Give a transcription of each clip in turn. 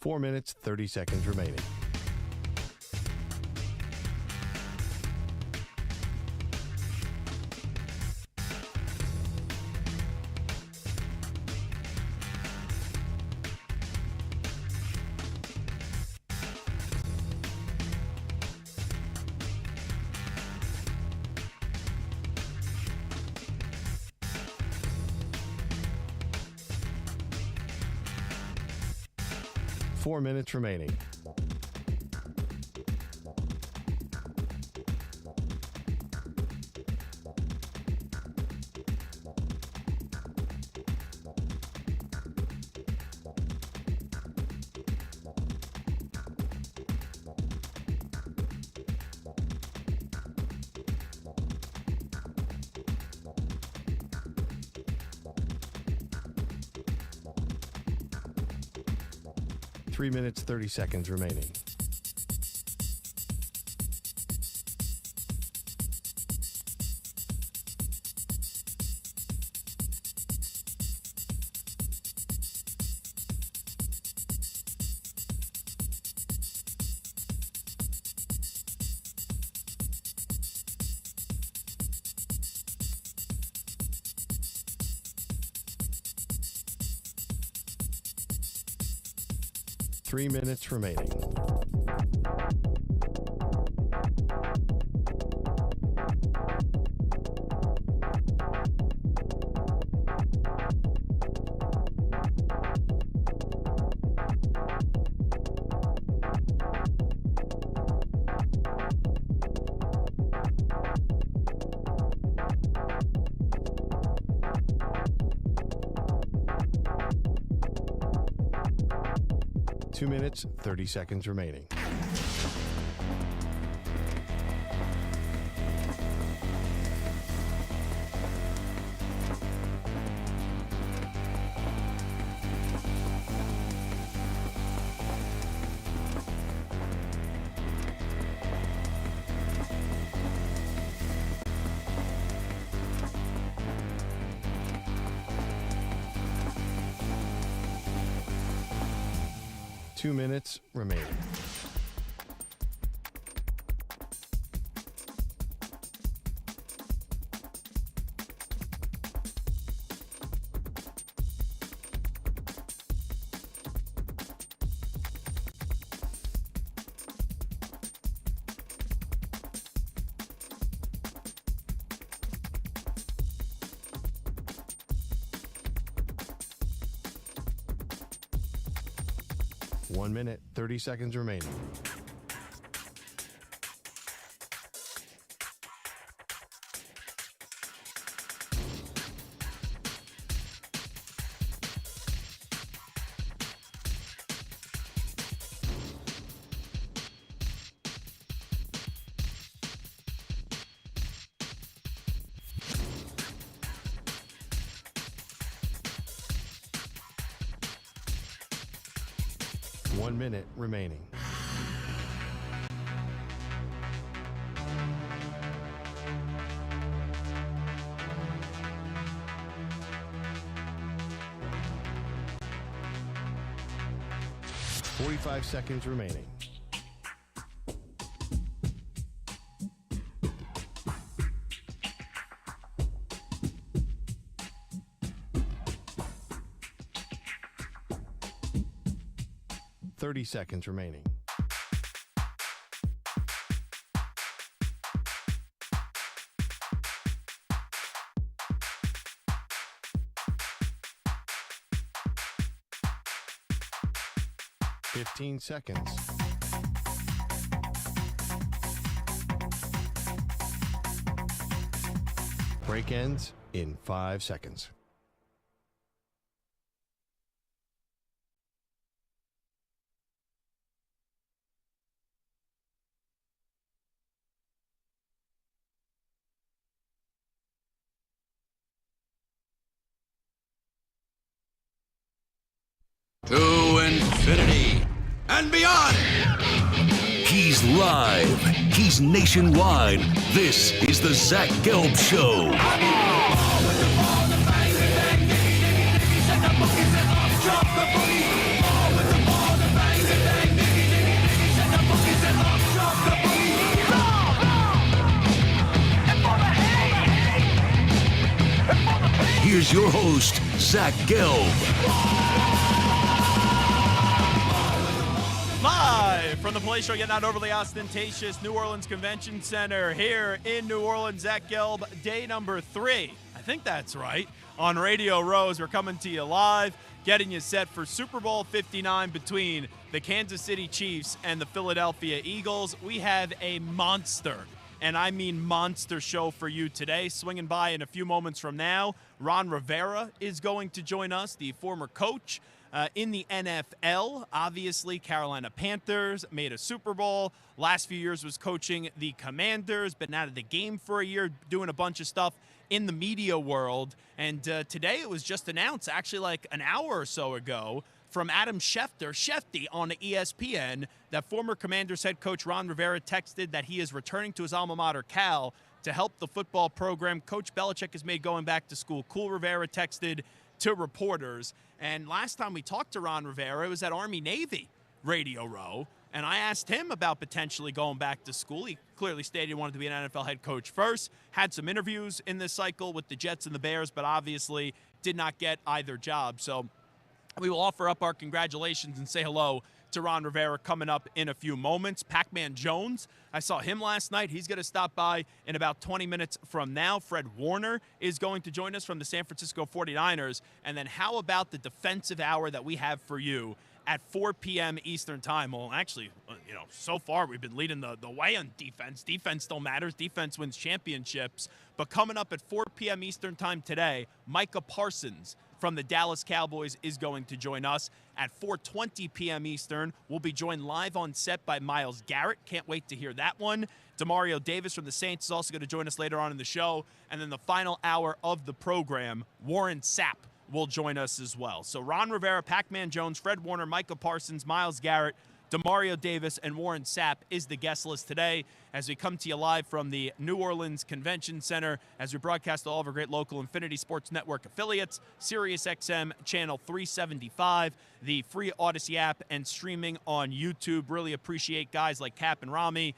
4 minutes, 30 seconds remaining. Four minutes remaining. Three minutes, 30 seconds remaining. Three minutes remaining. Two minutes, 30 seconds remaining. Two minutes remaining. One minute, 30 seconds remaining. One minute remaining. Forty-five seconds remaining. Thirty seconds remaining. Fifteen seconds. Break ends in 5 seconds. To infinity and beyond. He's live. He's nationwide. This is the Zach Gelb Show. Here's your host, Zach Gelb. Live from the Play Show, yet not overly ostentatious New Orleans Convention Center here in New Orleans. Zach Gelb, day number 3. I think that's right. On Radio Row, we're coming to you live, getting you set for Super Bowl 59 between the Kansas City Chiefs and the Philadelphia Eagles. We have a monster, and I mean monster show for you today. Swinging by in a few moments from now, Ron Rivera is going to join us, the former coach in the NFL. Obviously, Carolina Panthers made a Super Bowl. Last few years was coaching the Commanders, been out of the game for a year, doing a bunch of stuff in the media world. And today it was just announced, actually like an hour or so ago, from Adam Schefter on ESPN, that former Commanders head coach Ron Rivera texted that he is returning to his alma mater, Cal, to help the football program Coach Belichick has made going back to school. Cool, Rivera texted to reporters. And last time we talked to Ron Rivera, it was at Army-Navy Radio Row, and I asked him about potentially going back to school. He clearly stated he wanted to be an NFL head coach first, had some interviews in this cycle with the Jets and the Bears, but obviously did not get either job. So we will offer up our congratulations and say hello to Ron Rivera coming up in a few moments. Pacman Jones, I saw him last night. He's going to stop by in about 20 minutes from now. Fred Warner is going to join us from the San Francisco 49ers. And then how about the defensive hour that we have for you at 4 p.m. Eastern time? Well, actually, so far we've been leading the way on defense. Defense still matters. Defense wins championships. But coming up at 4 p.m. Eastern time today, Micah Parsons from the Dallas Cowboys is going to join us. At 4:20 p.m. Eastern, we'll be joined live on set by Myles Garrett. Can't wait to hear that one. Dameario Davis from the Saints is also going to join us later on in the show. And then the final hour of the program, Warren Sapp will join us as well. So Ron Rivera, Pacman Jones, Fred Warner, Micah Parsons, Myles Garrett, Dameario Davis, and Warren Sapp is the guest list today as we come to you live from the New Orleans Convention Center as we broadcast to all of our great local Infinity Sports Network affiliates, SiriusXM Channel 375, the free Odyssey app, and streaming on YouTube. Really appreciate guys like Cap and Rami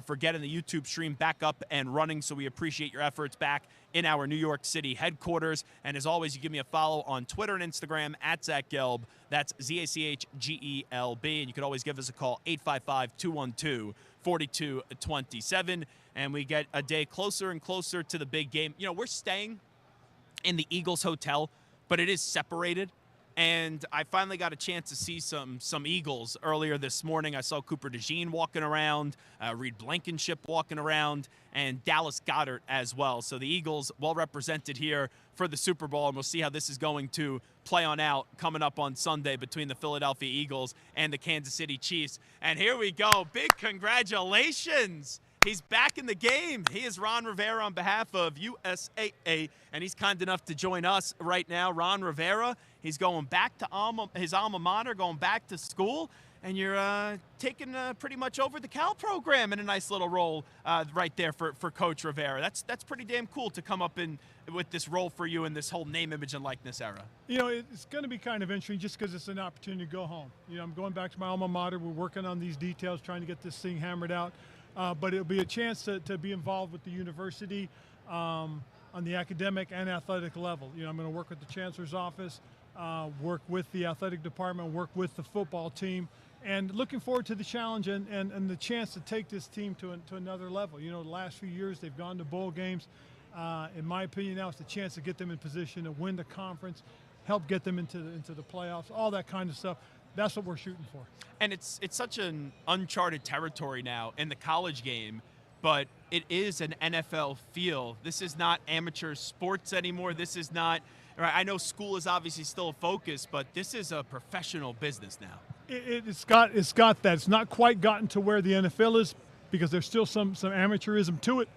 for getting the YouTube stream back up and running, so we appreciate your efforts back in our New York City headquarters. And as always, you give me a follow on Twitter and Instagram at Zach Gelb. That's ZACHGELB. And you can always give us a call, 855-212-4227. And we get a day closer and closer to the big game. We're staying in the Eagles Hotel, but it is separated. And I finally got a chance to see some Eagles earlier this morning. I saw Cooper DeJean walking around, Reed Blankenship walking around, and Dallas Goedert as well. So the Eagles well represented here for the Super Bowl, and we'll see how this is going to play on out coming up on Sunday between the Philadelphia Eagles and the Kansas City Chiefs. And here we go. Big congratulations. He's back in the game. He is Ron Rivera on behalf of USAA, and he's kind enough to join us right now. Ron Rivera, he's going back to his alma mater, going back to school, and you're taking pretty much over the Cal program in a nice little role right there for Coach Rivera. That's pretty damn cool to come up with this role for you in this whole name, image, and likeness era. It's going to be kind of interesting just because it's an opportunity to go home. I'm going back to my alma mater. We're working on these details, trying to get this thing hammered out. But it'll be a chance to be involved with the university on the academic and athletic level. I'm going to work with the chancellor's office, work with the athletic department, work with the football team, and looking forward to the challenge and the chance to take this team to another level. The last few years they've gone to bowl games. In my opinion, now it's the chance to get them in position to win the conference, help get them into the playoffs, all that kind of stuff. That's what we're shooting for. And it's such an uncharted territory now in the college game, but it is an NFL feel. This is not amateur sports anymore. This is not, I know school is obviously still a focus, but this is a professional business now. It's got that. It's not quite gotten to where the NFL is because there's still some amateurism to it.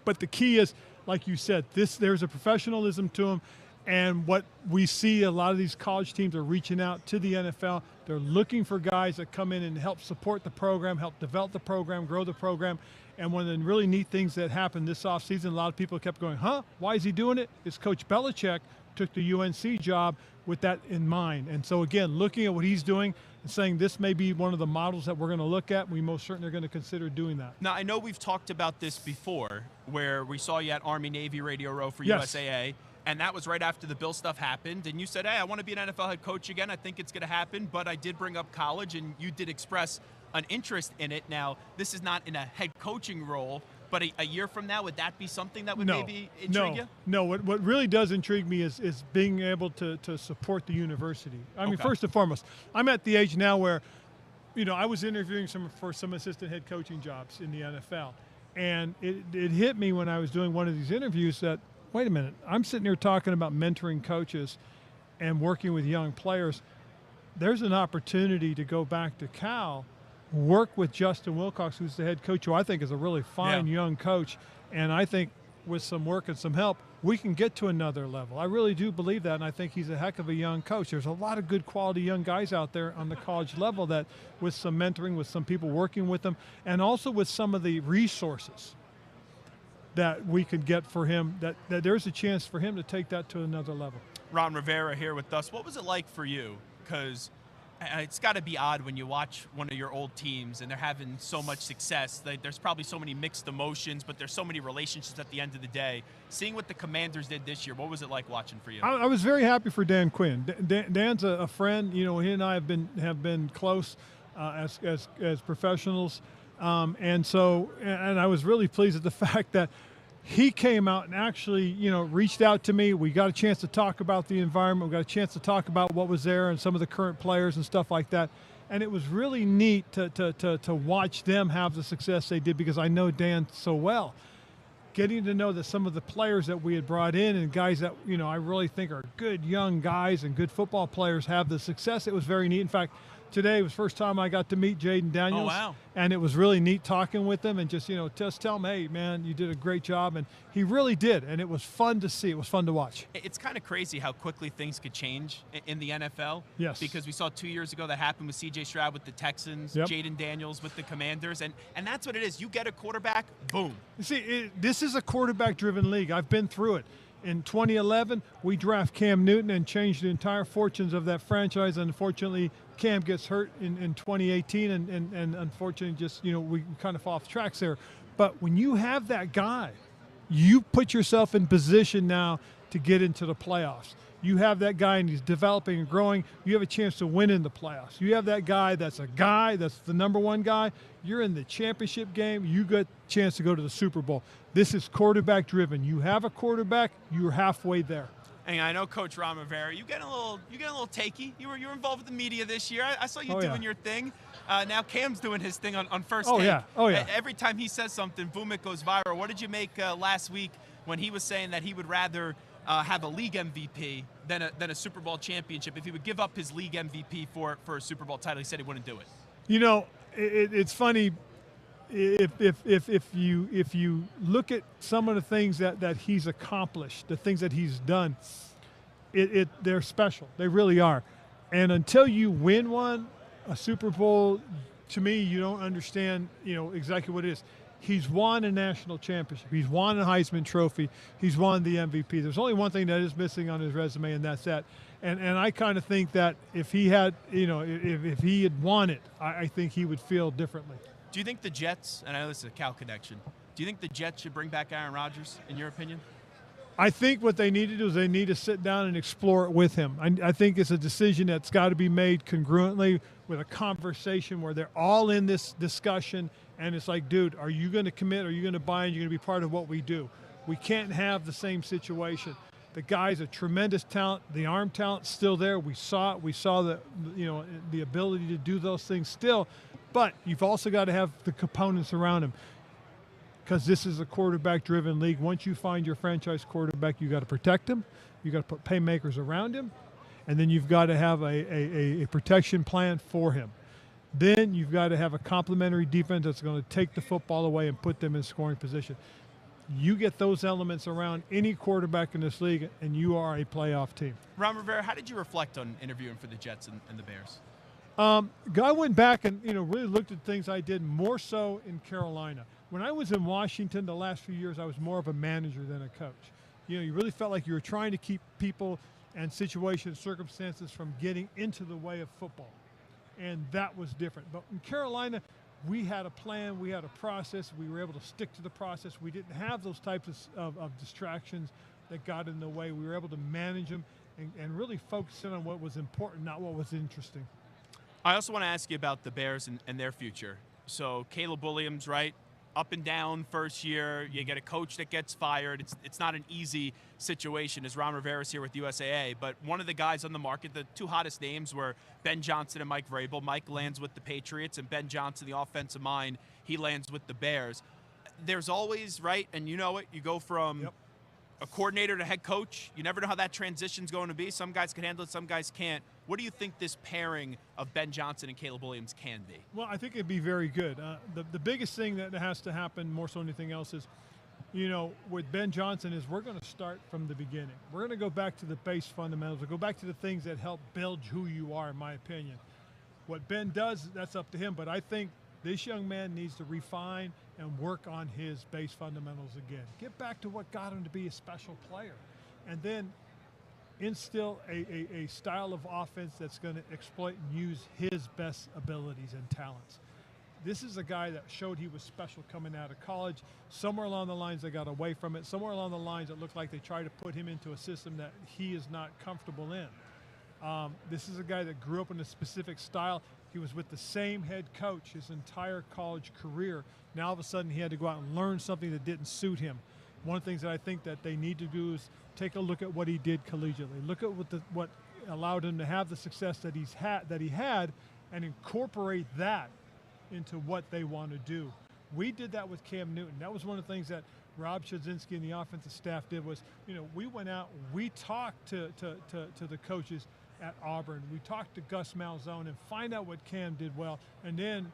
But the key is, like you said, there's a professionalism to them. And what we see, a lot of these college teams are reaching out to the NFL. They're looking for guys that come in and help support the program, help develop the program, grow the program. And one of the really neat things that happened this offseason, a lot of people kept going, why is he doing it? It's Coach Belichick took the UNC job with that in mind. And so, again, looking at what he's doing and saying this may be one of the models that we're going to look at, we most certainly are going to consider doing that. Now, I know we've talked about this before where we saw you at Army-Navy Radio Row for yes. USAA. And that was right after the Bill stuff happened. And you said, hey, I want to be an NFL head coach again. I think it's going to happen. But I did bring up college, and you did express an interest in it. Now, this is not in a head coaching role, but a year from now, would that be something that would maybe intrigue you? No. What really does intrigue me is being able to support the university. I mean, first and foremost, I'm at the age now where, I was interviewing for some assistant head coaching jobs in the NFL. And it hit me when I was doing one of these interviews that, wait a minute, I'm sitting here talking about mentoring coaches and working with young players. There's an opportunity to go back to Cal, work with Justin Wilcox, who's the head coach, who I think is a really fine young coach. And I think with some work and some help, we can get to another level. I really do believe that, and I think he's a heck of a young coach. There's a lot of good quality young guys out there on the college level that with some mentoring, with some people working with them, and also with some of the resources that we could get for him, that there's a chance for him to take that to another level. Ron Rivera here with us. What was it like for you? Because it's got to be odd when you watch one of your old teams and they're having so much success. There's probably so many mixed emotions, but there's so many relationships at the end of the day. Seeing what the Commanders did this year, what was it like watching for you? I was very happy for Dan Quinn. Dan's a friend. He and I have been close as professionals. And I was really pleased at the fact that he came out and actually, reached out to me. We got a chance to talk about the environment. We got a chance to talk about what was there and some of the current players and stuff like that. And it was really neat to watch them have the success they did, because I know Dan so well. Getting to know that some of the players that we had brought in and guys that, I really think are good young guys and good football players have the success. It was very neat. In fact, today was the first time I got to meet Jaden Daniels. Oh, wow. And it was really neat talking with him and just tell him, hey, man, you did a great job. And he really did. And it was fun to see. It was fun to watch. It's kind of crazy how quickly things could change in the NFL. Yes. Because we saw 2 years ago that happened with C.J. Stroud with the Texans, Jaden Daniels with the Commanders. And that's what it is. You get a quarterback, boom. You see, this is a quarterback-driven league. I've been through it. In 2011, we draft Cam Newton and changed the entire fortunes of that franchise. Unfortunately, Cam gets hurt in 2018, and unfortunately just, we kind of fall off the tracks there. But when you have that guy, you put yourself in position now to get into the playoffs. You have that guy and he's developing and growing. You have a chance to win in the playoffs. You have that guy that's the number one guy. You're in the championship game. You get a chance to go to the Super Bowl. This is quarterback driven. You have a quarterback, you're halfway there. And I know Coach Ron Rivera, you getting a little takey. You were involved with the media this year. I saw you doing your thing. Now Cam's doing his thing on First Take. Oh yeah. Every time he says something, boom, it goes viral. What did you make last week when he was saying that he would rather have a league MVP than a Super Bowl championship? If he would give up his league MVP for a Super Bowl title, he said he wouldn't do it. It's funny. If you look at some of the things that he's accomplished, the things that he's done, they're special. They really are. And until you win a Super Bowl, to me, you don't understand, exactly what it is. He's won a national championship. He's won a Heisman Trophy. He's won the MVP. There's only one thing that is missing on his resume, and that's that. And I kind of think that if he had, if he had won it, I think he would feel differently. Do you think the Jets, and I know this is a Cal connection, do you think the Jets should bring back Aaron Rodgers, in your opinion? I think what they need to do is they need to sit down and explore it with him. I think it's a decision that's got to be made congruently with a conversation where they're all in this discussion, and it's like, dude, are you going to commit? Are you going to buy in? You're going to be part of what we do. We can't have the same situation. The guy's a tremendous talent. The arm talent's still there. We saw it. We saw the ability to do those things still. But you've also got to have the components around him, because this is a quarterback-driven league. Once you find your franchise quarterback, you got to protect him. You got to put playmakers around him, and then you've got to have a protection plan for him. Then you've got to have a complementary defense that's going to take the football away and put them in scoring position. You get those elements around any quarterback in this league, and you are a playoff team. Ron Rivera, how did you reflect on interviewing for the Jets and the Bears? I went back and really looked at things I did more so in Carolina. When I was in Washington the last few years, I was more of a manager than a coach. You really felt like you were trying to keep people and situations, circumstances from getting into the way of football. And that was different. But in Carolina, we had a plan, we had a process, we were able to stick to the process. We didn't have those types of distractions. that got in the way. We were able to manage them and really focus in on what was important, not what was interesting. I also want to ask you about the Bears and their future. So Caleb Williams, right? Up and down first year. You get a coach that gets fired. It's not an easy situation as Ron Rivera's here with USAA. But one of the guys on the market, the two hottest names were Ben Johnson and Mike Vrabel. Mike lands with the Patriots, and Ben Johnson, the offensive mind, he lands with the Bears. There's always, right, and you know it, you go from a coordinator to head coach. You never know how that transition's going to be. Some guys can handle it, some guys can't. What do you think this pairing of Ben Johnson and Caleb Williams can be? Well, I think it'd be very good. The biggest thing that has to happen more so than anything else is, you know, with Ben Johnson is we're going to start from the beginning. We're going to go back to the base fundamentals. We'll go back to the things that help build who you are, in my opinion. What Ben does, that's up to him. But I think this young man needs to refine and work on his base fundamentals again. Get back to what got him to be a special player. And then instill a style of offense that's going to exploit and use his best abilities and talents. This is a guy that showed he was special coming out of college. Somewhere along the lines they got away from it. Somewhere along the lines it looked like they tried to put him into a system that he is not comfortable in. This is a guy that grew up in a specific style. He was with the same head coach his entire college career. Now all of a sudden he had to go out and learn something that didn't suit him. One of the things that I think that they need to do is take a look at what he did collegiately. Look at what allowed him to have the success that he had, and incorporate that into what they want to do. We did that with Cam Newton. That was one of the things that Rob Chudzinski and the offensive staff did was, you know, we went out, we talked to the coaches at Auburn. We talked to Gus Malzahn and find out what Cam did well. And then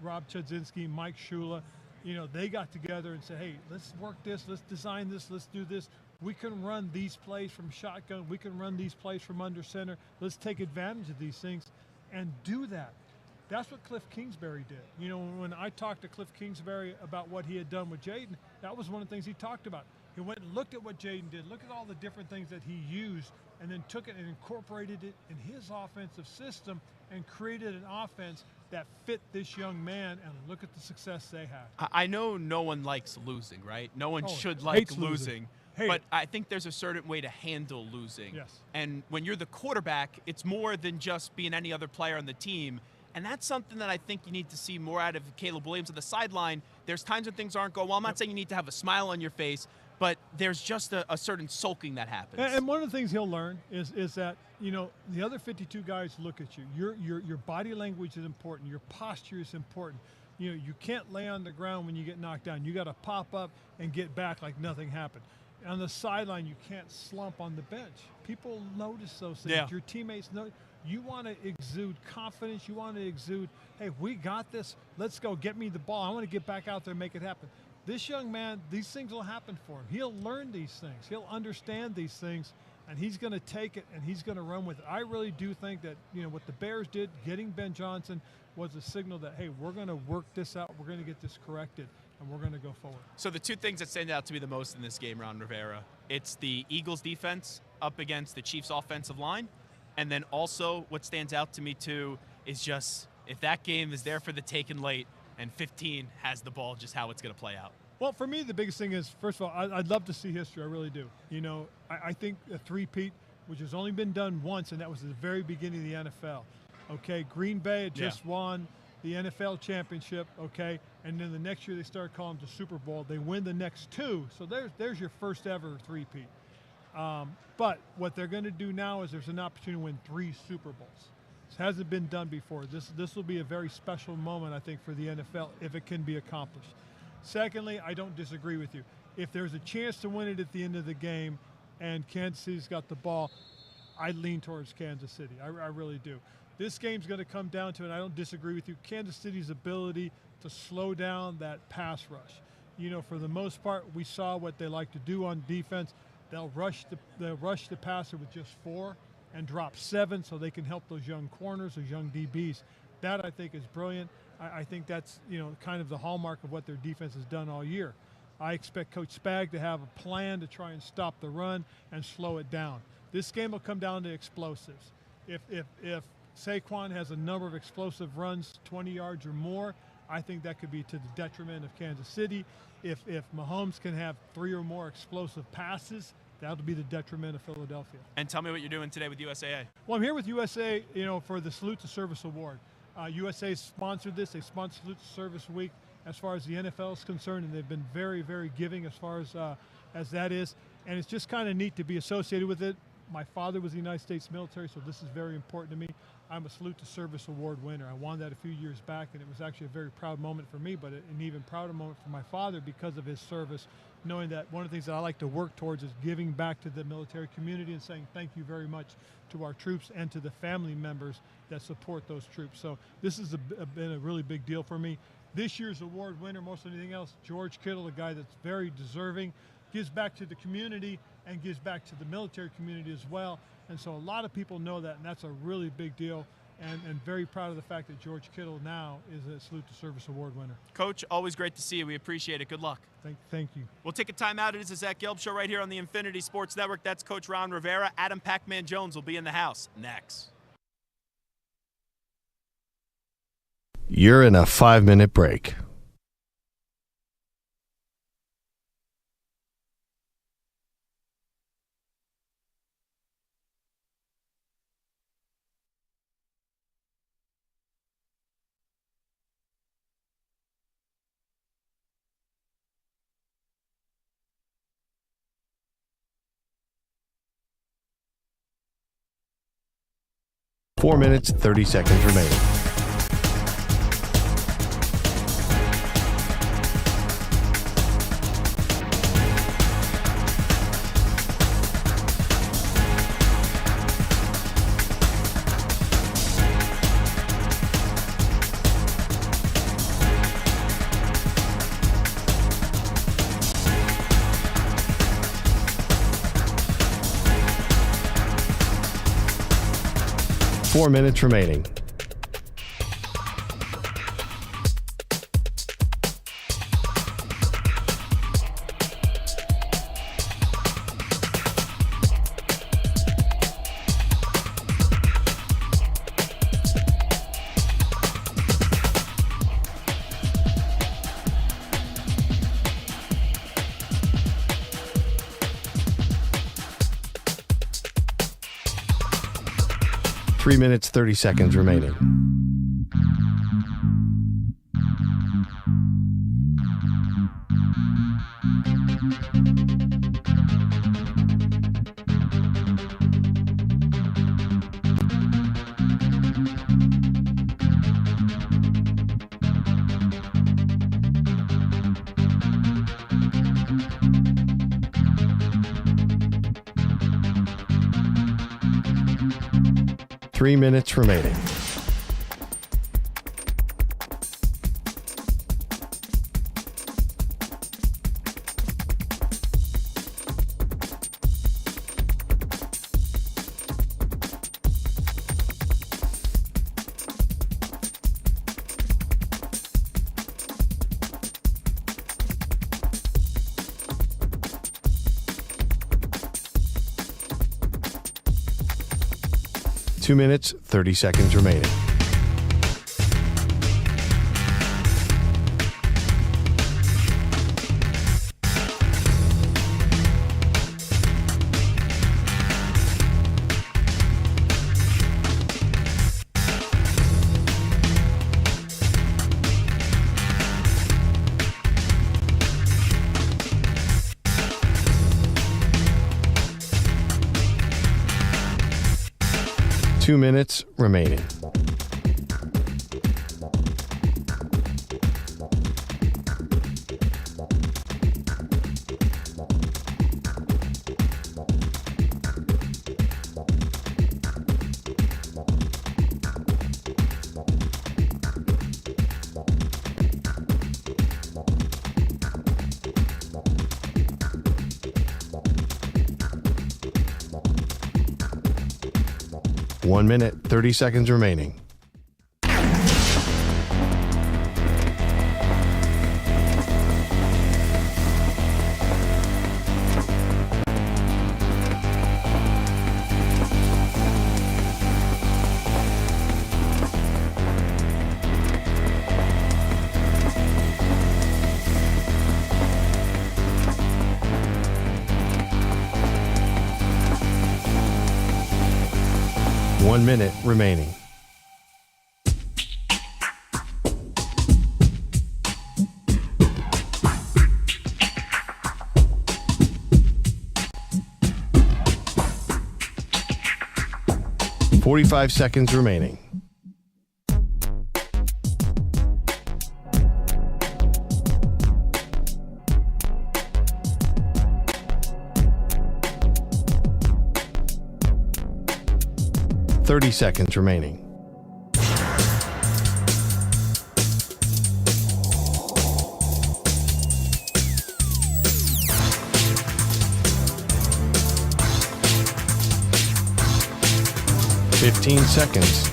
Rob Chudzinski, Mike Shula, you know, they got together and said, hey, let's work this, let's design this, let's do this. We can run these plays from shotgun. We can run these plays from under center. Let's take advantage of these things and do that. That's what Cliff Kingsbury did. You know, when I talked to Cliff Kingsbury about what he had done with Jaden, that was one of the things he talked about. He went and looked at what Jaden did, looked at all the different things that he used, and then took it and incorporated it in his offensive system and created an offense that fit this young man, and look at the success they had. I know no one likes losing, right? No one should like losing. But I think there's a certain way to handle losing. Yes. And when you're the quarterback, it's more than just being any other player on the team. And that's something that I think you need to see more out of Caleb Williams on the sideline. There's times when things aren't going well. I'm not saying you need to have a smile on your face, but there's just a certain sulking that happens. And one of the things he'll learn is that, you know, the other 52 guys look at you. Your body language is important. Your posture is important. You know, you can't lay on the ground when you get knocked down. You got to pop up and get back like nothing happened. On the sideline, you can't slump on the bench. People notice those things. Yeah. Your teammates know. You want to exude confidence. You want to exude, hey, we got this. Let's go. Get me the ball. I want to get back out there and make it happen. This young man, these things will happen for him. He'll learn these things. He'll understand these things, and he's going to take it, and he's going to run with it. I really do think that, you know, what the Bears did, getting Ben Johnson, was a signal that, hey, we're going to work this out. We're going to get this corrected, and we're going to go forward. So the two things that stand out to me the most in this game, Ron Rivera, it's the Eagles defense up against the Chiefs offensive line. And then also what stands out to me, too, is just if that game is there for the taking late and 15 has the ball, just how it's going to play out. Well, for me, the biggest thing is, first of all, I'd love to see history. I really do. You know, I think a three-peat, which has only been done once, and that was at the very beginning of the NFL. Okay, Green Bay had just won the NFL championship, okay, and then the next year they started calling it the Super Bowl. They win the next two, so there's your first ever three-peat. But what they're going to do now is there's an opportunity to win 3 Super Bowls. This hasn't been done before. This will be a very special moment, I think, for the NFL if it can be accomplished. Secondly, I don't disagree with you. If there's a chance to win it at the end of the game and Kansas City's got the ball, I lean towards Kansas City. I really do. This game's going to come down to, and I don't disagree with you, Kansas City's ability to slow down that pass rush. You know, for the most part, we saw what they like to do on defense. They'll rush the passer with just 4 and drop 7 so they can help those young corners, those young DBs. That, I think, is brilliant. I think that's, you know, kind of the hallmark of what their defense has done all year. I expect Coach Spag to have a plan to try and stop the run and slow it down. This game will come down to explosives. If Saquon has a number of explosive runs, 20 yards or more, I think that could be to the detriment of Kansas City. If Mahomes can have 3 or more explosive passes, that'll be the detriment of Philadelphia. And tell me what you're doing today with USAA. Well, I'm here with USA, for the Salute to Service Award. USA sponsored this. They sponsored Salute to Service Week as far as the NFL is concerned, and they've been very, very giving as far as that is. And it's just kind of neat to be associated with it. My father was in the United States military, so this is very important to me. I'm a Salute to Service Award winner. I won that a few years back, and it was actually a very proud moment for me, but an even prouder moment for my father because of his service, knowing that one of the things that I like to work towards is giving back to the military community and saying thank you very much to our troops and to the family members that support those troops. So this has been a really big deal for me. This year's award winner, more than anything else, George Kittle, a guy that's very deserving, gives back to the community and gives back to the military community as well. And so a lot of people know that, and that's a really big deal. And very proud of the fact that George Kittle now is a Salute to Service Award winner. Coach, always great to see you. We appreciate it. Good luck. Thank you. We'll take a timeout. It is the Zach Gelb Show right here on the Infinity Sports Network. That's Coach Ron Rivera. Adam Pacman Jones will be in the house next. You're in a 5-minute break. Four minutes, 30 seconds remaining. Four minutes remaining. Three minutes, 30 seconds remaining. Three minutes remaining. Two minutes, 30 seconds remaining. Two minutes remaining. One minute, 30 seconds remaining. 1 minute remaining. .45 seconds remaining. .30 seconds remaining. .15 seconds.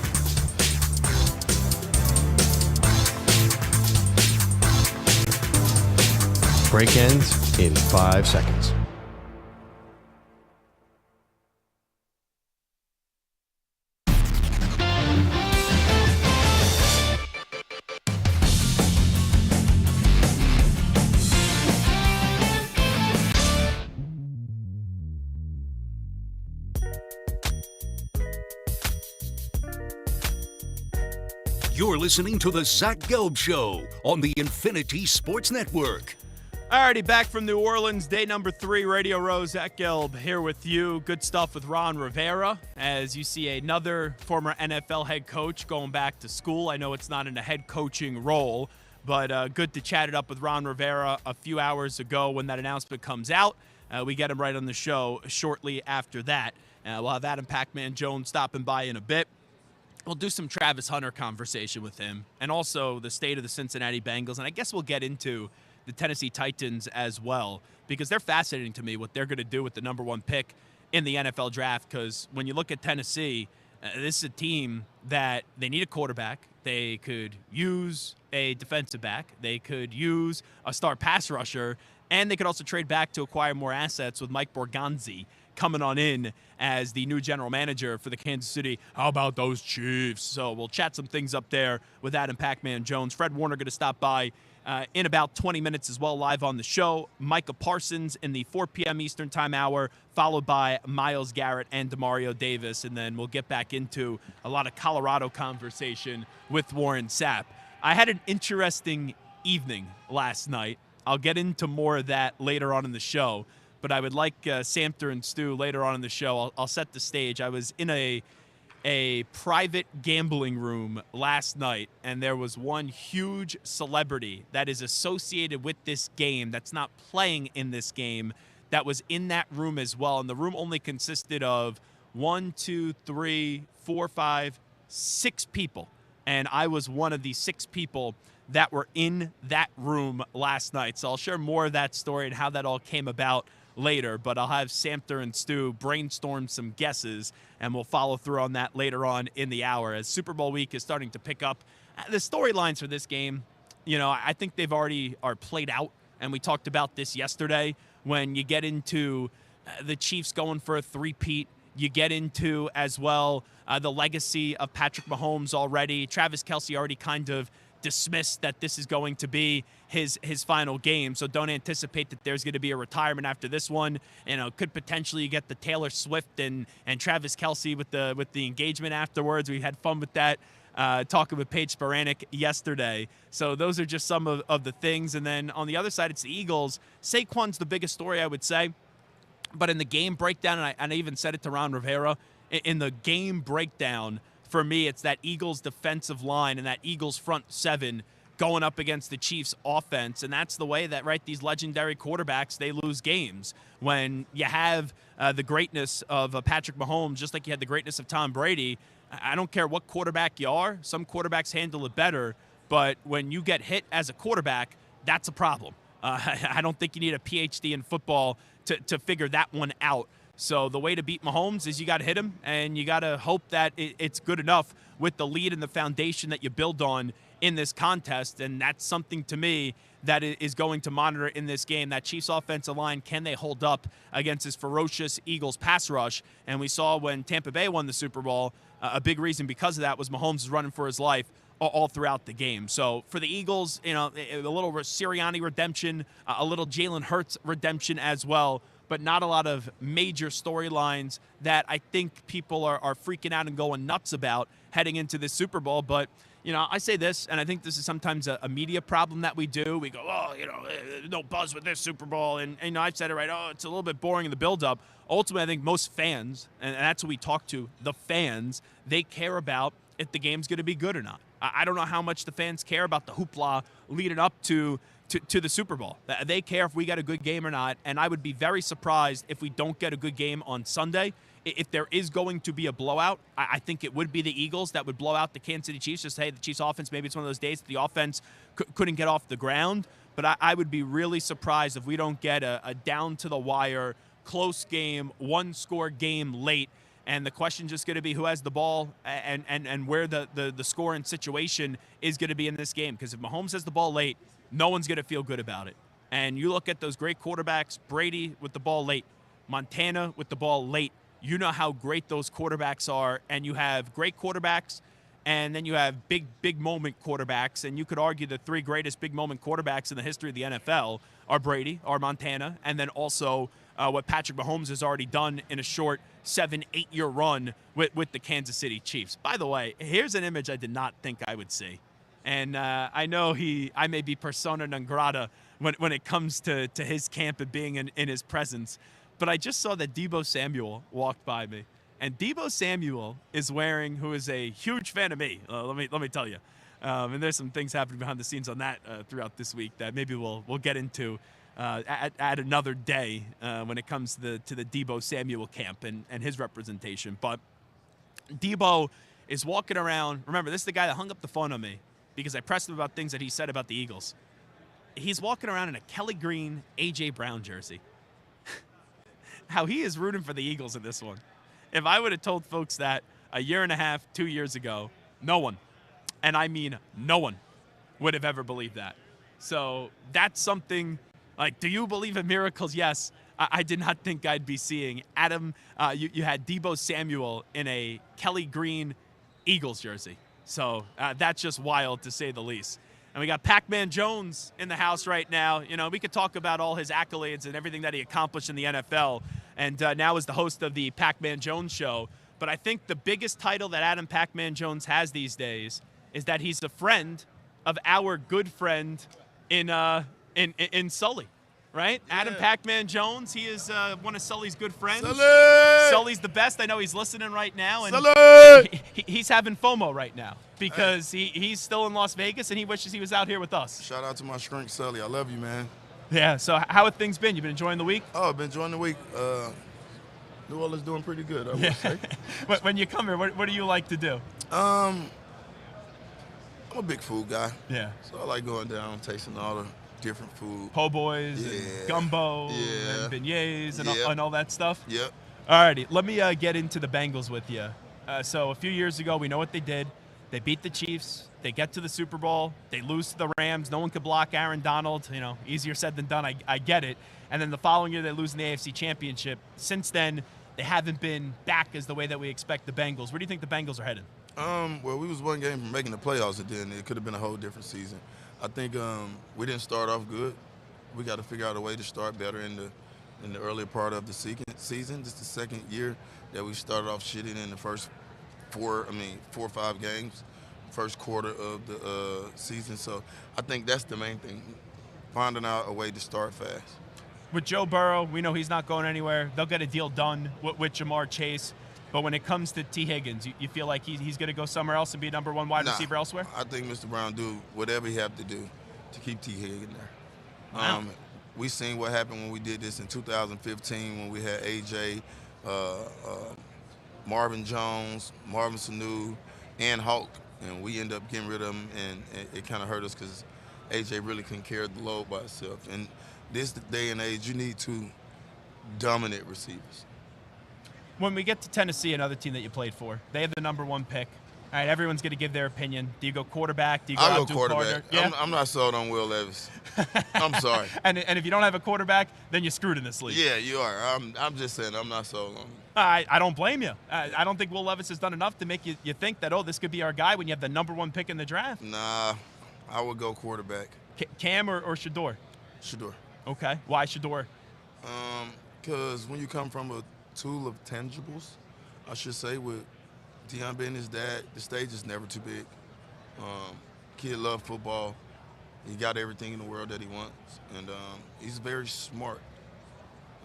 Break ends in 5 seconds. You're listening to the Zach Gelb Show on the Infinity Sports Network. Alrighty, back from New Orleans, day number 3, Radio Row. Zach Gelb here with you. Good stuff with Ron Rivera, as you see another former NFL head coach going back to school. I know it's not in a head coaching role, but good to chat it up with Ron Rivera a few hours ago when that announcement comes out. We get him right on the show shortly after that. We'll have Pacman Jones stopping by in a bit. We'll do some Travis Hunter conversation with him, and also the state of the Cincinnati Bengals. And I guess we'll get into the Tennessee Titans as well, because they're fascinating to me what they're going to do with the number 1 pick in the NFL draft. Because when you look at Tennessee, this is a team that they need a quarterback. They could use a defensive back. They could use a star pass rusher. And they could also trade back to acquire more assets with Mike Borgonzi coming on in as the new general manager for the Kansas City. How about those Chiefs? So we'll chat some things up there with Pacman Jones. Fred Warner going to stop by in about 20 minutes as well, live on the show. Micah Parsons in the 4 p.m. Eastern time hour, followed by Myles Garrett and Dameario Davis. And then we'll get back into a lot of Colorado conversation with Warren Sapp. I had an interesting evening last night. I'll get into more of that later on in the show. But I would like Samter and Stu later on in the show. I'll set the stage. I was in a private gambling room last night, and there was one huge celebrity that is associated with this game that's not playing in this game that was in that room as well. And the room only consisted of 6 people. And I was one of the 6 people that were in that room last night. So I'll share more of that story and how that all came about later, but I'll have Samter and Stu brainstorm some guesses, and we'll follow through on that later on in the hour as Super Bowl week is starting to pick up. The storylines for this game, I think they've already are played out, and we talked about this yesterday when you get into the Chiefs going for a three-peat. You get into, as well, the legacy of Patrick Mahomes already. Travis Kelce already kind of dismissed that this is going to be his final game, so don't anticipate that there's going to be a retirement after this one. Could potentially get the Taylor Swift and Travis Kelce with the engagement afterwards. We had fun with that, talking with Paige Spiranek yesterday. So those are just some of the things. And then on the other side, it's the Eagles. Saquon's the biggest story, I would say. But in the game breakdown, and I even said it to Ron Rivera, in the game breakdown, for me, it's that Eagles defensive line and that Eagles front 7 going up against the Chiefs offense. And that's the way that, right, these legendary quarterbacks, they lose games. When you have the greatness of Patrick Mahomes, just like you had the greatness of Tom Brady, I don't care what quarterback you are. Some quarterbacks handle it better. But when you get hit as a quarterback, that's a problem. I don't think you need a PhD in football to figure that one out. So the way to beat Mahomes is you got to hit him, and you got to hope that it's good enough with the lead and the foundation that you build on in this contest. And that's something to me that is going to monitor in this game. That Chiefs offensive line, can they hold up against this ferocious Eagles pass rush? And we saw when Tampa Bay won the Super Bowl, a big reason because of that was Mahomes is running for his life all throughout the game. So for the Eagles, a little Sirianni redemption, a little Jalen Hurts redemption as well but not a lot of major storylines that I think people are freaking out and going nuts about heading into this Super Bowl. But, I say this, and I think this is sometimes a media problem that we do. We go, no buzz with this Super Bowl. And I've said it right, it's a little bit boring in the build-up. Ultimately, I think most fans, and that's who we talk to, the fans, they care about if the game's going to be good or not. I don't know how much the fans care about the hoopla leading up to the Super Bowl. They care if we get a good game or not, and I would be very surprised if we don't get a good game on Sunday. If there is going to be a blowout, I think it would be the Eagles that would blow out the Kansas City Chiefs. Just, hey, the Chiefs offense, maybe it's one of those days that the offense couldn't get off the ground. But I would be really surprised if we don't get a down-to-the-wire, close game, one-score game late. And the question just going to be who has the ball and where the score and situation is going to be in this game. Because if Mahomes has the ball late, no one's going to feel good about it. And you look at those great quarterbacks, Brady with the ball late, Montana with the ball late. You know how great those quarterbacks are. And you have great quarterbacks, and then you have big moment quarterbacks. And you could argue the three greatest big moment quarterbacks in the history of the NFL are Brady, are Montana, and then also what Patrick Mahomes has already done in a short 7-8 year run with the Kansas City Chiefs. By the way, here's an image I did not think I would see. And I know I may be persona non grata when it comes to his camp and being in his presence. But I just saw that Deebo Samuel walked by me. And Deebo Samuel is wearing, who is a huge fan of me, let me tell you. And there's some things happening behind the scenes on that throughout this week that maybe we'll get into at another day when it comes to the Deebo Samuel camp and his representation. But Deebo is walking around. Remember, this is the guy that hung up the phone on me because I pressed him about things that he said about the Eagles. He's walking around in a Kelly Green, A.J. Brown jersey. How he is rooting for the Eagles in this one. If I would have told folks that a year and a half, 2 years ago, no one, and I mean no one, would have ever believed that. So that's something like, do you believe in miracles? Yes. I did not think I'd be seeing Adam. You had Deebo Samuel in a Kelly Green Eagles jersey. So that's just wild to say the least. And we got Pacman Jones in the house right now. We could talk about all his accolades and everything that he accomplished in the NFL. And now is the host of the Pacman Jones Show. But I think the biggest title that Adam Pacman Jones has these days is that he's a friend of our good friend in Sully, right? Yeah. Adam Pacman Jones, he is one of Sully's good friends. Sully's the best. I know he's listening right now. And he's having FOMO right now because he's still in Las Vegas and he wishes he was out here with us. Shout out to my shrink, Sully. I love you, man. Yeah, so how have things been? You been enjoying the week? Oh, I've been enjoying the week. New Orleans doing pretty good, I would say. When you come here, what do you like to do? I'm a big food guy. Yeah. So I like going down, tasting all the different food. Po' boys and gumbo and beignets and all that stuff? Yep. All righty, let me get into the Bengals with you. So a few years ago, we know what they did. They beat the Chiefs. They get to the Super Bowl. They lose to the Rams. No one could block Aaron Donald. Easier said than done. I get it. And then the following year, they lose in the AFC Championship. Since then, they haven't been back as the way that we expect the Bengals. Where do you think the Bengals are headed? Well, we was one game from making the playoffs, and then it could have been a whole different season. I think we didn't start off good. We got to figure out a way to start better in the earlier part of the season. This is the second year that we started off shitting in the first 4 or 5 games, first quarter of the season. So I think that's the main thing, finding out a way to start fast. With Joe Burrow, we know he's not going anywhere. They'll get a deal done with Jamar Chase. But when it comes to T. Higgins, you feel like he's going to go somewhere else and be number one wide receiver elsewhere? I think Mr. Brown do whatever he have to do to keep T. Higgins there. Wow. We seen what happened when we did this in 2015 when we had A.J., Marvin Jones, Marvin Sanu, and Hulk, and we ended up getting rid of them, and it kind of hurt us because A.J. really couldn't carry the load by himself. And this day and age, you need 2 dominant receivers. When we get to Tennessee, another team that you played for, they have the number 1 pick. All right, everyone's going to give their opinion. Do you go quarterback? Do you go I'll Abdul go quarterback. Carter? Yeah? I'm not sold on Will Levis. I'm sorry. And if you don't have a quarterback, then you're screwed in this league. Yeah, you are. I'm just saying I'm not sold on him. I don't blame you. I don't think Will Levis has done enough to make you think that, this could be our guy when you have the number 1 pick in the draft. Nah, I would go quarterback. Cam or Shador? Shador. Okay. Why Shador? Because when you come from a tool of tangibles, I should say, with Deion being his dad, the stage is never too big. Kid love football. He got everything in the world that he wants, and he's very smart.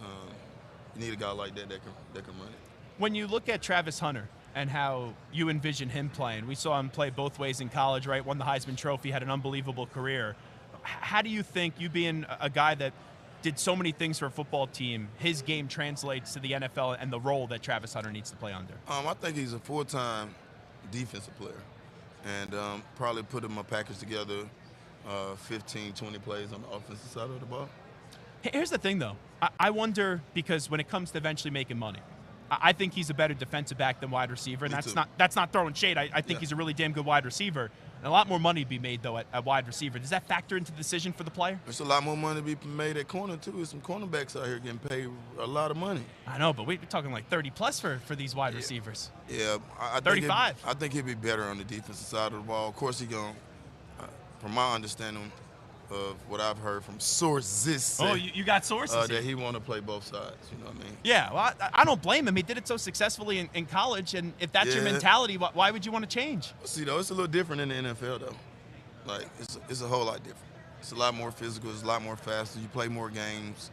You need a guy like that that can run it. When you look at Travis Hunter and how you envision him playing, we saw him play both ways in college, right? Won the Heisman Trophy, had an unbelievable career. How do you think, you being a guy that did so many things for a football team, his game translates to the NFL and the role that Travis Hunter needs to play under? I think he's a full-time defensive player, and probably put him a package together, 15, 20 plays on the offensive side of the ball. Here's the thing, though. I wonder, because when it comes to eventually making money, I think he's a better defensive back than wide receiver, and that's not throwing shade. I think he's a really damn good wide receiver. And a lot more money to be made, though, at wide receiver. Does that factor into the decision for the player? There's a lot more money to be made at corner, too. There's some cornerbacks out here getting paid a lot of money. I know, but we're talking like 30-plus for these wide receivers. Yeah, I 35. I think he'll be better on the defensive side of the ball. Of course, he's going to, from my understanding of what I've heard from sources. Oh, you got sources? That he want to play both sides, you know what I mean? Yeah, well, I don't blame him. He did it so successfully in college, and if that's your mentality, why would you want to change? See, though, it's a little different in the NFL, though. Like, it's a whole lot different. It's a lot more physical. It's a lot more faster. You play more games.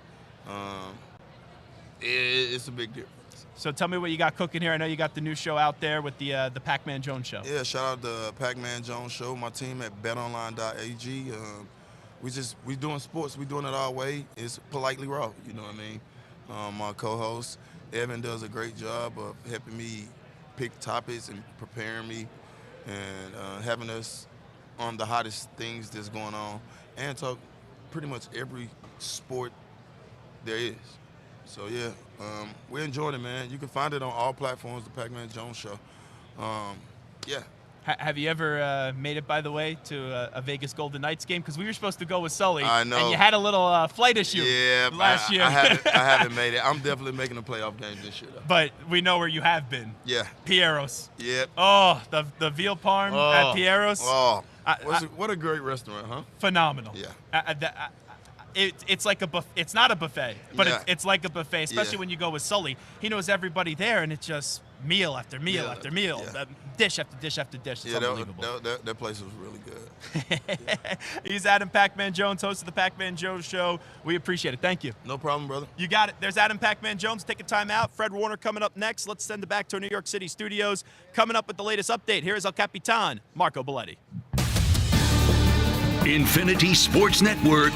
It's a big difference. So tell me what you got cooking here. I know you got the new show out there with the Pacman Jones Show. Yeah, shout out to Pacman Jones Show, my team at betonline.ag. We doing sports. We doing it our way. It's politely raw, you know what I mean? My co-host, Evan, does a great job of helping me pick topics and preparing me and having us on the hottest things that's going on and talk pretty much every sport there is. So, yeah, we're enjoying it, man. You can find it on all platforms, the Pacman Jones Show. Yeah. Have you ever made it, by the way, to a Vegas Golden Knights game? Because we were supposed to go with Sully. I know. And you had a little flight issue last year. I haven't made it. I'm definitely making a playoff game this year, though. But we know where you have been. Yeah. Piero's. Yep. Oh, the veal parm at Piero's. Oh, what a great restaurant, huh? Phenomenal. Yeah. It's like it's not a buffet, but Yeah. it's like a buffet, especially when you go with Sully. He knows everybody there, and it's just meal after meal after meal, dish after dish after dish. It's unbelievable. That place was really good. He's Adam Pacman Jones, host of the Pacman Jones Show. We appreciate it. Thank you. No problem, brother. You got it. There's Adam Pacman Jones. Take a time out. Fred Warner coming up next. Let's send it back to our New York City studios. Coming up with the latest update, here is El Capitan, Marco Belletti. Infinity Sports Network.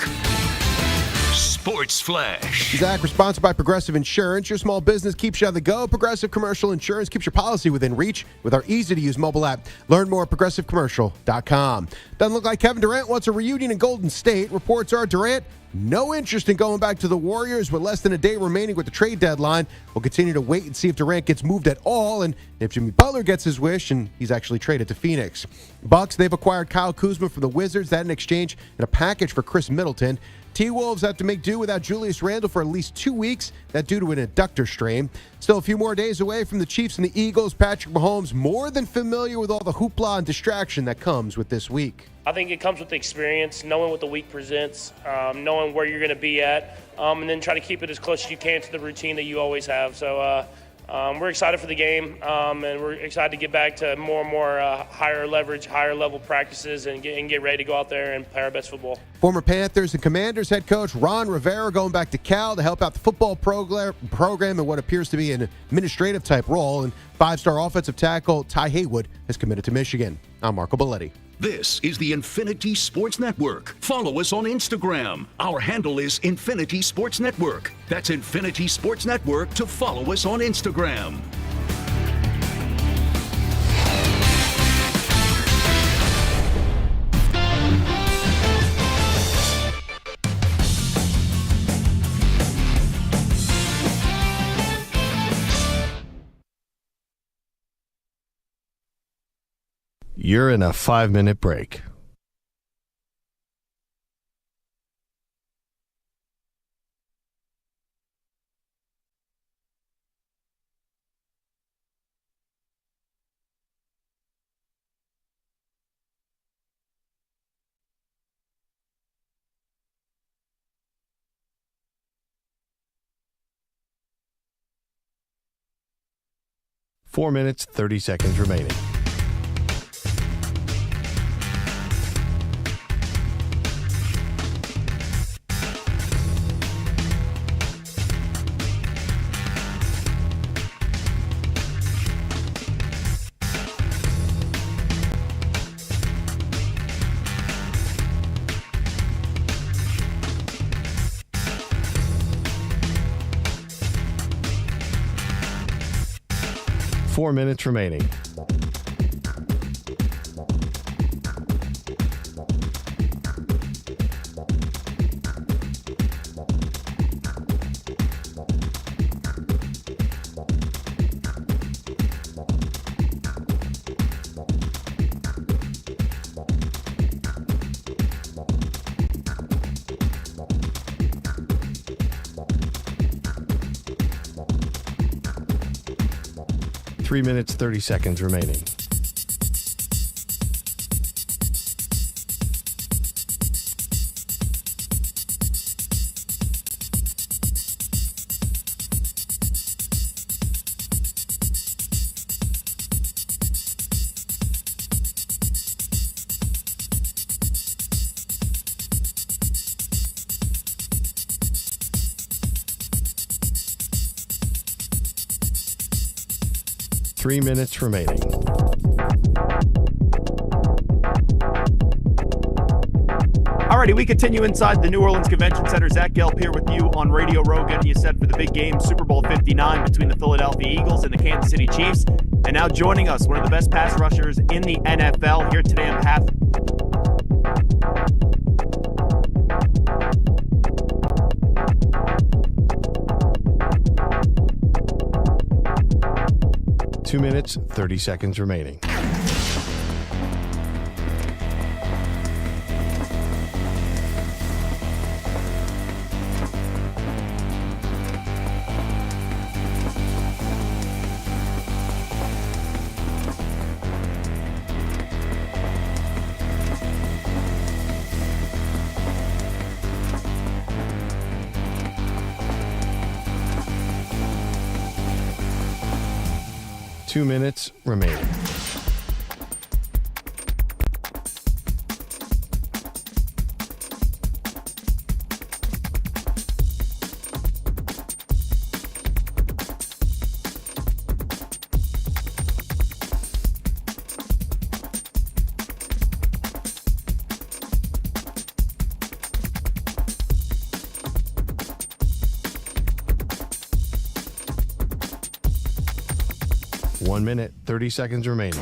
Sports Flash. Zach, we're sponsored by Progressive Insurance. Your small business keeps you on the go. Progressive Commercial Insurance keeps your policy within reach with our easy-to-use mobile app. Learn more at progressivecommercial.com. Doesn't look like Kevin Durant wants a reunion in Golden State. Reports are Durant, no interest in going back to the Warriors with less than a day remaining with the trade deadline. We'll continue to wait and see if Durant gets moved at all and if Jimmy Butler gets his wish and he's actually traded to Phoenix. Bucks, they've acquired Kyle Kuzma from the Wizards. That in exchange in a package for Chris Middleton. T-Wolves have to make do without Julius Randle for at least 2 weeks. That due to an adductor strain. Still a few more days away from the Chiefs and the Eagles. Patrick Mahomes more than familiar with all the hoopla and distraction that comes with this week. I think it comes with the experience, knowing what the week presents, knowing where you're going to be at, and then try to keep it as close as you can to the routine that you always have. So we're excited for the game, and we're excited to get back to more and more higher leverage, higher level practices and get ready to go out there and play our best football. Former Panthers and Commanders head coach Ron Rivera going back to Cal to help out the football program in what appears to be an administrative type role. And five-star offensive tackle Ty Haywood has committed to Michigan. I'm Marco Belletti. This is the Infinity Sports Network. Follow us on Instagram. Our handle is Infinity Sports Network. That's Infinity Sports Network to follow us on Instagram. You're in a 5-minute break. 4 minutes, 30 seconds remaining. Four minutes remaining. Three minutes, 30 seconds remaining. Three minutes remaining. Alrighty, we continue inside the New Orleans Convention Center. Zach Gelb here with you on Radio Row, getting you set for the big game, Super Bowl 59 between the Philadelphia Eagles and the Kansas City Chiefs. And now joining us, one of the best pass rushers in the NFL, here today on behalf. 2 minutes, 30 seconds remaining. Two minutes remaining. One minute, 30 seconds remaining.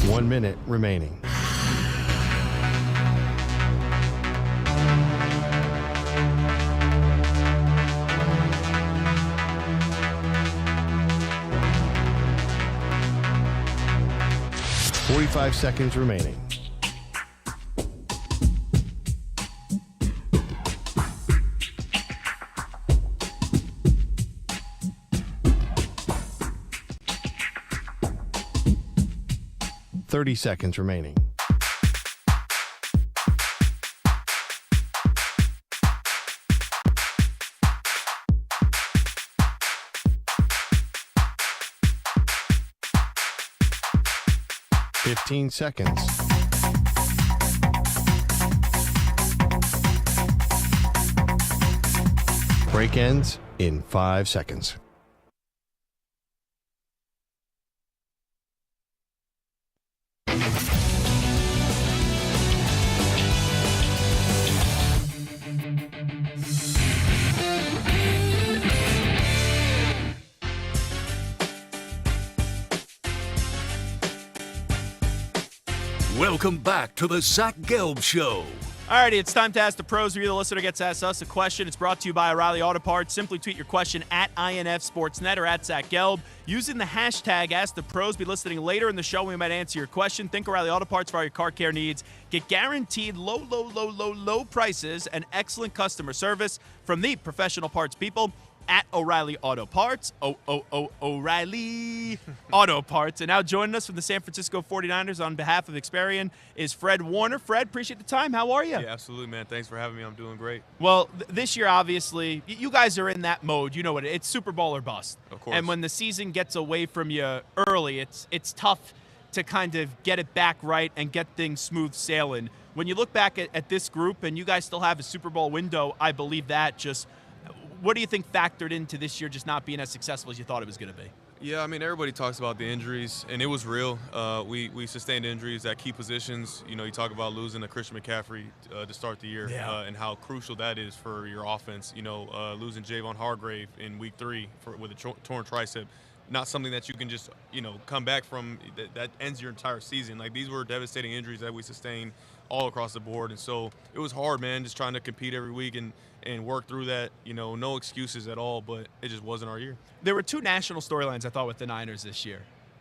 One minute remaining. Forty-five seconds remaining. Thirty seconds remaining. Fifteen seconds. Break ends in 5 seconds. Welcome back to the Zach Gelb Show. Alrighty, it's time to ask the pros. Where the listener gets to ask us a question. It's brought to you by O'Reilly Auto Parts. Simply tweet your question at INF Sportsnet or at Zach Gelb. Using the hashtag Ask the Pros. Be listening later in the show. We might answer your question. Think O'Reilly Auto Parts for all your car care needs. Get guaranteed low prices and excellent customer service from the professional parts people at O'Reilly Auto Parts. O'Reilly Auto Parts. And now joining us from the San Francisco 49ers on behalf of Experian is Fred Warner. Fred, appreciate the time. How are you? Yeah, absolutely, man. Thanks for having me. I'm doing great. Well, this year, obviously, you guys are in that mode. You know what? It's Super Bowl or bust. Of course. And when the season gets away from you early, it's tough to kind of get it back right and get things smooth sailing. When you look back at this group, and you guys still have a Super Bowl window, I believe that just – what do you think factored into this year just not being as successful as you thought it was going to be? Yeah, I mean, everybody talks about the injuries, and it was real. We sustained injuries at key positions. You know, you talk about losing a Christian McCaffrey to start the year, and how crucial that is for your offense. You know, losing Javon Hargrave in Week 3 with a torn tricep, not something that you can just, come back from. That ends your entire season. Like, these were devastating injuries that we sustained all across the board, and so it was hard, man, just trying to compete every week and work through that. No excuses at all, but it just wasn't our year. There were two national storylines, I thought, with the Niners this year.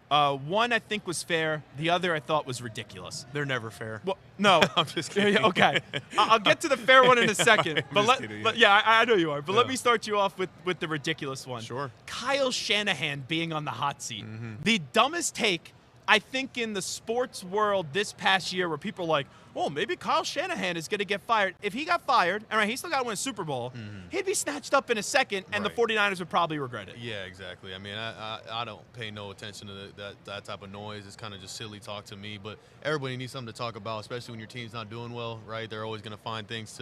One I think was fair. The other I thought was ridiculous. They're never fair. Well, no. I'm just kidding. Okay. I'll get to the fair one in a second. Kidding, I know you are. But let me start you off with the ridiculous one. Sure. Kyle Shanahan being on the hot seat. Mm-hmm. The dumbest take, I think, in the sports world this past year, where people are like, well, maybe Kyle Shanahan is going to get fired. If he got fired, all right, he still got to win a Super Bowl, he'd be snatched up in a second, and the 49ers would probably regret it. Yeah, exactly. I mean, I don't pay no attention to that type of noise. It's kind of just silly talk to me. But everybody needs something to talk about, especially when your team's not doing well, right? They're always going to find things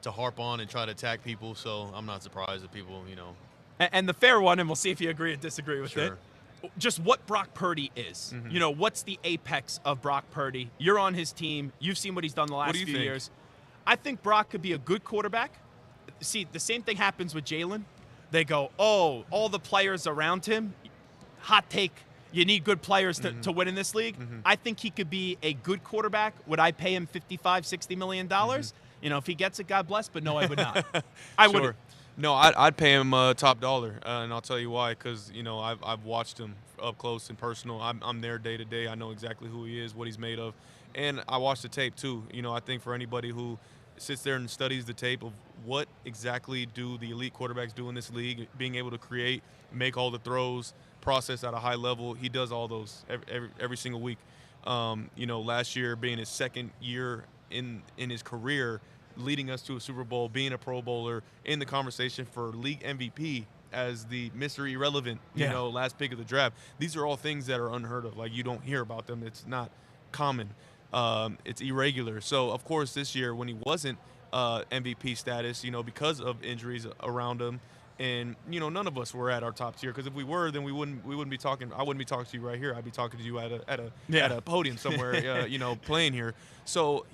to harp on and try to attack people. So I'm not surprised that people, And the fair one, and we'll see if you agree or disagree with Sure. it. Just what Brock Purdy is. Mm-hmm. What's the apex of Brock Purdy? You're on his team. You've seen what he's done the last few years. I think Brock could be a good quarterback. See, the same thing happens with Jalen. They go, oh, all the players around him. Hot take. You need good players to win in this league. Mm-hmm. I think he could be a good quarterback. Would I pay him $55-60 million? If he gets it, God bless. But no, I would not. I wouldn't. No, I'd pay him top dollar, and I'll tell you why. Because I've watched him up close and personal. I'm there day to day. I know exactly who he is, what he's made of, and I watched the tape too. I think for anybody who sits there and studies the tape of what exactly do the elite quarterbacks do in this league, being able to create, make all the throws, process at a high level, he does all those every single week. Last year being his second year in his career, leading us to a Super Bowl, being a Pro Bowler, in the conversation for league MVP as the Mr. Irrelevant, last pick of the draft. These are all things that are unheard of. Like, you don't hear about them. It's not common. It's irregular. So, of course, this year when he wasn't MVP status, because of injuries around him, and none of us were at our top tier, because if we were, then we wouldn't be talking. I wouldn't be talking to you right here. I'd be talking to you at a podium somewhere, playing here. So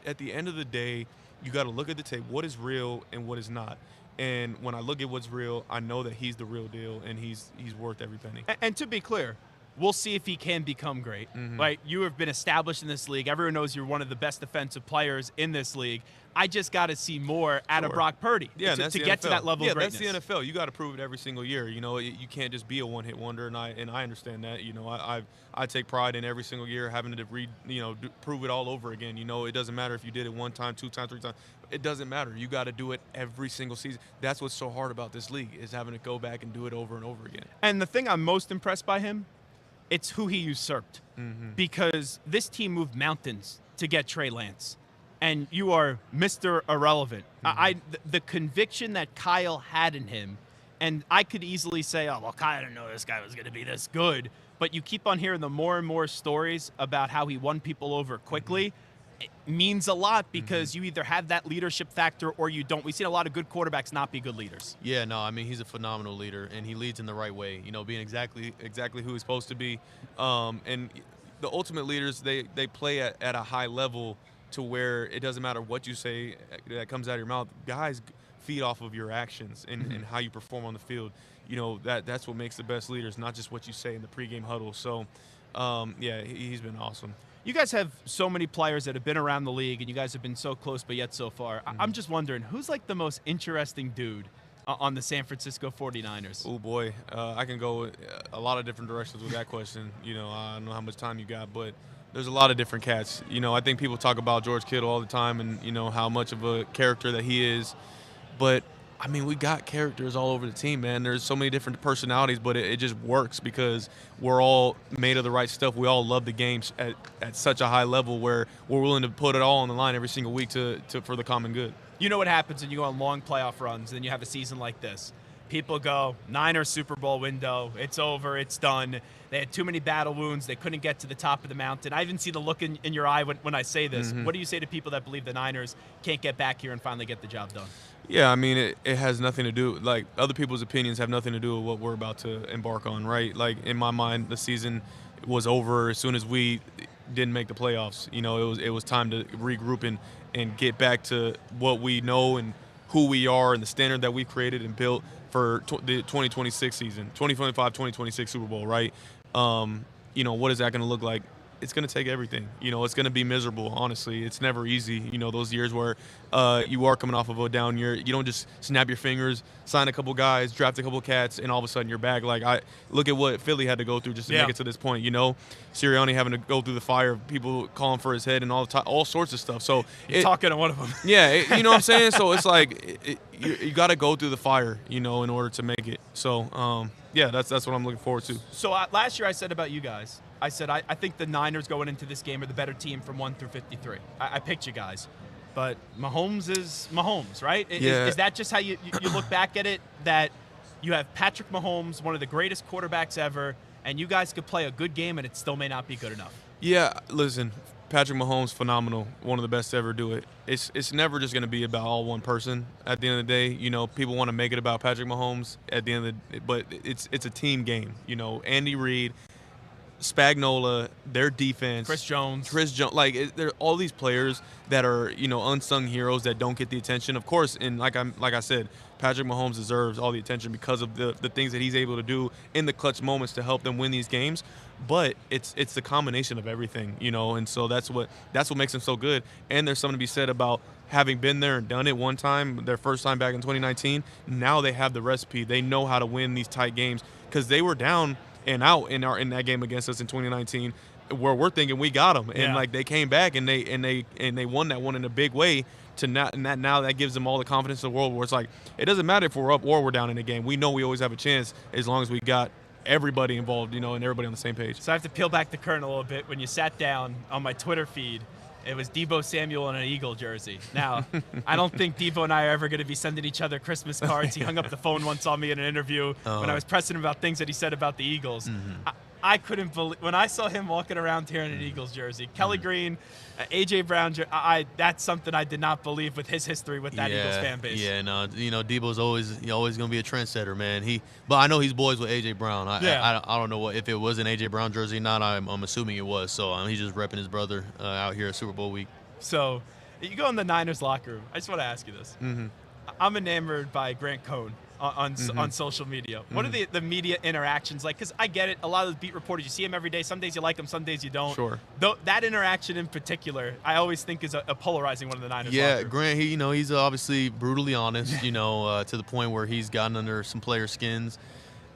at the end of the day, you got to look at the tape. What is real and what is not. And when I look at what's real, I know that he's the real deal, and he's worth every penny. And to be clear, we'll see if he can become great. Mm-hmm. Right? You have been established in this league. Everyone knows you're one of the best defensive players in this league. I just got to see more out of Brock Purdy to get to that level of greatness. Yeah, that's the NFL. You got to prove it every single year. You can't just be a one-hit wonder, and I understand that. I take pride in every single year having to prove it all over again. It doesn't matter if you did it one time, 2 times, 3 times. It doesn't matter. You got to do it every single season. That's what's so hard about this league, is having to go back and do it over and over again. And the thing I'm most impressed by him, it's who he usurped. Because this team moved mountains to get Trey Lance. And you are Mr. Irrelevant. The conviction that Kyle had in him, and I could easily say, oh, well, Kyle didn't know this guy was going to be this good. But you keep on hearing the more and more stories about how he won people over quickly. It means a lot, because you either have that leadership factor or you don't. We've seen a lot of good quarterbacks not be good leaders. Yeah, no, I mean, he's a phenomenal leader, and he leads in the right way, being exactly who he's supposed to be. And the ultimate leaders, they play at a high level, to where it doesn't matter what you say that comes out of your mouth. Guys feed off of your actions and how you perform on the field. That's what makes the best leaders, not just what you say in the pregame huddle. So yeah, he's been awesome. You guys have so many players that have been around the league, and you guys have been so close but yet so far. I'm just wondering, who's like the most interesting dude on the San Francisco 49ers? Oh, boy. I can go a lot of different directions with that question. You know, I don't know how much time you got, but there's a lot of different cats. You know, I think people talk about George Kittle all the time and, you know, how much of a character that he is. But, I mean, we got characters all over the team, man. There's so many different personalities, but it just works because we're all made of the right stuff. We all love the game at such a high level where we're willing to put it all on the line every single week for the common good. You know what happens when you go on long playoff runs and then you have a season like this. People go, Niners Super Bowl window, it's over, it's done. They had too many battle wounds. They couldn't get to the top of the mountain. I even see the look in your eye when I say this. What do you say to people that believe the Niners can't get back here and finally get the job done? Yeah, I mean, it has nothing to do – like, other people's opinions have nothing to do with what we're about to embark on, right? Like, in my mind, the season was over as soon as we didn't make the playoffs. You know, it was time to regroup and get back to what we know and who we are and the standard that we created and built for the 2026 season, 2025-2026 Super Bowl, right? You know, what is that going to look like? It's going to take everything. You know, it's going to be miserable, honestly. It's never easy, you know, those years where you are coming off of a down year. You don't just snap your fingers, sign a couple guys, draft a couple cats, and all of a sudden you're back. Like, look at what Philly had to go through just to make it to this point, you know? Sirianni having to go through the fire, people calling for his head and all sorts of stuff. So You're talking to one of them. Yeah, you know what I'm saying? So it's like you got to go through the fire, you know, in order to make it. So, yeah, that's what I'm looking forward to. So last year I said about you guys, I said I think the Niners going into this game are the better team from 1 through 53. I picked you guys. But Mahomes is Mahomes, right? Yeah. Is that just how you look back at it, that you have Patrick Mahomes, one of the greatest quarterbacks ever, and you guys could play a good game and it still may not be good enough? Yeah, listen, Patrick Mahomes, phenomenal, one of the best to ever do it. It's never just going to be about all one person. At the end of the day, you know, people want to make it about Patrick Mahomes at the end of the day, but it's a team game. You know, Andy Reid, Spagnuolo, their defense, Chris Jones, like there are all these players that are, you know, unsung heroes that don't get the attention. Of course, and like I said, Patrick Mahomes deserves all the attention because of the things that he's able to do in the clutch moments to help them win these games. But it's the combination of everything, you know, and so that's what makes him so good. And there's something to be said about having been there and done it one time, their first time back in 2019. Now they have the recipe. They know how to win these tight games because they were down and out in that game against us in 2019, where we're thinking we got them, and like they came back and they won that one in a big way. Now that gives them all the confidence in the world, where it's like it doesn't matter if we're up or we're down in a game. We know we always have a chance as long as we got everybody involved, you know, and everybody on the same page. So I have to peel back the curtain a little bit. When you sat down on my Twitter feed, it was Deebo Samuel in an Eagle jersey. Now, I don't think Deebo and I are ever going to be sending each other Christmas cards. He hung up the phone once on me in an interview when I was pressing him about things that he said about the Eagles. I couldn't believe when I saw him walking around here in an Eagles jersey. Kelly Green, A.J. Brown, that's something I did not believe with his history with that Eagles fan base. Yeah, no, you know, Debo's always going to be a trendsetter, man. But I know he's boys with A.J. Brown. I don't know if it was an A.J. Brown jersey or not. I'm assuming it was. So he's just repping his brother out here at Super Bowl week. So you go in the Niners locker room. I just want to ask you this. I'm enamored by Grant Cohn on social media. What are the media interactions like? Because I get it. A lot of the beat reporters, you see him every day. Some days you like him, some days you don't. Sure. That interaction in particular, I always think is a polarizing one of the Niners. Yeah, locker. Grant, he's obviously brutally honest, you know, to the point where he's gotten under some player skins.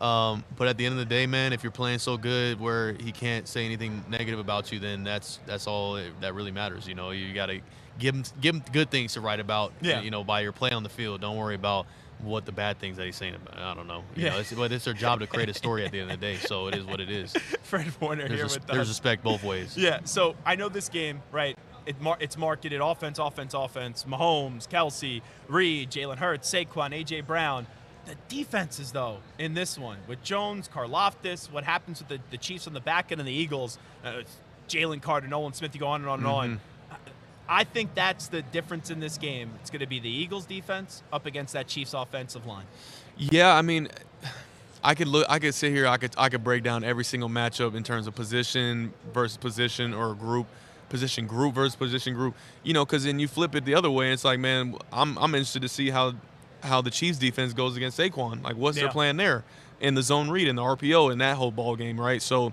But at the end of the day, man, if you're playing so good where he can't say anything negative about you, then that's all that really matters. You know, you got to give him good things to write about, you know, by your play on the field. Don't worry about what the bad things that he's saying about. I don't know. You know, it's their job to create a story at the end of the day, so it is what it is. Fred Warner here with us. There's respect both ways. Yeah, so I know this game, right, it's marketed offense. Mahomes, Kelsey, Reed, Jalen Hurts, Saquon, A.J. Brown. The defenses, though, in this one, with Jones, Karlaftis, what happens with the Chiefs on the back end and the Eagles, Jalen Carter, Nolan Smith, you go on and on and on. I think that's the difference in this game. It's going to be the Eagles' defense up against that Chiefs' offensive line. Yeah, I mean, I could sit here, I could break down every single matchup in terms of position versus position or group, position group versus position group. You know, because then you flip it the other way, and it's like, man, I'm interested to see how the Chiefs' defense goes against Saquon. Like, what's their plan there in the zone read and the RPO and that whole ball game, right? So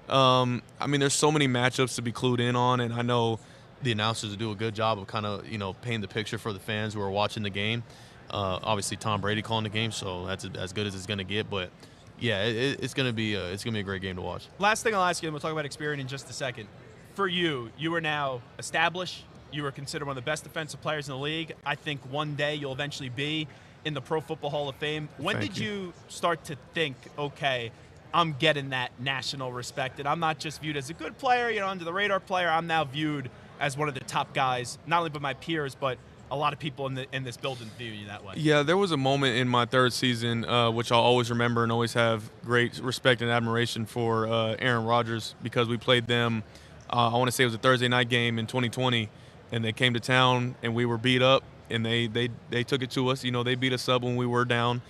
I mean, there's so many matchups to be clued in on, and I know the announcers do a good job of kind of, painting the picture for the fans who are watching the game. Obviously, Tom Brady calling the game, so that's as good as it's going to get. But, yeah, it's going to be a great game to watch. Last thing I'll ask you, and we'll talk about Experian in just a second. For you, you are now established. You were considered one of the best defensive players in the league. I think one day you'll eventually be in the Pro Football Hall of Fame. When did you start to think, okay, I'm getting that national respect, and I'm not just viewed as a good player, under the radar player. I'm now viewed as one of the top guys, not only by my peers, but a lot of people in this building view you that way. Yeah, there was a moment in my third season, which I'll always remember and always have great respect and admiration for Aaron Rodgers, because we played them. I want to say it was a Thursday night game in 2020, and they came to town and we were beat up, and they took it to us. They beat us up when we were down,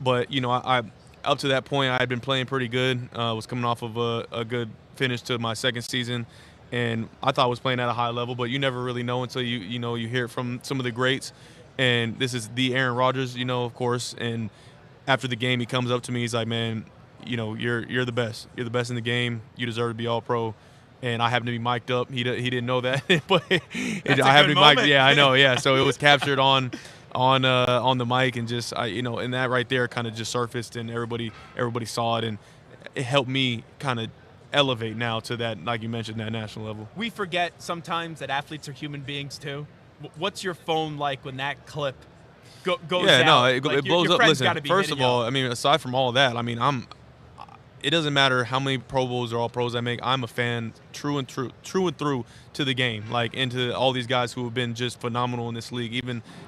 but I up to that point I had been playing pretty good. Was coming off of a good finish to my second season, and I thought I was playing at a high level, but you never really know until you hear it from some of the greats. And this is the Aaron Rodgers, of course. And after the game, he comes up to me. He's like, "Man, you're the best. You're the best in the game. You deserve to be All-Pro." And I happened to be mic'd up. He didn't know that, but I happened to be mic'd. Yeah, I know. Yeah, so it was captured on the mic, and just and that right there kind of just surfaced, and everybody saw it, and it helped me kind of elevate now to that, like you mentioned, that national level. We forget sometimes that athletes are human beings too. What's your phone like when that clip goes out? Yeah, no, it blows your up. Listen, first of all, you. I mean, aside from all of that, I mean, it doesn't matter how many Pro Bowls or All Pros I make. I'm a fan true and through to the game, and to all these guys who have been just phenomenal in this league.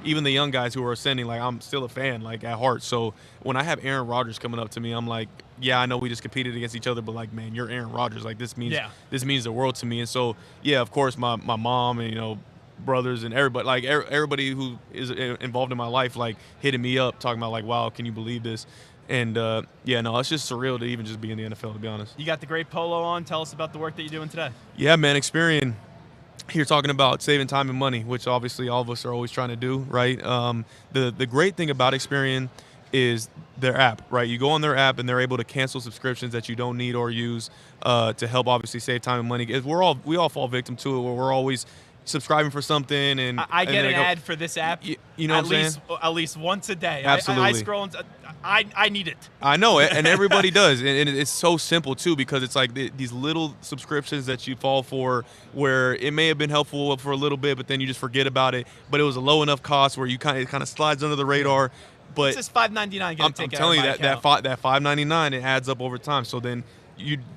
Even the young guys who are ascending, I'm still a fan, at heart. So when I have Aaron Rodgers coming up to me, I'm like, yeah, I know we just competed against each other, but man, you're Aaron Rodgers. This means the world to me. And so, yeah, of course, my mom and brothers and everybody, everybody who is involved in my life, hitting me up, talking about wow, can you believe this? And, it's just surreal to even just be in the NFL, to be honest. You got the great polo on. Tell us about the work that you're doing today. Yeah, man, Experian. Here talking about saving time and money, which obviously all of us are always trying to do, right? The great thing about Experian is their app, right? You go on their app, and they're able to cancel subscriptions that you don't need or use to help obviously save time and money. We all fall victim to it, where we're always subscribing for something, and I get an ad for this app. You know what I'm saying? At least once a day. Absolutely. I scroll and I need it. I know it, and everybody does, and it's so simple too, because it's these little subscriptions that you fall for, where it may have been helpful for a little bit, but then you just forget about it. But it was a low enough cost where it kind of slides under the radar. But it's just $5.99. I'm telling you that $5.99, it adds up over time. So then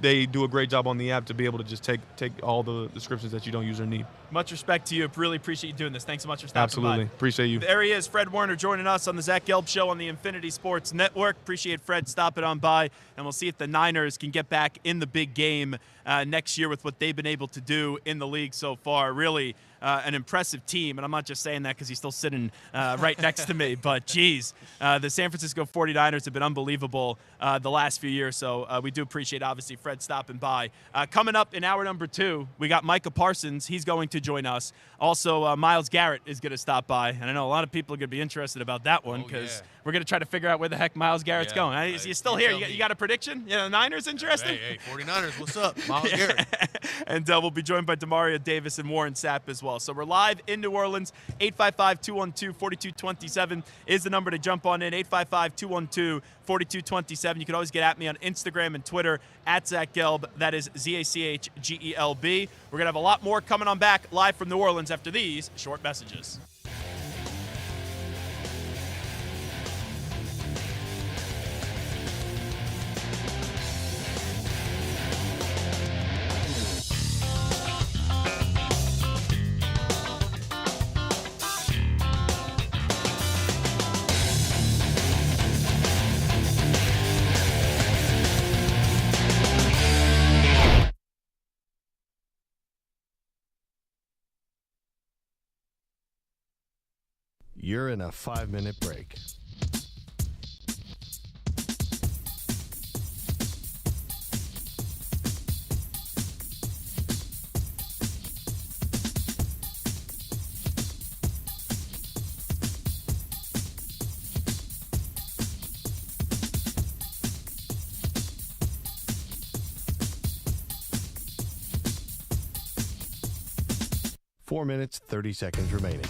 they do a great job on the app to be able to just take all the descriptions that you don't use or need. Much respect to you. Really appreciate you doing this. Thanks so much for stopping Absolutely. by. Appreciate you. There he is, Fred Warner, joining us on the Zach Gelb Show on the Infinity Sports Network. Appreciate Fred stopping on by, and we'll see if the Niners can get back in the big game next year with what they've been able to do in the league so far. Really an impressive team, and I'm not just saying that because he's still sitting right next to me, but geez, the San Francisco 49ers have been unbelievable the last few years, so we do appreciate, obviously, Fred stopping by. Coming up in hour number 2, we got Micah Parsons. He's going to join us. Also, Myles Garrett is going to stop by, and I know a lot of people are going to be interested about that one, because we're going to try to figure out where the heck Myles Garrett's going. Is he still here? You got a prediction? Niners interested? Hey, 49ers, what's up? Myles Garrett. And we'll be joined by Dameario Davis and Warren Sapp as well. So we're live in New Orleans. 855-212-4227 is the number to jump on in. 855-212-4227. You can always get at me on Instagram and Twitter at Zach Gelb. That is ZACHGELB. We're going to have a lot more coming on back live from New Orleans after these short messages. You're in a 5-minute break. 4 minutes, 30 seconds remaining.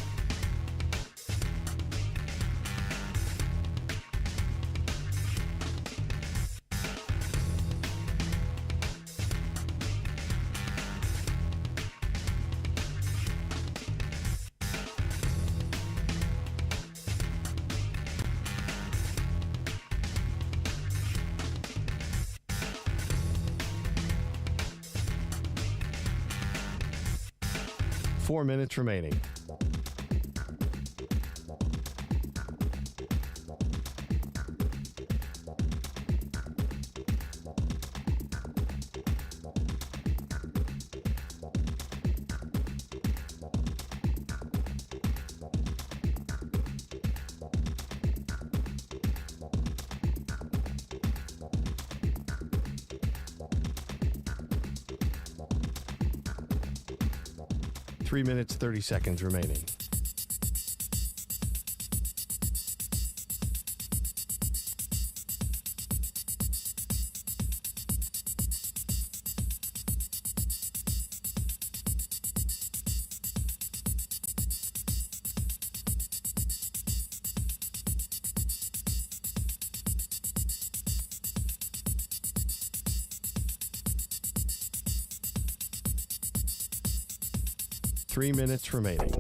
Four minutes remaining. Three minutes, 30 seconds remaining. Three minutes remaining.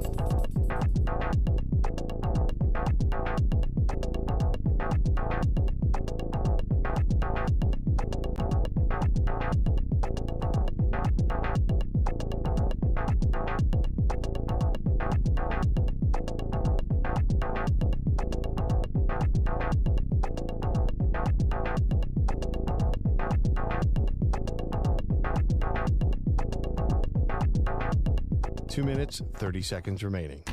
Two minutes, 30 seconds remaining.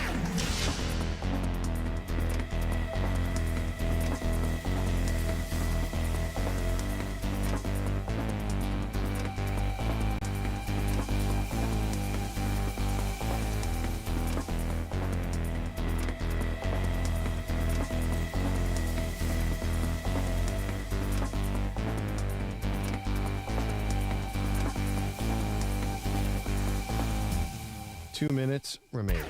Two minutes remaining.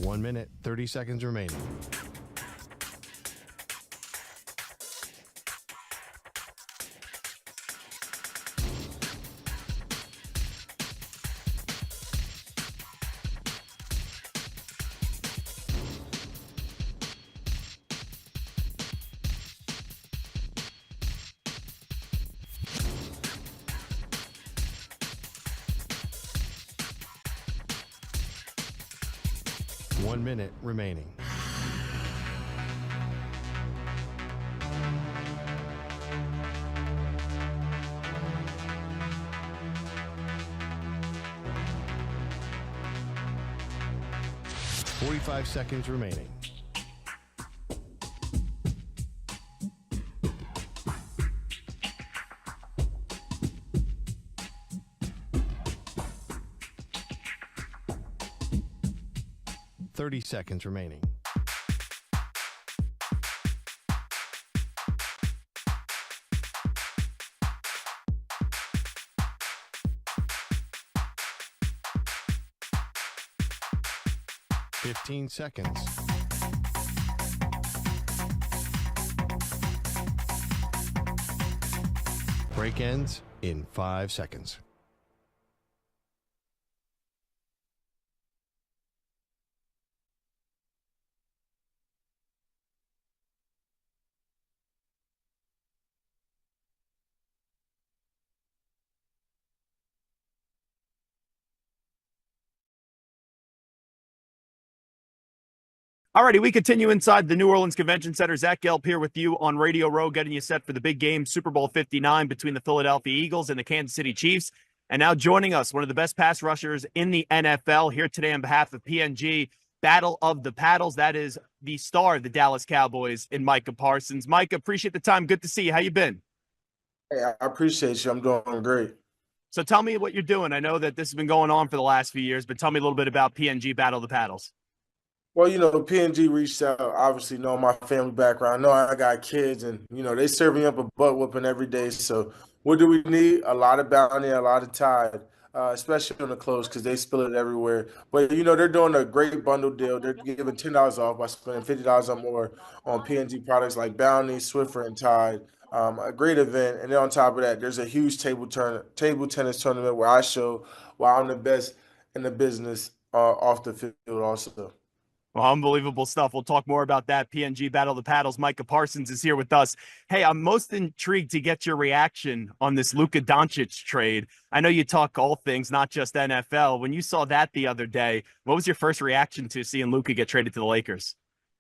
One minute, 30 seconds remaining. One minute remaining. Forty-five seconds remaining. Thirty seconds remaining. Fifteen seconds. Break ends in 5 seconds. Alrighty, we continue inside the New Orleans Convention Center. Zach Gelb here with you on Radio Row, getting you set for the big game, Super Bowl 59 between the Philadelphia Eagles and the Kansas City Chiefs. And now joining us, one of the best pass rushers in the NFL, here today on behalf of PNG, Battle of the Paddles. That is the star of the Dallas Cowboys in Micah Parsons. Micah, appreciate the time. Good to see you. How you been? Hey, I appreciate you. I'm doing great. So tell me what you're doing. I know that this has been going on for the last few years, but tell me a little bit about PNG Battle of the Paddles. Well, PNG reached out, obviously knowing my family background. I know I got kids and, they serve me up a butt whooping every day. So what do we need? A lot of bounty, a lot of tide, especially on the clothes because they spill it everywhere. But, they're doing a great bundle deal. They're giving $10 off by spending $50 or more on PNG products like Bounty, Swiffer, and Tide. A great event. And then on top of that, there's a huge table tennis tournament where I show why I'm the best in the business off the field also. Well, unbelievable stuff. We'll talk more about that. PNG Battle of the Paddles. Micah Parsons is here with us. Hey, I'm most intrigued to get your reaction on this Luka Doncic trade. I know you talk all things, not just NFL. When you saw that the other day, what was your first reaction to seeing Luka get traded to the Lakers?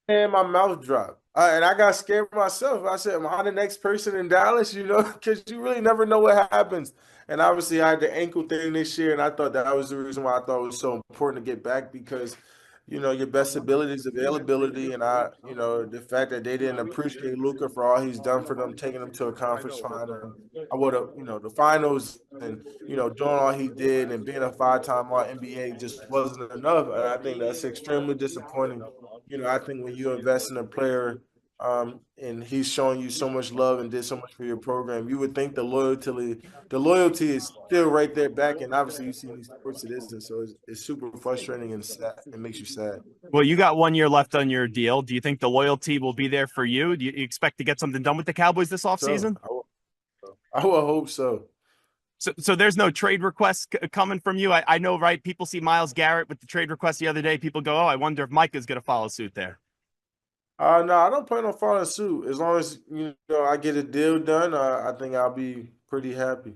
And my mouth dropped. And I got scared myself. I said, am I the next person in Dallas? Because you really never know what happens. And obviously, I had the ankle thing this year, and I thought that was the reason why I thought it was so important to get back because – your best ability is availability, and the fact that they didn't appreciate Luka for all he's done for them, taking them to a conference final. I would have, the finals, and doing all he did and being a 5-time All NBA just wasn't enough. And I think that's extremely disappointing. I think when you invest in a player, and he's showing you so much love and did so much for your program, you would think the loyalty is still right there back. And obviously, you see in these sports it isn't. So it's super frustrating and sad. It makes you sad. Well, you got 1 year left on your deal. Do you think the loyalty will be there for you? Do you expect to get something done with the Cowboys this offseason? I will hope so. So there's no trade request coming from you. I know, right? People see Myles Garrett with the trade request the other day. People go, oh, I wonder if Micah's going to follow suit there. No, I don't plan on following suit. As long as I get a deal done, I think I'll be pretty happy.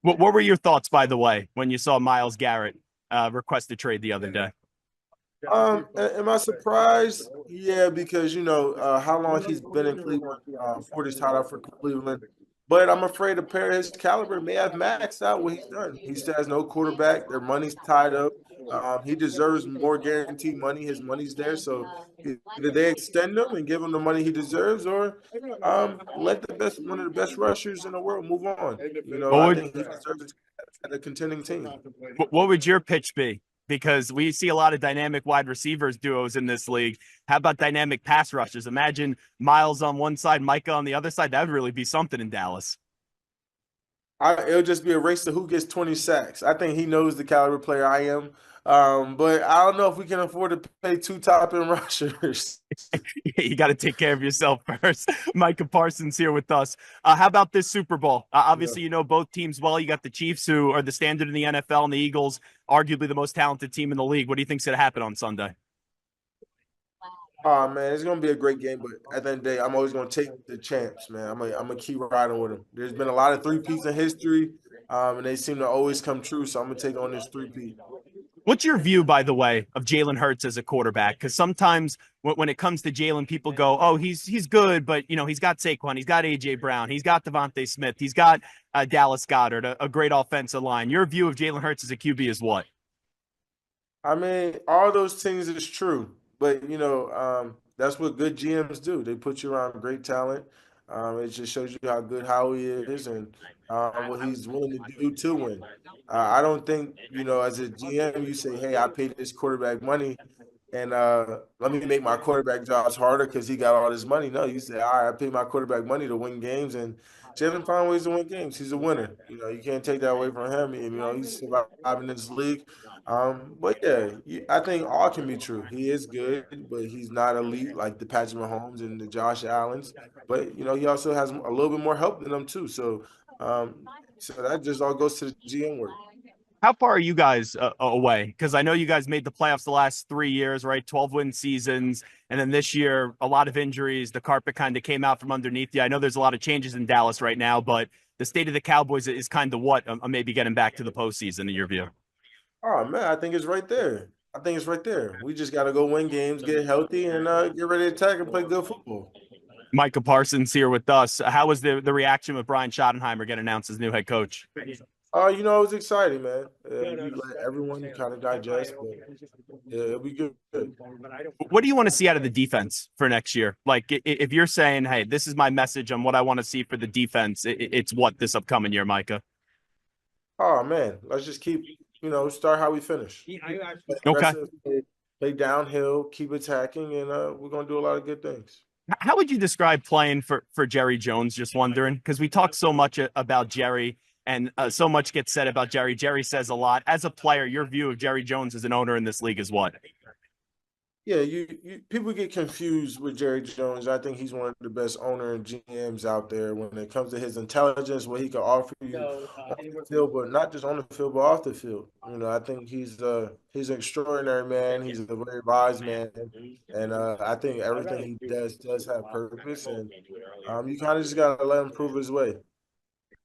What were your thoughts, by the way, when you saw Myles Garrett request a trade the other day? Am I surprised? Yeah, because how long he's been in Cleveland, for this title for Cleveland. But I'm afraid a player of his caliber may have maxed out what he's done. He still has no quarterback. Their money's tied up. He deserves more guaranteed money. His money's there. So either they extend him and give him the money he deserves, or let one of the best rushers in the world move on. I think he deserves it at a contending team. What would your pitch be? Because we see a lot of dynamic wide receivers duos in this league. How about dynamic pass rushers? Imagine Myles on one side, Micah on the other side. That would really be something in Dallas. It'll just be a race to who gets 20 sacks. I think he knows the caliber player I am. But I don't know if we can afford to pay 2 top-end rushers. You got to take care of yourself first. Micah Parsons here with us. How about this Super Bowl? Obviously, you know both teams well. You got the Chiefs, who are the standard in the NFL, and the Eagles, arguably the most talented team in the league. What do you think's going to happen on Sunday? Oh, man, it's going to be a great game. But at the end of the day, I'm always going to take the champs, man. I'm going to keep riding with them. There's been a lot of three-peats in history, and they seem to always come true. So I'm going to take on this three-peat. What's your view, by the way, of Jalen Hurts as a quarterback? Because sometimes when it comes to Jalen, people go, oh, he's good, but, he's got Saquon, he's got A.J. Brown, he's got Devontae Smith, he's got Dallas Goedert, a great offensive line. Your view of Jalen Hurts as a QB is what? I mean, all those things is true. But, that's what good GMs do. They put you around great talent. It just shows you how good Howie is and what he's willing to do to win. I don't think, as a GM, you say, hey, I paid this quarterback money and let me make my quarterback jobs harder because he got all this money. No, you say, all right, I paid my quarterback money to win games, and Jalen found ways to win games. He's a winner. You can't take that away from him. And, he's surviving in this league. But, yeah, I think all can be true. He is good, but he's not elite like the Patrick Mahomes and the Josh Allens. But, he also has a little bit more help than them, too. So that just all goes to the GM work. How far are you guys away? Because I know you guys made the playoffs the last 3 years, right? 12-win seasons. And then this year, a lot of injuries. The carpet kind of came out from underneath you. I know there's a lot of changes in Dallas right now, but the state of the Cowboys is kind of what maybe getting back to the postseason in your view? Oh, man, I think it's right there. We just got to go win games, get healthy, and get ready to attack and play good football. Micah Parsons here with us. How was the reaction with Brian Schottenheimer getting announced as new head coach? It was exciting, man. You let everyone kind of digest, but Yeah, it'll be good. What do you want to see out of the defense for next year? Like, if you're saying, hey, this is my message on what I want to see for the defense, it's what this upcoming year, Micah? Oh man, let's just keep, start how we finish. Play Okay. aggressive, play downhill, keep attacking, and we're gonna do a lot of good things. How would you describe playing for Jerry Jones? Just wondering, because we talk so much about Jerry and so much gets said about Jerry. Jerry says a lot. As a player, your view of Jerry Jones as an owner in this league is what? Yeah, you people get confused with Jerry Jones. I think he's one of the best owner and GMs out there when it comes to his intelligence, what he can offer you on the field, but not just on the field, but off the field. I think he's an extraordinary man. He's a very wise man, and I think everything he does have purpose, and you kind of just gotta let him prove his way.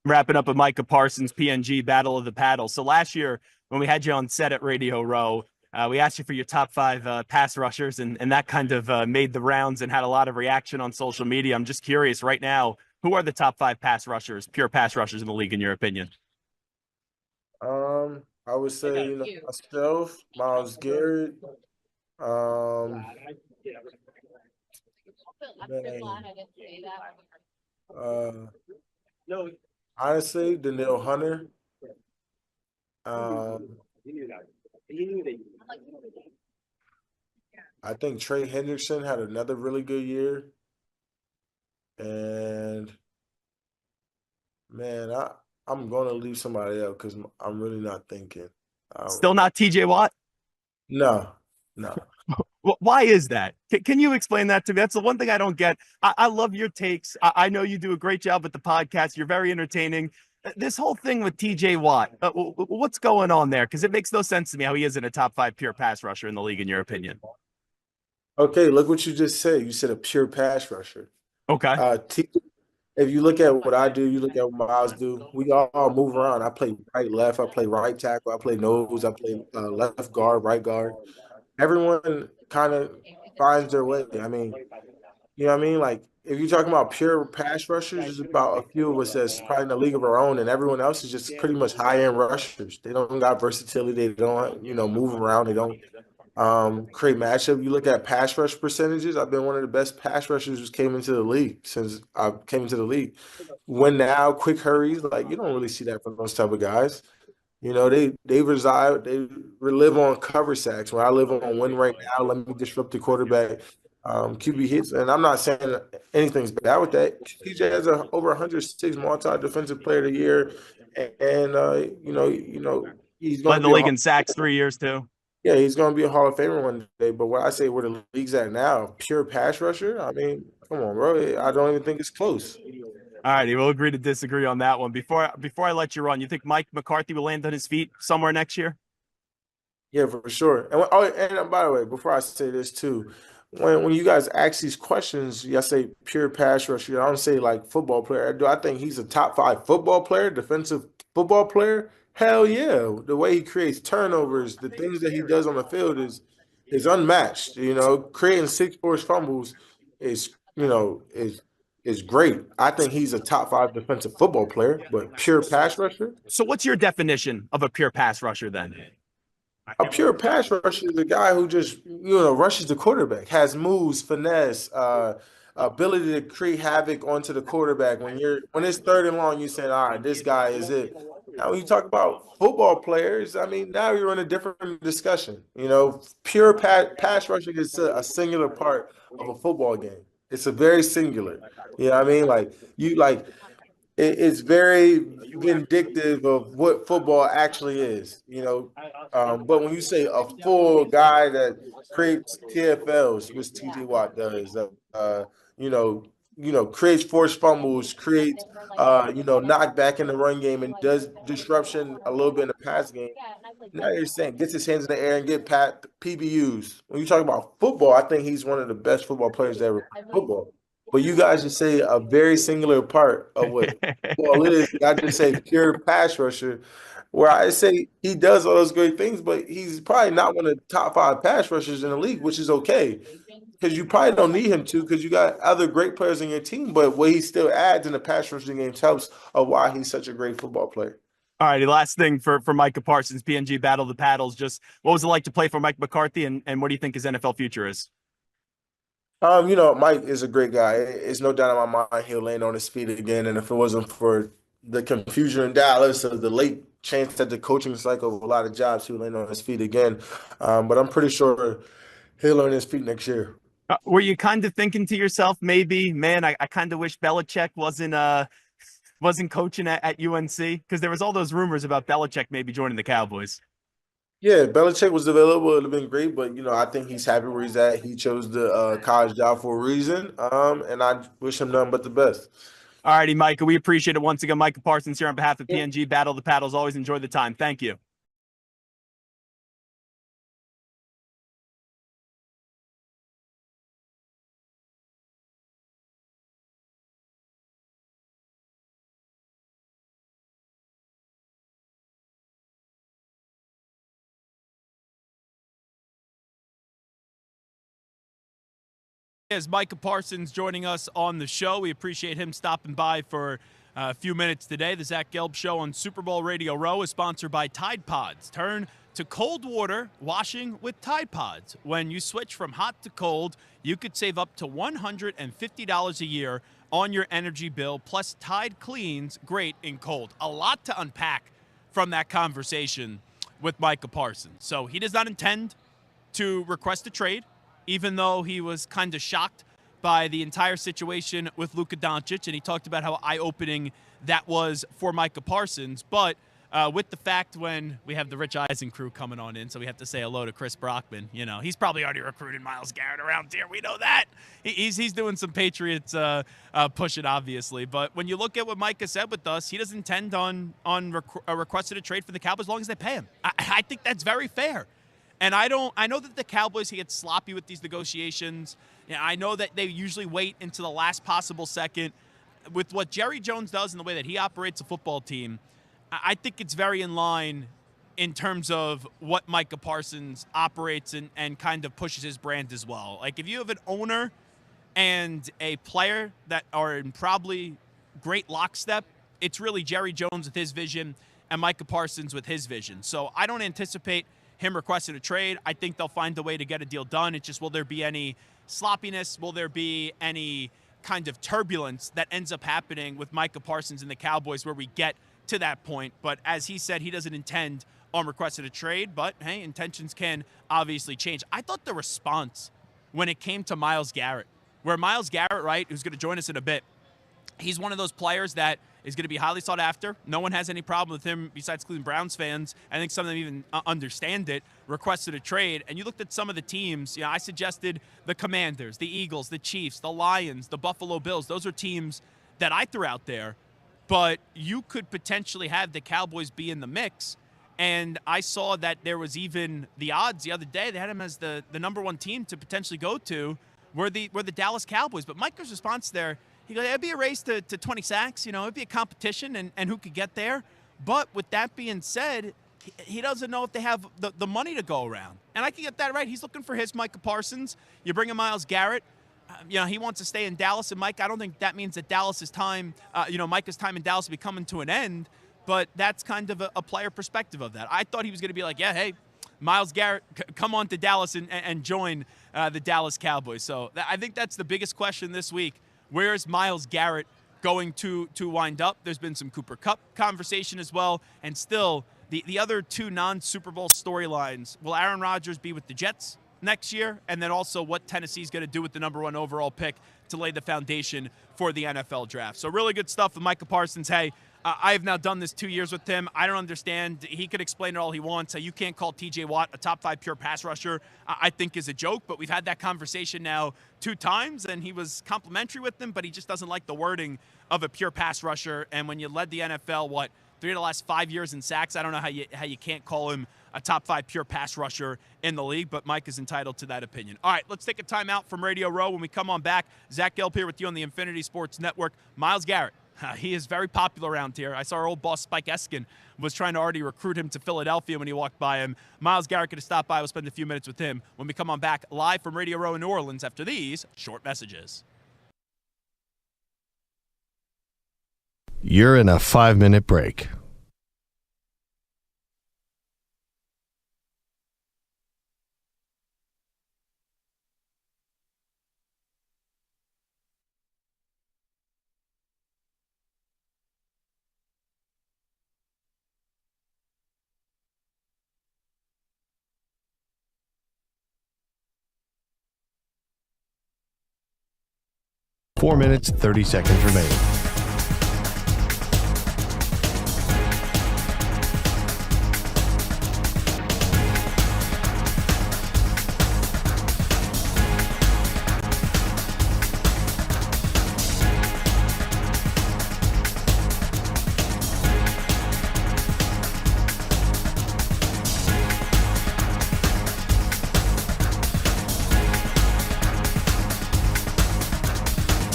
Wrapping up with Micah Parsons, PNG Battle of the Paddle. So last year when we had you on set at Radio Row, we asked you for your top 5 pass rushers, and that kind of made the rounds and had a lot of reaction on social media. I'm just curious right now, who are the top 5 pass rushers, pure pass rushers in the league, in your opinion? I would say, myself, Myles Garrett. Honestly, Danielle Hunter. I think Trey Hendrickson had another really good year. And man, I'm gonna leave somebody out because I'm really not thinking. Still not TJ Watt? No. Why is that? Can you explain that to me? That's the one thing I don't get. I love your takes. I know you do a great job with the podcast. You're very entertaining. This whole thing with TJ Watt, what's going on there? Because it makes no sense to me how he isn't a top 5 pure pass rusher in the league, in your opinion. Okay, look what you just said. You said a pure pass rusher. Okay. If you look at what I do, you look at what Miles do. We all move around. I play right, left. I play right tackle. I play nose. I play left guard, right guard. Everyone kind of finds their way. I mean, you know what I mean? Like, if you're talking about pure pass rushers, there's about a few of us that's probably in the league of our own, and everyone else is just pretty much high-end rushers. They don't got versatility. They don't, move around. They don't create matchup. You look at pass rush percentages. I've been one of the best pass rushers who came into the league since I came into the league. Win now, quick hurries. Like, you don't really see that from those type of guys. They live on cover sacks. When I live on win right now, let me disrupt the quarterback. QB hits, and I'm not saying anything's bad with that. TJ has over 106 multi-defensive player of the year, and he's going led the league in sacks 3 years too. Yeah, he's going to be a Hall of Famer one day. But what I say where the league's at now, pure pass rusher. I mean, come on, bro. I don't even think it's close. All righty, we'll agree to disagree on that one. Before I let you run, you think Mike McCarthy will land on his feet somewhere next year? Yeah, for sure. And by the way, before I say this too, when you guys ask these questions, I say pure pass rusher. I don't say like football player. Do I think he's a top 5 football player, defensive football player? Hell yeah. The way he creates turnovers, the things that he does on the field is unmatched. Creating 6 forced fumbles is great. I think he's a top 5 defensive football player, but pure pass rusher. So what's your definition of a pure pass rusher then? A pure pass rusher is a guy who just, rushes the quarterback, has moves, finesse, ability to create havoc onto the quarterback. When it's 3rd and long, you say, all right, this guy is it. Now, when you talk about football players, I mean, now you're in a different discussion. Pure pass rushing is a singular part of a football game. It's a very singular. You know what I mean? It's very vindictive of what football actually is, But when you say a full guy that creates TFLs, which TJ Watt does, creates forced fumbles, creates, knockback in the run game and does disruption a little bit in the pass game. Now you're saying gets his hands in the air and get PBUs. When you talk about football, I think he's one of the best football players to ever play football. But you guys just say a very singular part of what football is. I just say pure pass rusher, where I say he does all those great things, but he's probably not one of the top 5 pass rushers in the league, which is okay. Because you probably don't need him to, because you got other great players in your team. But what he still adds in the pass rushing game helps of why he's such a great football player. All righty, last thing for Micah Parsons, PNG Battle of the Paddles. Just what was it like to play for Mike McCarthy, and what do you think his NFL future is? Mike is a great guy. It's no doubt in my mind he'll land on his feet again. And if it wasn't for the confusion in Dallas or the late chance at the coaching cycle of a lot of jobs, he'll land on his feet again. But I'm pretty sure he'll earn his feet next year. Were you kind of thinking to yourself, maybe, man, I kind of wish Belichick wasn't coaching at UNC? Because there was all those rumors about Belichick maybe joining the Cowboys. Yeah, Belichick was available. It would have been great, but I think he's happy where he's at. He chose the college job for a reason, and I wish him nothing but the best. All righty, Micah, we appreciate it once again. Micah Parsons here on behalf of PNG Battle of the Paddles. Always enjoy the time. Thank you. As Micah Parsons joining us on the show. We appreciate him stopping by for a few minutes today. The Zach Gelb Show on Super Bowl Radio Row is sponsored by Tide Pods. Turn to cold water washing with Tide Pods. When you switch from hot to cold, you could save up to $150 a year on your energy bill, plus Tide cleans great in cold. A lot to unpack from that conversation with Micah Parsons. So he does not intend to request a trade, even though he was kind of shocked by the entire situation with Luka Doncic, and he talked about how eye-opening that was for Micah Parsons. But with the fact when we have the Rich Eisen crew coming on in, so we have to say hello to Chris Brockman. He's probably already recruited Myles Garrett around here. We know that. He's doing some Patriots pushing, obviously. But when you look at what Micah said with us, he doesn't intend on requesting a trade for the Cowboys as long as they pay him. I think that's very fair. And I know that the Cowboys get sloppy with these negotiations. I know that they usually wait until the last possible second. With what Jerry Jones does and the way that he operates a football team, I think it's very in line in terms of what Micah Parsons operates and kind of pushes his brand as well. Like, if you have an owner and a player that are in probably great lockstep, it's really Jerry Jones with his vision and Micah Parsons with his vision. So I don't anticipate him requesting a trade. I think they'll find a way to get a deal done. It's just, will there be any sloppiness? Will there be any kind of turbulence that ends up happening with Micah Parsons and the Cowboys where we get to that point? But as he said, he doesn't intend on requesting a trade, but hey, intentions can obviously change. I thought the response when it came to Myles Garrett, where Myles Garrett, right, who's going to join us in a bit, he's one of those players that is going to be highly sought after. No one has any problem with him besides Cleveland Browns fans. I think some of them even understand it, requested a trade. And you looked at some of the teams. I suggested the Commanders, the Eagles, the Chiefs, the Lions, the Buffalo Bills. Those are teams that I threw out there. But you could potentially have the Cowboys be in the mix. And I saw that there was even the odds the other day. They had him as the number one team to potentially go to were the Dallas Cowboys. But Micah's response there, he goes, it'd be a race to 20 sacks. It'd be a competition and who could get there. But with that being said, he doesn't know if they have the money to go around. And I can get that right. He's looking for his Micah Parsons. You bring in Myles Garrett. He wants to stay in Dallas. And Mike, I don't think that means that Dallas's time, Micah's time in Dallas will be coming to an end. But that's kind of a player perspective of that. I thought he was going to be like, yeah, hey, Myles Garrett, come on to Dallas and join the Dallas Cowboys. So I think that's the biggest question this week. Where is Myles Garrett going to wind up? There's been some Cooper Kupp conversation as well. And still, the other two non-Super Bowl storylines, will Aaron Rodgers be with the Jets next year? And then also what Tennessee's going to do with the number one overall pick to lay the foundation for the NFL draft. So really good stuff with Micah Parsons. Hey, I have now done this 2 years with him. I don't understand. He could explain it all he wants. You can't call T.J. Watt a top 5 pure pass rusher, I think is a joke. But we've had that conversation now 2 times, and he was complimentary with them, but he just doesn't like the wording of a pure pass rusher. And when you led the NFL, 3 of the last 5 years in sacks, I don't know how you can't call him a top 5 pure pass rusher in the league, but Mike is entitled to that opinion. All right, let's take a timeout from Radio Row. When we come on back, Zach Gelb here with you on the Infinity Sports Network. Myles Garrett. He is very popular around here. I saw our old boss, Spike Eskin, was trying to already recruit him to Philadelphia when he walked by him. Myles Garrett could have stopped by. We'll spend a few minutes with him when we come on back live from Radio Row in New Orleans after these short messages. You're in a 5-minute break. 4 minutes, 30 seconds remaining.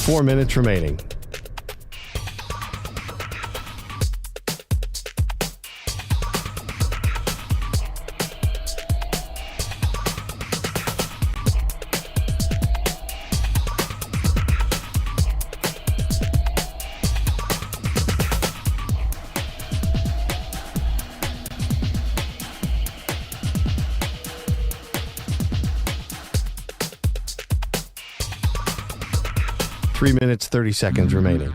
Four minutes remaining. Three minutes, 30 seconds remaining.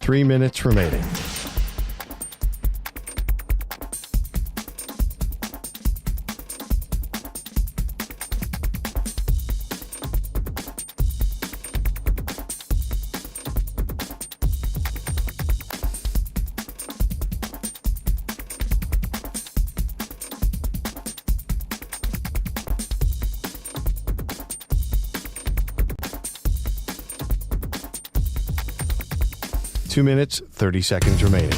Three minutes remaining. Two minutes, 30 seconds remaining.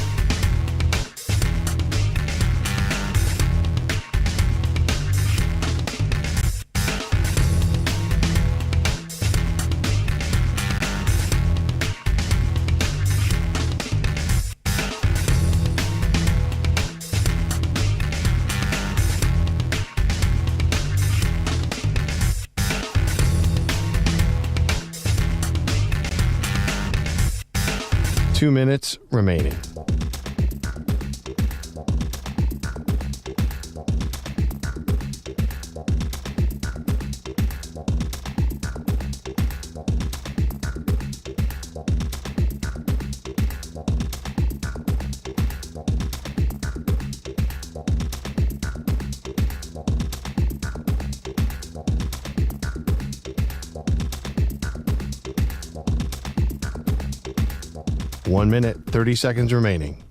Two minutes remaining. One minute, 30 seconds remaining.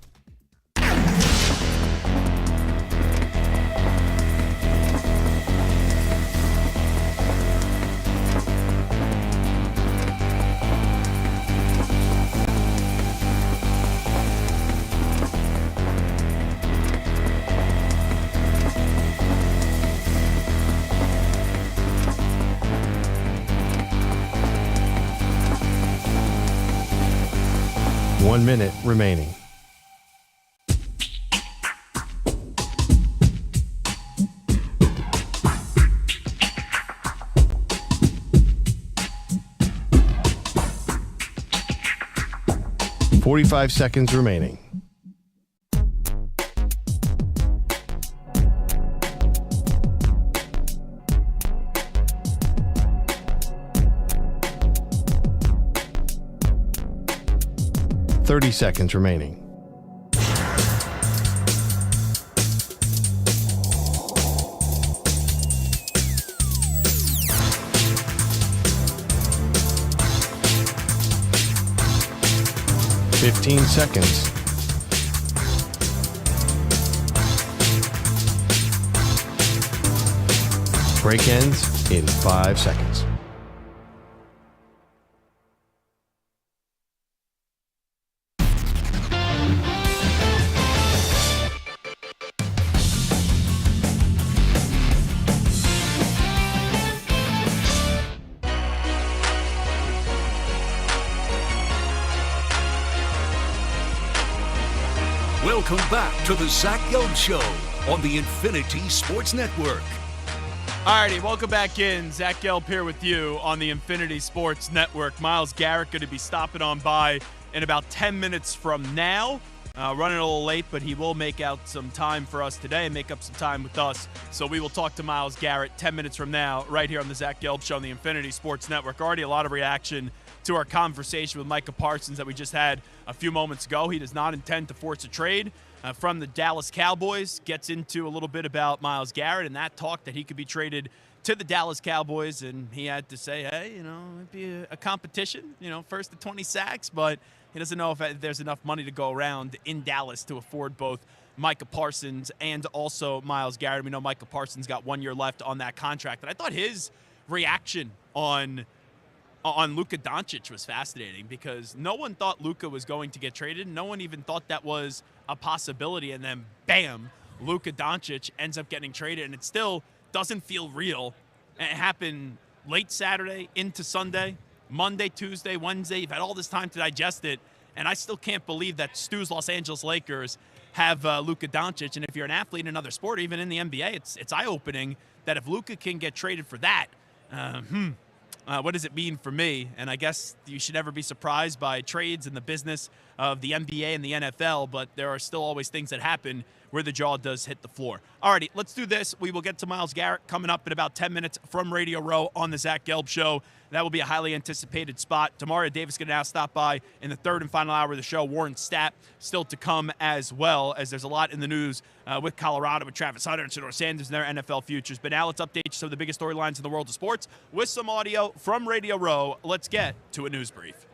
One minute remaining. Forty-five seconds remaining. Thirty seconds remaining. Fifteen seconds. Break ends in 5 seconds. Welcome back to the Zach Gelb Show on the Infinity Sports Network. Alrighty, welcome back in. Zach Gelb here with you on the Infinity Sports Network. Myles Garrett going to be stopping on by in about 10 minutes from now. Running a little late, but he will make out some time for us today and make up some time with us. So we will talk to Myles Garrett 10 minutes from now right here on the Zach Gelb Show on the Infinity Sports Network. Already a lot of reaction to our conversation with Micah Parsons that we just had a few moments ago. He does not intend to force a trade from the Dallas Cowboys. Gets into a little bit about Myles Garrett and that talk that he could be traded to the Dallas Cowboys, and he had to say, hey, it'd be a competition, first to 20 sacks, but he doesn't know if there's enough money to go around in Dallas to afford both Micah Parsons and also Myles Garrett. We know Micah Parsons got 1 year left on that contract, and I thought his reaction on Luka Doncic was fascinating because no one thought Luka was going to get traded. No one even thought that was a possibility, and then bam, Luka Doncic ends up getting traded, and it still doesn't feel real. It happened late Saturday into Sunday. Monday, Tuesday, Wednesday, you've had all this time to digest it, and I still can't believe that Stu's Los Angeles Lakers have Luka Doncic. And if you're an athlete in another sport, even in the NBA, it's eye-opening that if Luka can get traded for that, what does it mean for me? And I guess you should never be surprised by trades in the business of the NBA and the NFL, but there are still always things that happen where the jaw does hit the floor. Alrighty, let's do this. We will get to Myles Garrett coming up in about 10 minutes from Radio Row on the Zach Gelb Show. That will be a highly anticipated spot. Dameario Davis going to now stop by in the third and final hour of the show. Warren Sapp still to come as well, as there's a lot in the news with Colorado, with Travis Hunter and Shedeur Sanders and their NFL futures. But now let's update you some of the biggest storylines in the world of sports with some audio from Radio Row. Let's get to a news brief.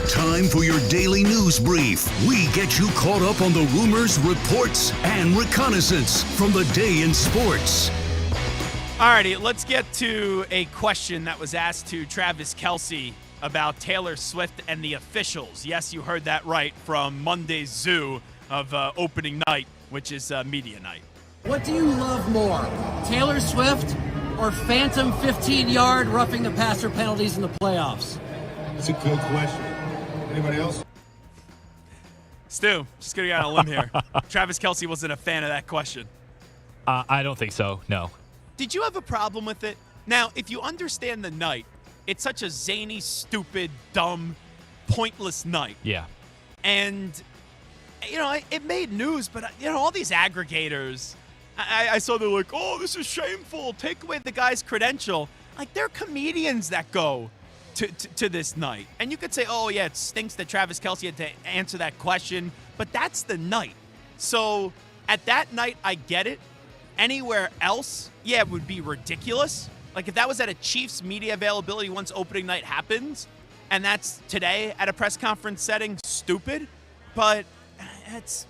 Time for your daily news brief. We get you caught up on the rumors, reports, and reconnaissance from the day in sports. Alrighty, let's get to a question that was asked to Travis Kelce about Taylor Swift and the officials. Yes, you heard that right from Monday's Zoo of opening night, which is media night. What do you love more, Taylor Swift or phantom 15-yard roughing the passer penalties in the playoffs? That's a good question. Anybody else? Stu, just going to get on a limb here. Travis Kelce wasn't a fan of that question. I don't think so, no. Did you have a problem with it? Now, if you understand the night, it's such a zany, stupid, dumb, pointless night. Yeah. And, it made news, but, all these aggregators, I saw they're like, oh, this is shameful. Take away the guy's credential. Like, they're comedians that go to this night. And you could say, oh, yeah, it stinks that Travis Kelce had to answer that question, but that's the night. So at that night, I get it. Anywhere else, yeah, it would be ridiculous. Like if that was at a Chiefs media availability once opening night happens, and that's today at a press conference setting, stupid. But it's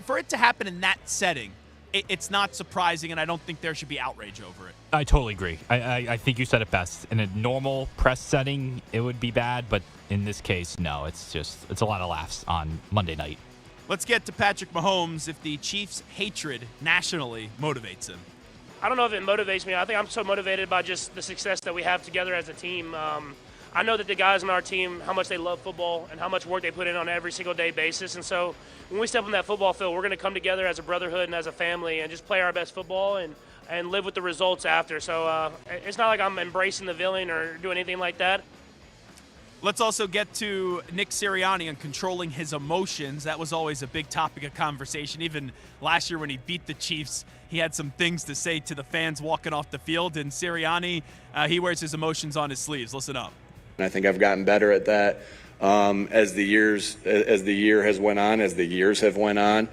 for it to happen in that setting, it's not surprising, and I don't think there should be outrage over it. I totally agree. I think you said it best. In a normal press setting, it would be bad, but in this case, no. It's a lot of laughs on Monday night. Let's get to Patrick Mahomes if the Chiefs' hatred nationally motivates him. I don't know if it motivates me. I think I'm so motivated by just the success that we have together as a team. I know that the guys on our team, how much they love football and how much work they put in on an every single day basis. And so when we step on that football field, we're going to come together as a brotherhood and as a family and just play our best football and live with the results after. So it's not like I'm embracing the villain or doing anything like that. Let's also get to Nick Sirianni and controlling his emotions. That was always a big topic of conversation. Even last year when he beat the Chiefs, he had some things to say to the fans walking off the field. And Sirianni, he wears his emotions on his sleeves. Listen up. I think I've gotten better at that as the year has went on, as the years have went on.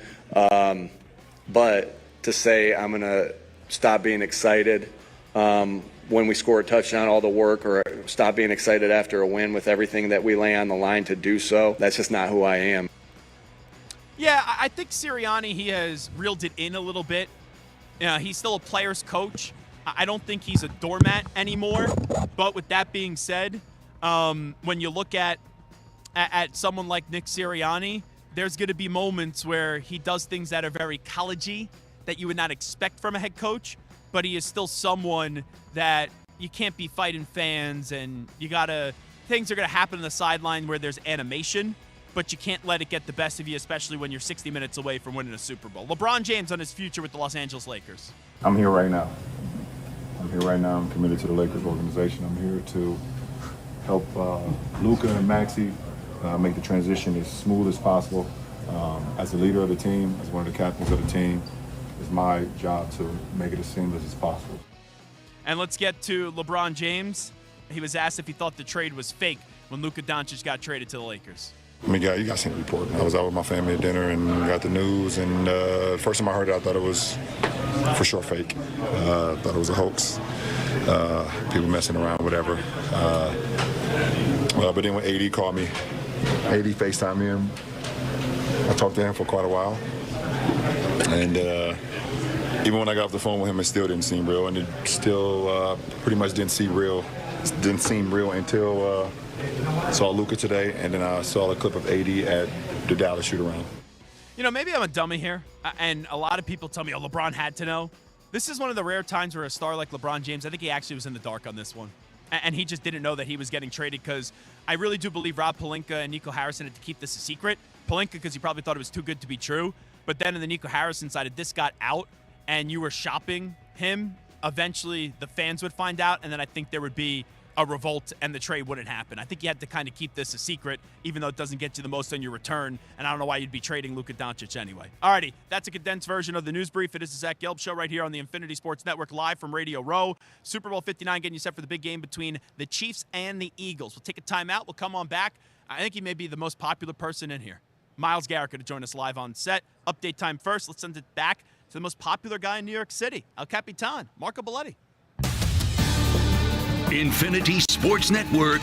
But to say I'm going to stop being excited when we score a touchdown, all the work, or stop being excited after a win with everything that we lay on the line to do so, that's just not who I am. Yeah, I think Sirianni, he has reeled it in a little bit. He's still a player's coach. I don't think he's a doormat anymore. But with that being said, when you look at someone like Nick Sirianni, there's going to be moments where he does things that are very college-y that you would not expect from a head coach, but he is still someone that you can't be fighting fans, and things are going to happen on the sideline where there's animation, but you can't let it get the best of you, especially when you're 60 minutes away from winning a Super Bowl. LeBron James on his future with the Los Angeles Lakers. I'm here right now. I'm here right now. I'm committed to the Lakers organization. I'm here to help Luka and Maxey make the transition as smooth as possible. As the leader of the team, as one of the captains of the team, it's my job to make it as seamless as possible. And let's get to LeBron James. He was asked if he thought the trade was fake when Luka Doncic got traded to the Lakers. I mean, you guys seen the report. I was out with my family at dinner and got the news. And the first time I heard it, I thought it was for sure fake. Thought it was a hoax. People messing around, whatever. But then when AD called me, AD FaceTimed me, and I talked to him for quite a while. And even when I got off the phone with him, it still didn't seem real. And it still pretty much didn't seem real until saw Luka today, and then I saw a clip of AD at the Dallas shoot-around. You know, maybe I'm a dummy here, and a lot of people tell me, oh, LeBron had to know. This is one of the rare times where a star like LeBron James, I think he actually was in the dark on this one. And he just didn't know that he was getting traded, because I really do believe Rob Pelinka and Nico Harrison had to keep this a secret. Pelinka, because he probably thought it was too good to be true. But then in the Nico Harrison side, if this got out and you were shopping him, eventually the fans would find out, and then I think there would be a revolt and the trade wouldn't happen. I think you had to kind of keep this a secret, even though it doesn't get you the most on your return, and I don't know why you'd be trading Luka Doncic anyway. Alrighty, that's a condensed version of the news brief. It is the Zach Gelb Show right here on the Infinity Sports Network, live from Radio Row. Super Bowl 59 getting you set for the big game between the Chiefs and the Eagles. We'll take a timeout. We'll come on back. I think he may be the most popular person in here. Myles Garrett going to join us live on set. Update time first. Let's send it back to the most popular guy in New York City, El Capitan, Marco Belletti. Infinity Sports Network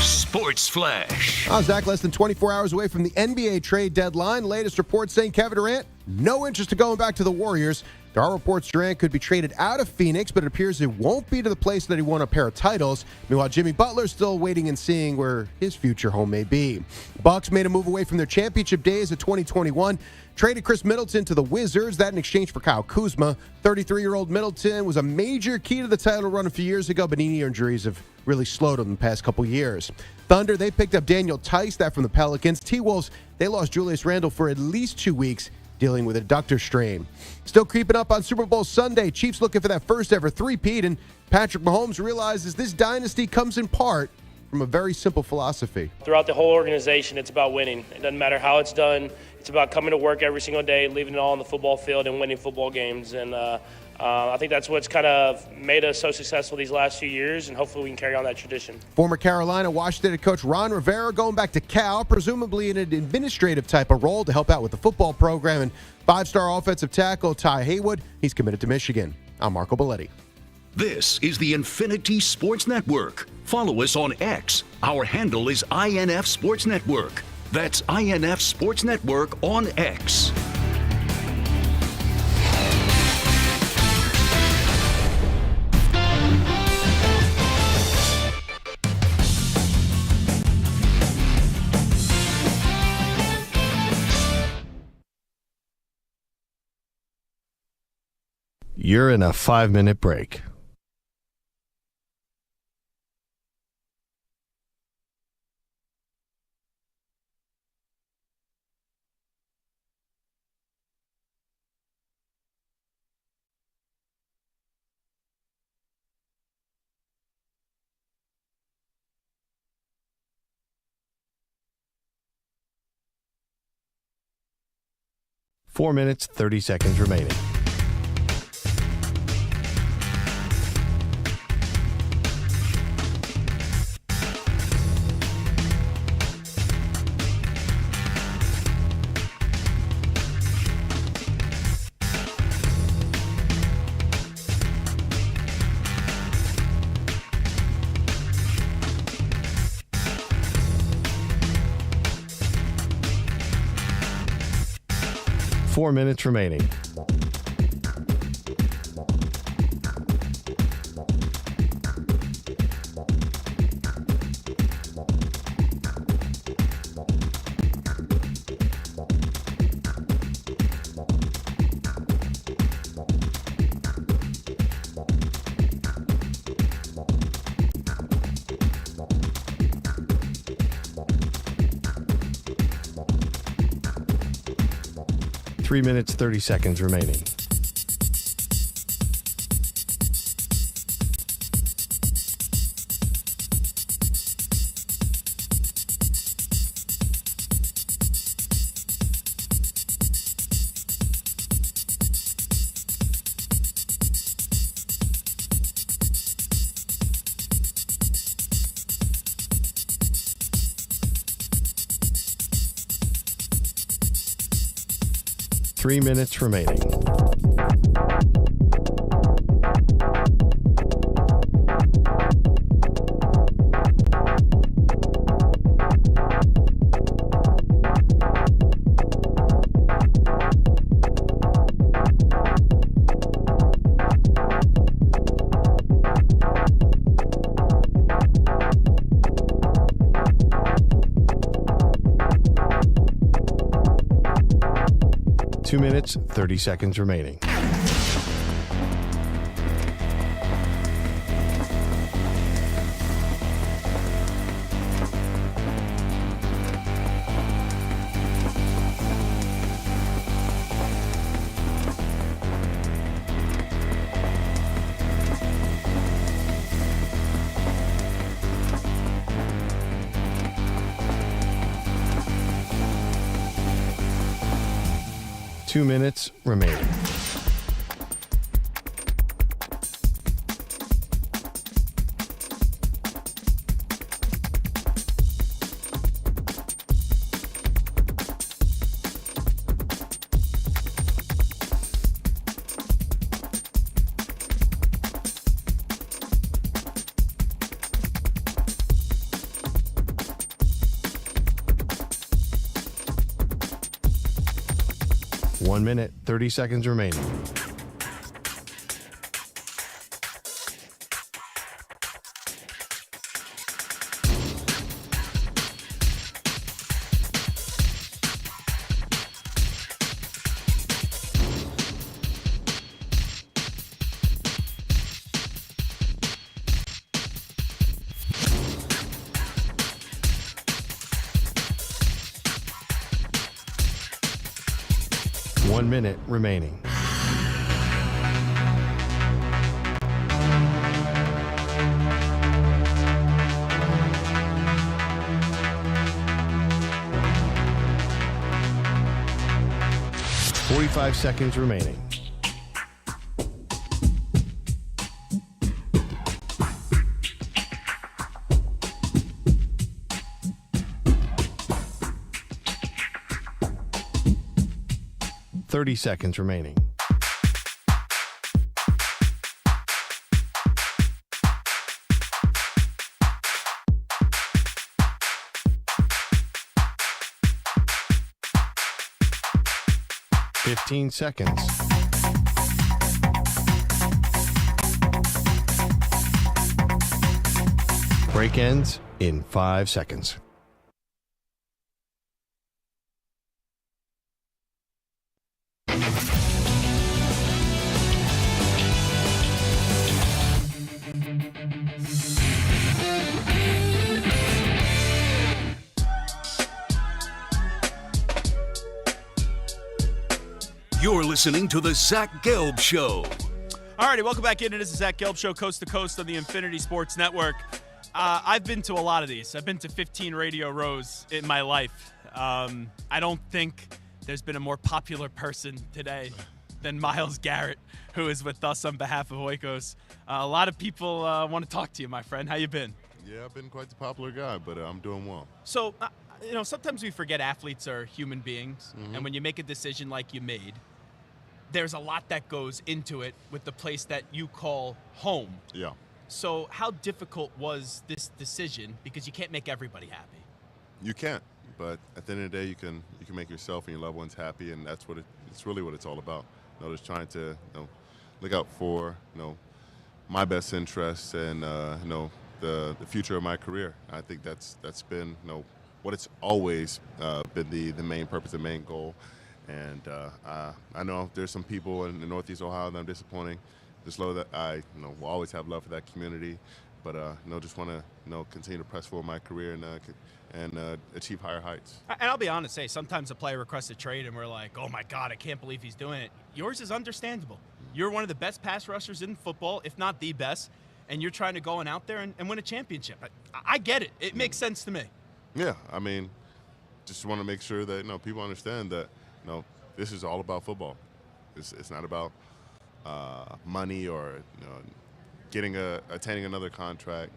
Sports Flash. Zach, less than 24 hours away from the NBA trade deadline. Latest reports saying Kevin Durant, no interest in going back to the Warriors. There are reports Durant could be traded out of Phoenix, but it appears it won't be to the place that he won a pair of titles. Meanwhile, Jimmy Butler's still waiting and seeing where his future home may be. Bucks made a move away from their championship days of 2021. Traded Chris Middleton to the Wizards, that in exchange for Kyle Kuzma. 33-year-old Middleton was a major key to the title run a few years ago, but knee injuries have really slowed him the past couple years. Thunder, they picked up Daniel Tice, that from the Pelicans. T-Wolves, they lost Julius Randle for at least 2 weeks, dealing with a adductor strain. Still creeping up on Super Bowl Sunday. Chiefs looking for that first ever three-peat, and Patrick Mahomes realizes this dynasty comes in part from a very simple philosophy. Throughout the whole organization, it's about winning. It doesn't matter how it's done. It's about coming to work every single day, leaving it all on the football field and winning football games. And I think that's what's kind of made us so successful these last few years, and hopefully we can carry on that tradition. Former Carolina Washington head coach Ron Rivera going back to Cal, presumably in an administrative type of role to help out with the football program. And five-star offensive tackle Ty Haywood, he's committed to Michigan. I'm Marco Belletti. This is the Infinity Sports Network. Follow us on X. Our handle is INF Sports Network. That's INF Sports Network on X. You're in a 5-minute break. Four minutes, 30 seconds remaining. Four minutes remaining. Three minutes, 30 seconds remaining. 3 minutes remaining. Two minutes, 30 seconds remaining. Two minutes remaining. One minute, 30 seconds remaining. One minute remaining. Forty-five seconds remaining. Thirty seconds remaining. Fifteen seconds. Break ends in 5 seconds. You're listening to the Zach Gelb Show. All righty, welcome back in. It is the Zach Gelb Show, coast to coast on the Infinity Sports Network. I've been to a lot of these. I've been to 15 radio rows in my life. I don't think there's been a more popular person today than Myles Garrett, who is with us on behalf of Oikos. A lot of people want to talk to you, my friend. How you been? Yeah, I've been quite the popular guy, but I'm doing well. So, sometimes we forget athletes are human beings, and when you make a decision like you made, there's a lot that goes into it with the place that you call home. Yeah. So how difficult was this decision? Because you can't make everybody happy. You can't, but at the end of the day, you can make yourself and your loved ones happy, and that's what it's really what it's all about. Just trying to look out for my best interests and the future of my career. I think that's been what it's always been the main purpose, the main goal. And I know there's some people in the Northeast Ohio that I'm disappointing. Just know that I will always have love for that community, but just want to continue to press forward my career and achieve higher heights. And I'll be honest, sometimes a player requests a trade and we're like, oh my God, I can't believe he's doing it. Yours is understandable. You're one of the best pass rushers in football, if not the best, and you're trying to go out there and win a championship. I get it. It makes sense to me. Yeah, I mean, just want to make sure that people understand that this is all about football. It's not about money or attaining another contract.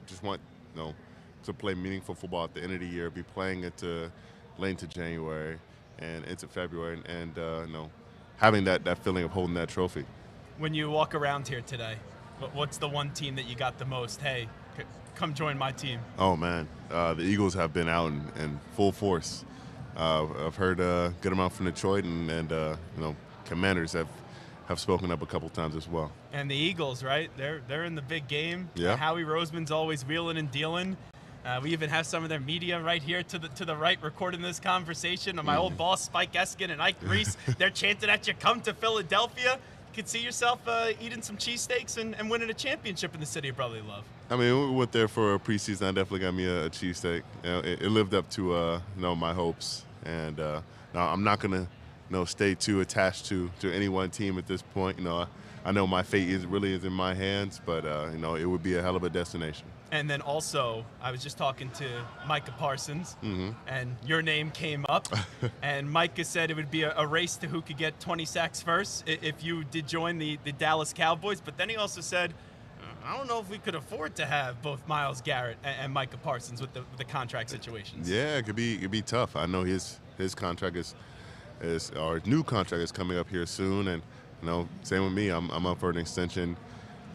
Just want to play meaningful football at the end of the year, be playing it late into January, and into February, and having that feeling of holding that trophy. When you walk around here today, what's the one team that you got the most? Hey, come join my team. Oh man, the Eagles have been out in full force. I've heard a good amount from Detroit, and Commanders have spoken up a couple times as well. And the Eagles, right? They're in the big game. Yeah. Howie Roseman's always wheeling and dealing. We even have some of their media right here to the right recording this conversation. And my old boss, Spike Eskin and Ike Reese, they're chanting at you, come to Philadelphia. You could see yourself eating some cheesesteaks and winning a championship in the city of brotherly love. I mean, we went there for a preseason. I definitely got me a cheesesteak. It lived up to my hopes. And now I'm not going to stay too attached to any one team at this point. I know my fate really is in my hands, but it would be a hell of a destination. And then also, I was just talking to Micah Parsons, Mm-hmm. and your name came up. And Micah said it would be a race to who could get 20 sacks first if you did join the Dallas Cowboys. But then he also said, I don't know if we could afford to have both Myles Garrett and Micah Parsons with the contract situations. Yeah, it could be tough. I know his contract is our new contract is coming up here soon, and same with me. I'm up for an extension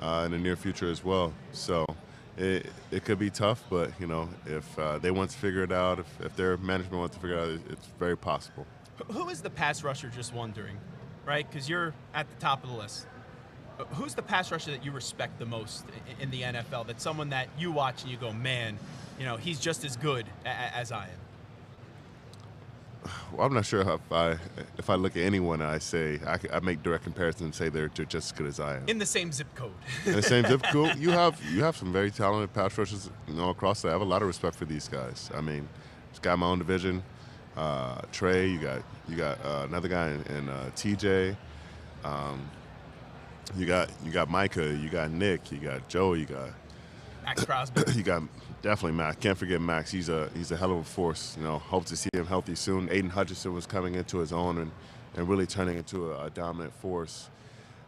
in the near future as well. So it could be tough, but if they want to figure it out, if their management wants to figure it out, it's very possible. Who is the pass rusher? Just wondering, right? Because you're at the top of the list. Who's the pass rusher that you respect the most in the NFL? That's someone that you watch and you go, man, he's just as good as I am. Well, I'm not sure if I look at anyone and I say I make direct comparisons and say they're just as good as I am. In the same zip code. In the same zip code, you have some very talented pass rushers across. I have a lot of respect for these guys. I mean, this guy in my own division, Trey. You got another guy in TJ. You got Micah. You got Nick. You got Joe. You got Max Crosby. You got definitely Max. Can't forget Max. He's a hell of a force. Hope to see him healthy soon. Aiden Hutchinson was coming into his own and really turning into a dominant force.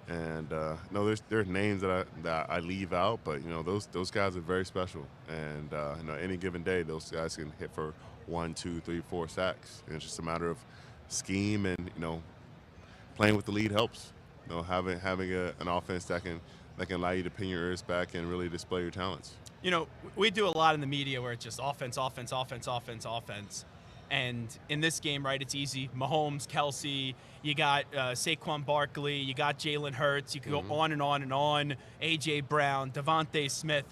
And there's names that I leave out, but those guys are very special. And any given day, those guys can hit for 1, 2, 3, 4 sacks. And it's just a matter of scheme and playing with the lead helps. Having an offense that can allow you to pin your ears back and really display your talents. We do a lot in the media where it's just offense. And in this game, right, it's easy. Mahomes, Kelsey, you got Saquon Barkley, you got Jalen Hurts. You can go on and on and on. A.J. Brown, Devontae Smith.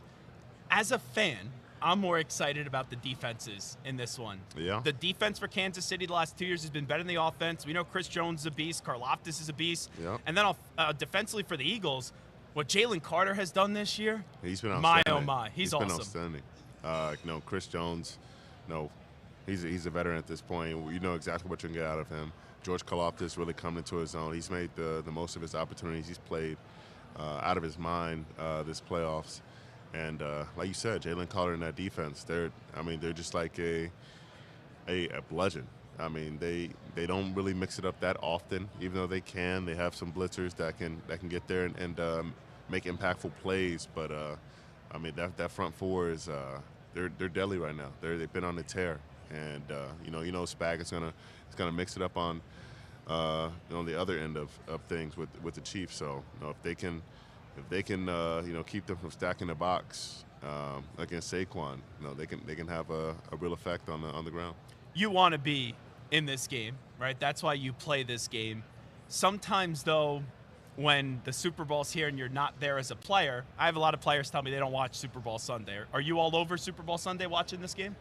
As a fan, I'm more excited about the defenses in this one. Yeah. The defense for Kansas City the last 2 years has been better than the offense. We know Chris Jones is a beast. Karlaftis is a beast. Yeah. And then defensively for the Eagles, what Jalen Carter has done this year, he's been my outstanding. oh my, he's awesome. Been outstanding. Chris Jones, he's a veteran at this point. You know exactly what you can get out of him. George Karlaftis really coming into his own. He's made the most of his opportunities. He's played out of his mind this playoffs. And like you said, Jalen Carter in that defense, they're just like a bludgeon. I mean, they don't really mix it up that often, even though they can. They have some blitzers that can get there and make impactful plays. But that front four is they're deadly right now. They've been on the tear, and Spag is gonna mix it up on the other end of things with the Chiefs. So if they can keep them from stacking the box against Saquon, they can have a real effect on the ground. You want to be in this game, right? That's why you play this game. Sometimes, though, when the Super Bowl's here and you're not there as a player, I have a lot of players tell me they don't watch Super Bowl Sunday. Are you all over Super Bowl Sunday watching this game?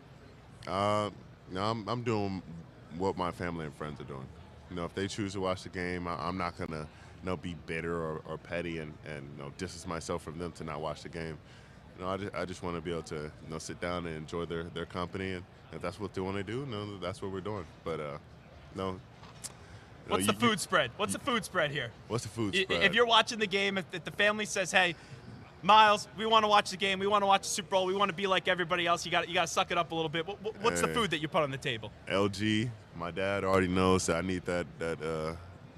No, I'm doing what my family and friends are doing. If they choose to watch the game, I'm not gonna be bitter or petty and distance myself from them to not watch the game. I just want to be able to sit down and enjoy their company, and if that's what they want to do, that's what we're doing. But What's the food spread? What's the food spread here? What's the food spread? If you're watching the game, if the family says, "Hey, Myles, we want to watch the game. We want to watch the Super Bowl. We want to be like everybody else. You got to suck it up a little bit." What's the food that you put on the table? LG. My dad already knows that I need that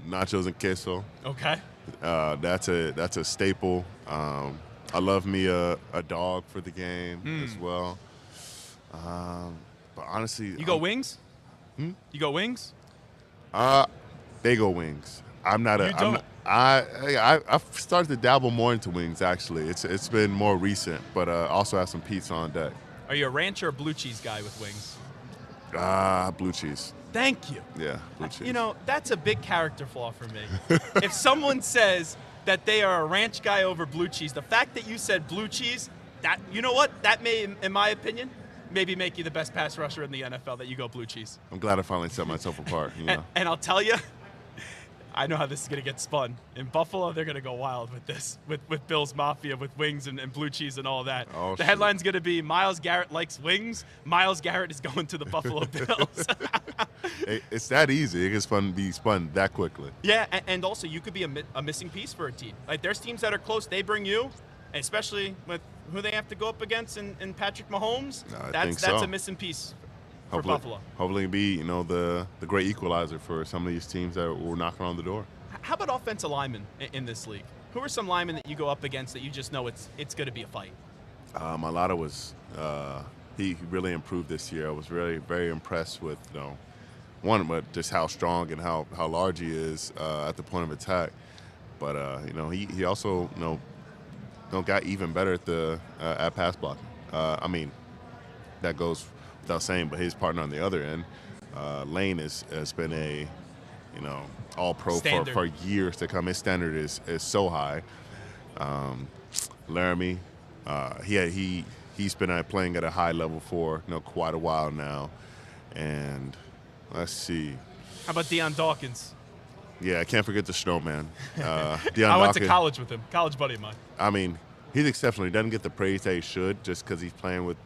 nachos and queso. Okay. That's a staple. I love me a dog for the game as well. But honestly, you go wings? Hmm? You go wings? They go wings. I'm not a. You don't. I've started to dabble more into wings. Actually, it's been more recent, but also have some pizza on deck. Are you a ranch or a blue cheese guy with wings? Blue cheese. Thank you. Yeah, blue cheese. You know, that's a big character flaw for me. If someone says that they are a ranch guy over blue cheese, the fact that you said blue cheese, that, you know what? That may, in my opinion, maybe make you the best pass rusher in the NFL, that you go blue cheese. I'm glad I finally set myself apart. You know. And I'll tell you, I know how this is going to get spun. In Buffalo, they're going to go wild with this, with Bill's Mafia, with wings and blue cheese and all that. Oh, the headline's going to be Myles Garrett likes wings. Myles Garrett is going to the Buffalo Bills. It's that easy. It can be spun that quickly. Yeah, and also you could be a missing piece for a team. Like, there's teams that are close. They bring you, especially with who they have to go up against in Patrick Mahomes. That's a missing piece for Buffalo. Hopefully it'll be, the great equalizer for some of these teams that were knocking on the door. How about offensive linemen in this league? Who are some linemen that you go up against that you just know it's going to be a fight? Malata was he really improved this year. I was really very impressed with one, but just how strong and how large he is at the point of attack. But he also got even better at pass blocking. I mean, that goes without saying, but his partner on the other end, Lane has been a all pro for years to come. His standard is so high. Laramie, he's been playing at a high level for quite a while now. And let's see. How about Deion Dawkins? Yeah, I can't forget the snowman. I went to college with him, college buddy of mine. I mean, he's exceptional. He doesn't get the praise that he should just because he's playing with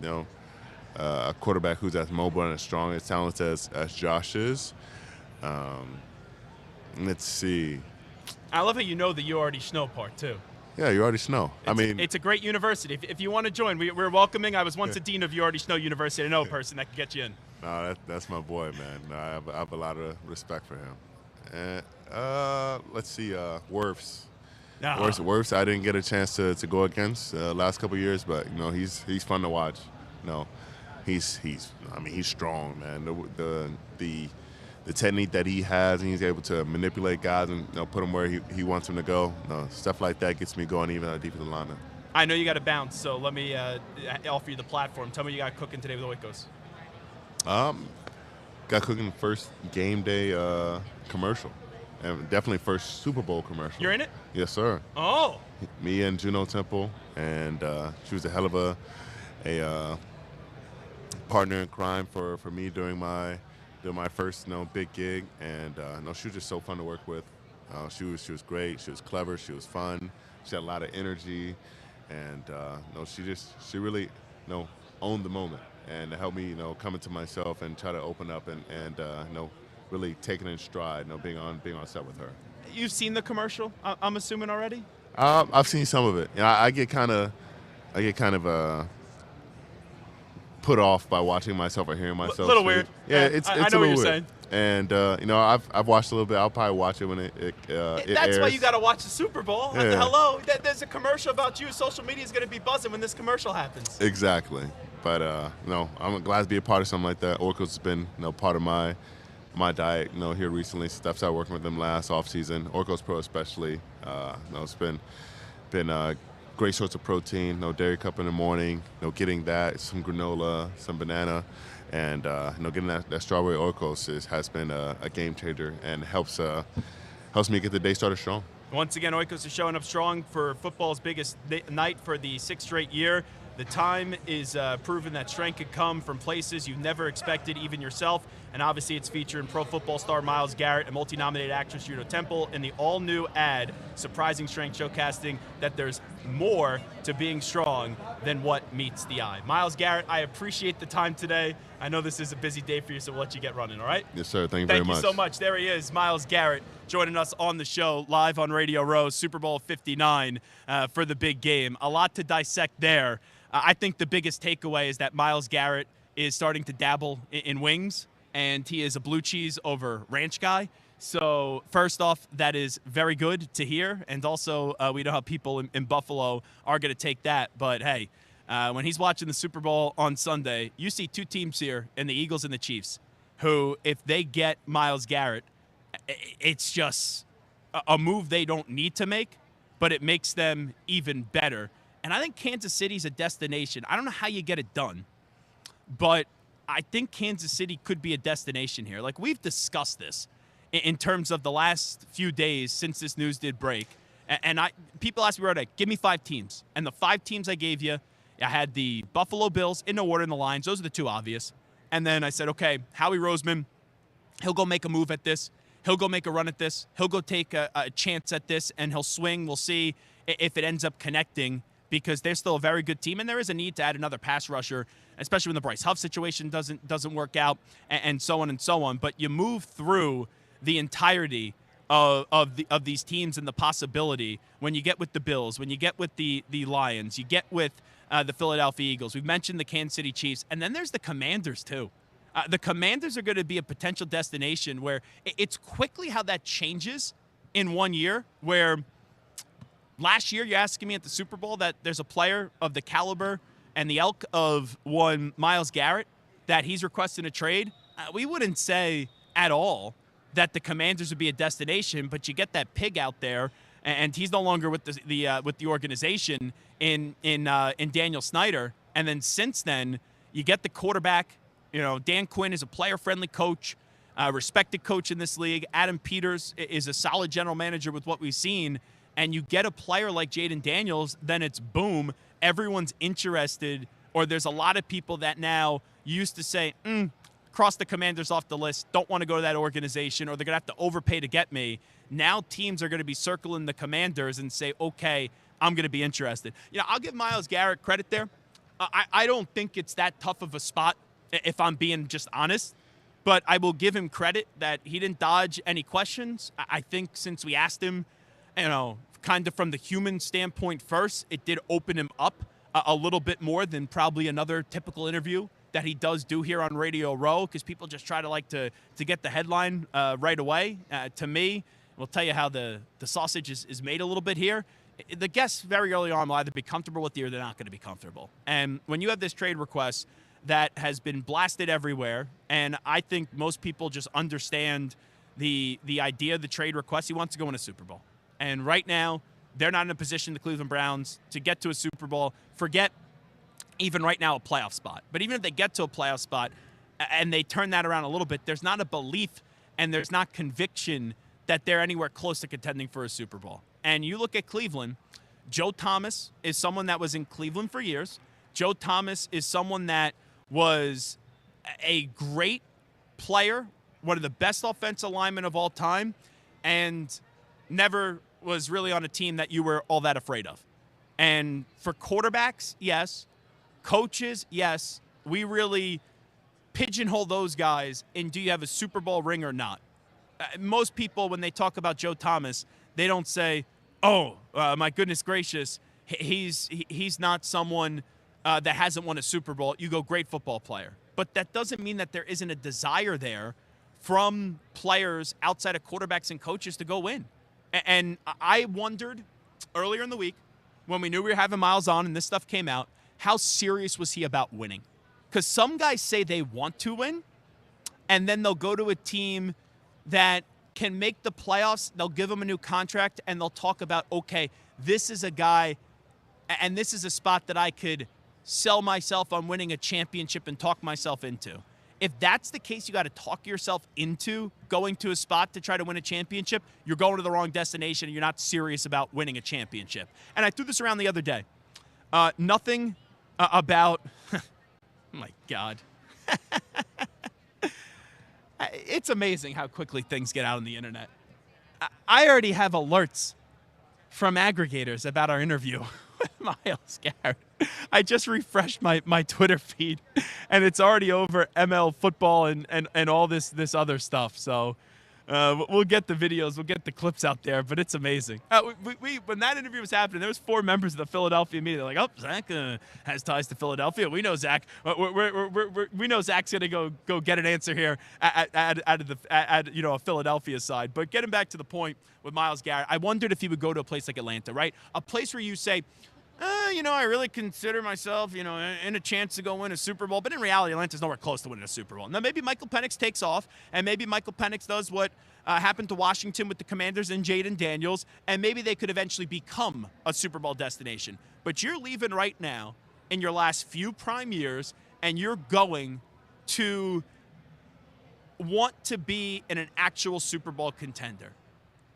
a quarterback who's as mobile and as strong as talented as Josh is. Let's see. I love how you know the You Already Snow part, too. Yeah, You Already Snow. It's a great university. If you want to join, we're welcoming. I was once a dean of You Already Snow University. I know a person that can get you in. No, that's my boy, man. No, I have a lot of respect for him. And let's see, Wirfs. Wirfs, I didn't get a chance to go against last couple of years, but he's fun to watch. He's strong, man. The technique that he has, and he's able to manipulate guys and put them where he wants them to go. Stuff like that gets me going even at a defensive lineman. I know you got to bounce, so let me offer you the platform. Tell me what you got cooking today with Oikos. Got cooking first game day commercial, and definitely first Super Bowl commercial. You're in it? Yes, sir. Oh. Me and Juno Temple, and she was a hell of a partner in crime for me during my first big gig, and she was just so fun to work with. She was great. She was clever. She was fun. She had a lot of energy, and she really owned the moment and helped me come into myself and try to open up and really take it in stride. Being on set with her. You've seen the commercial, I'm assuming already. I've seen some of it. I get kind of put off by watching myself or hearing myself. A little weird. Yeah, it's I a know little what you're weird. saying. And I've watched a little bit. I'll probably watch it when it That's airs. why you got to watch the Super Bowl. Yeah. Hello, there's a commercial about you. Social media is going to be buzzing when this commercial happens. Exactly. But I'm glad to be a part of something like that. Oracle's has been part of my diet. Here recently, since I started working with them last offseason. Oracle's Pro especially. It's been great source of protein. Dairy cup in the morning. Getting that, some granola, some banana, and getting that strawberry Oikos has been a game changer and helps me get the day started strong. Once again, Oikos is showing up strong for football's biggest night for the 6th straight year. The time is proven that strength could come from places you never expected, even yourself. And obviously it's featuring pro football star Myles Garrett and multi-nominated actress Juno Temple in the all-new ad, Surprising Strength, showcasing that there's more to being strong than what meets the eye. Myles Garrett, I appreciate the time today. I know this is a busy day for you, so we'll let you get running, all right? Yes, sir. Thank you very much. Thank you so much. There he is, Myles Garrett, joining us on the show, live on Radio Row, Super Bowl 59 for the big game. A lot to dissect there. I think the biggest takeaway is that Myles Garrett is starting to dabble in wings, and he is a blue cheese over ranch guy. So first off, that is very good to hear, and also we know how people in Buffalo are going to take that. But hey, when he's watching the Super Bowl on Sunday, you see two teams here in the Eagles and the Chiefs who, if they get Myles Garrett, it's just a move they don't need to make, but it makes them even better. And I think Kansas City's a destination. I don't know how you get it done, but I think Kansas City could be a destination here. Like, we've discussed this in terms of the last few days since this news did break. And people ask me right away, give me 5 teams. And the 5 teams I gave you, I had the Buffalo Bills in no order in the lines. Those are the 2 obvious. And then I said, okay, Howie Roseman, he'll go make a move at this. He'll go make a run at this. He'll go take a chance at this, and he'll swing. We'll see if it ends up connecting, because they're still a very good team, and there is a need to add another pass rusher, especially when the Bryce Huff situation doesn't work out, and so on and so on. But you move through the entirety of these teams and the possibility when you get with the Bills, when you get with the Lions, you get with the Philadelphia Eagles. We've mentioned the Kansas City Chiefs, and then there's the Commanders too. The Commanders are going to be a potential destination where it's quickly how that changes in 1 year, where last year you're asking me at the Super Bowl that there's a player of the caliber and the ilk of one Myles Garrett that he's requesting a trade. We wouldn't say at all that the Commanders would be a destination, but you get that pig out there, and he's no longer with the organization in Daniel Snyder. And then since then, you get the quarterback. You know, Dan Quinn is a player-friendly coach, respected coach in this league. Adam Peters is a solid general manager with what we've seen. And you get a player like Jaden Daniels, then it's boom. Everyone's interested, or there's a lot of people that now used to say, cross the Commanders off the list, don't want to go to that organization, or they're going to have to overpay to get me. Now teams are going to be circling the Commanders and say, okay, I'm going to be interested. You know, I'll give Myles Garrett credit there. I don't think it's that tough of a spot, if I'm being just honest. But I will give him credit that he didn't dodge any questions. I think since we asked him, you know, kind of from the human standpoint first, it did open him up a little bit more than probably another typical interview that he does do here on Radio Row, because people just try to get the headline right away. To me, we'll tell you how the sausage is made a little bit here. The guests very early on will either be comfortable with you or they're not going to be comfortable. And when you have this trade request that has been blasted everywhere, and I think most people just understand the idea of the trade request, he wants to go in a Super Bowl. And right now, they're not in a position, the Cleveland Browns, to get to a Super Bowl. Forget even right now a playoff spot. But even if they get to a playoff spot and they turn that around a little bit, there's not a belief and there's not conviction that they're anywhere close to contending for a Super Bowl. And you look at Cleveland, Joe Thomas is someone that was in Cleveland for years. Joe Thomas is someone that was a great player, one of the best offensive linemen of all time, and never was really on a team that you were all that afraid of. And for quarterbacks, yes. Coaches, yes. We really pigeonhole those guys in, do you have a Super Bowl ring or not? Most people, when they talk about Joe Thomas, they don't say, oh, my goodness gracious, he's not someone that hasn't won a Super Bowl. You go, great football player. But that doesn't mean that there isn't a desire there from players outside of quarterbacks and coaches to go win. And I wondered earlier in the week, when we knew we were having Myles on and this stuff came out, how serious was he about winning? Because some guys say they want to win, and then they'll go to a team that can make the playoffs, they'll give him a new contract, and they'll talk about, okay, this is a guy, and this is a spot that I could sell myself on winning a championship and talk myself into. If that's the case, you got to talk yourself into going to a spot to try to win a championship. You're going to the wrong destination, and you're not serious about winning a championship. And I threw this around the other day. Nothing about – oh, my God. It's amazing how quickly things get out on the internet. I already have alerts from aggregators about our interview with Myles Garrett. I just refreshed my Twitter feed, and it's already over ML football and all this other stuff. So we'll get the videos, we'll get the clips out there, but it's amazing. When that interview was happening, there was 4 members of the Philadelphia media. They're like, oh, Zach has ties to Philadelphia. We know Zach. We know Zach's going to go get an answer here at a Philadelphia side. But getting back to the point with Myles Garrett, I wondered if he would go to a place like Atlanta, right? A place where you say, I really consider myself, in a chance to go win a Super Bowl. But in reality, Atlanta's nowhere close to winning a Super Bowl. Now, maybe Michael Penix takes off, and maybe Michael Penix does what happened to Washington with the Commanders and Jaden Daniels, and maybe they could eventually become a Super Bowl destination. But you're leaving right now in your last few prime years, and you're going to want to be in an actual Super Bowl contender.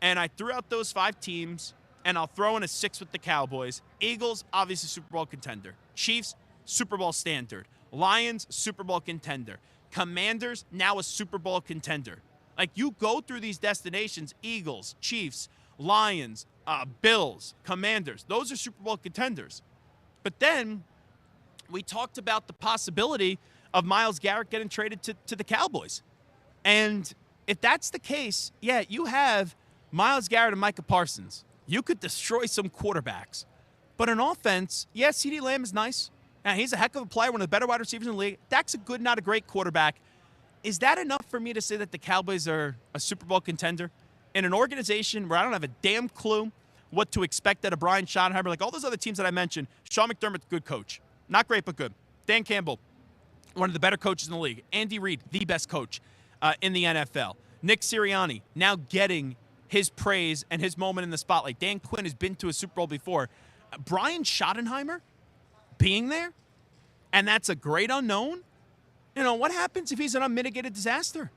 And I threw out those 5 teams, and I'll throw in a 6 with the Cowboys. Eagles, obviously Super Bowl contender. Chiefs, Super Bowl standard. Lions, Super Bowl contender. Commanders, now a Super Bowl contender. Like, you go through these destinations, Eagles, Chiefs, Lions, Bills, Commanders. Those are Super Bowl contenders. But then we talked about the possibility of Myles Garrett getting traded to the Cowboys. And if that's the case, yeah, you have Myles Garrett and Micah Parsons. You could destroy some quarterbacks. But in offense, yeah, CeeDee Lamb is nice. And he's a heck of a player, one of the better wide receivers in the league. Dak's a good, not a great quarterback. Is that enough for me to say that the Cowboys are a Super Bowl contender? In an organization where I don't have a damn clue what to expect out of Brian Schottenheimer, like all those other teams that I mentioned, Sean McDermott's a good coach. Not great, but good. Dan Campbell, one of the better coaches in the league. Andy Reid, the best coach in the NFL. Nick Sirianni, now getting his praise and his moment in the spotlight. Dan Quinn has been to a Super Bowl before. Brian Schottenheimer being there, and that's a great unknown. What happens if he's an unmitigated disaster?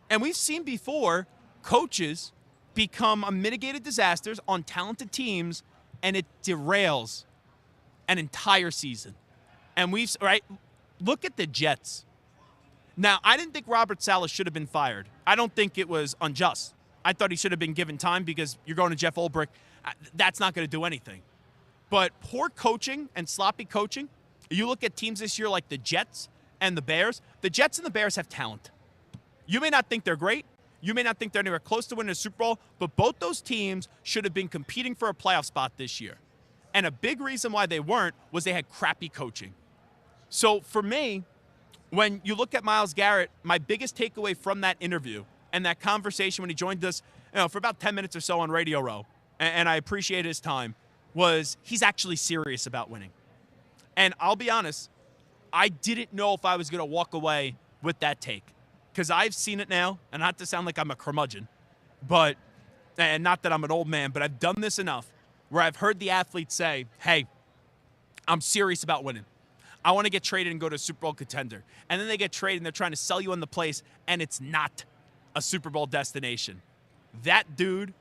And we've seen before coaches become unmitigated disasters on talented teams, and it derails an entire season. And look at the Jets. Now, I didn't think Robert Saleh should have been fired. I don't think it was unjust. I thought he should have been given time because you're going to Jeff Ulbrich. That's not going to do anything. But poor coaching and sloppy coaching, you look at teams this year like the Jets and the Bears. The Jets and the Bears have talent. You may not think they're great. You may not think they're anywhere close to winning a Super Bowl, but both those teams should have been competing for a playoff spot this year. And a big reason why they weren't was they had crappy coaching. So for me, when you look at Myles Garrett, my biggest takeaway from that interview and that conversation when he joined us for about 10 minutes or so on Radio Row, and I appreciate his time, was he's actually serious about winning. And I'll be honest, I didn't know if I was going to walk away with that take because I've seen it now, and not to sound like I'm a curmudgeon, and not that I'm an old man, but I've done this enough where I've heard the athletes say, hey, I'm serious about winning. I want to get traded and go to a Super Bowl contender. And then they get traded and they're trying to sell you on the place, and it's not a Super Bowl destination. That dude,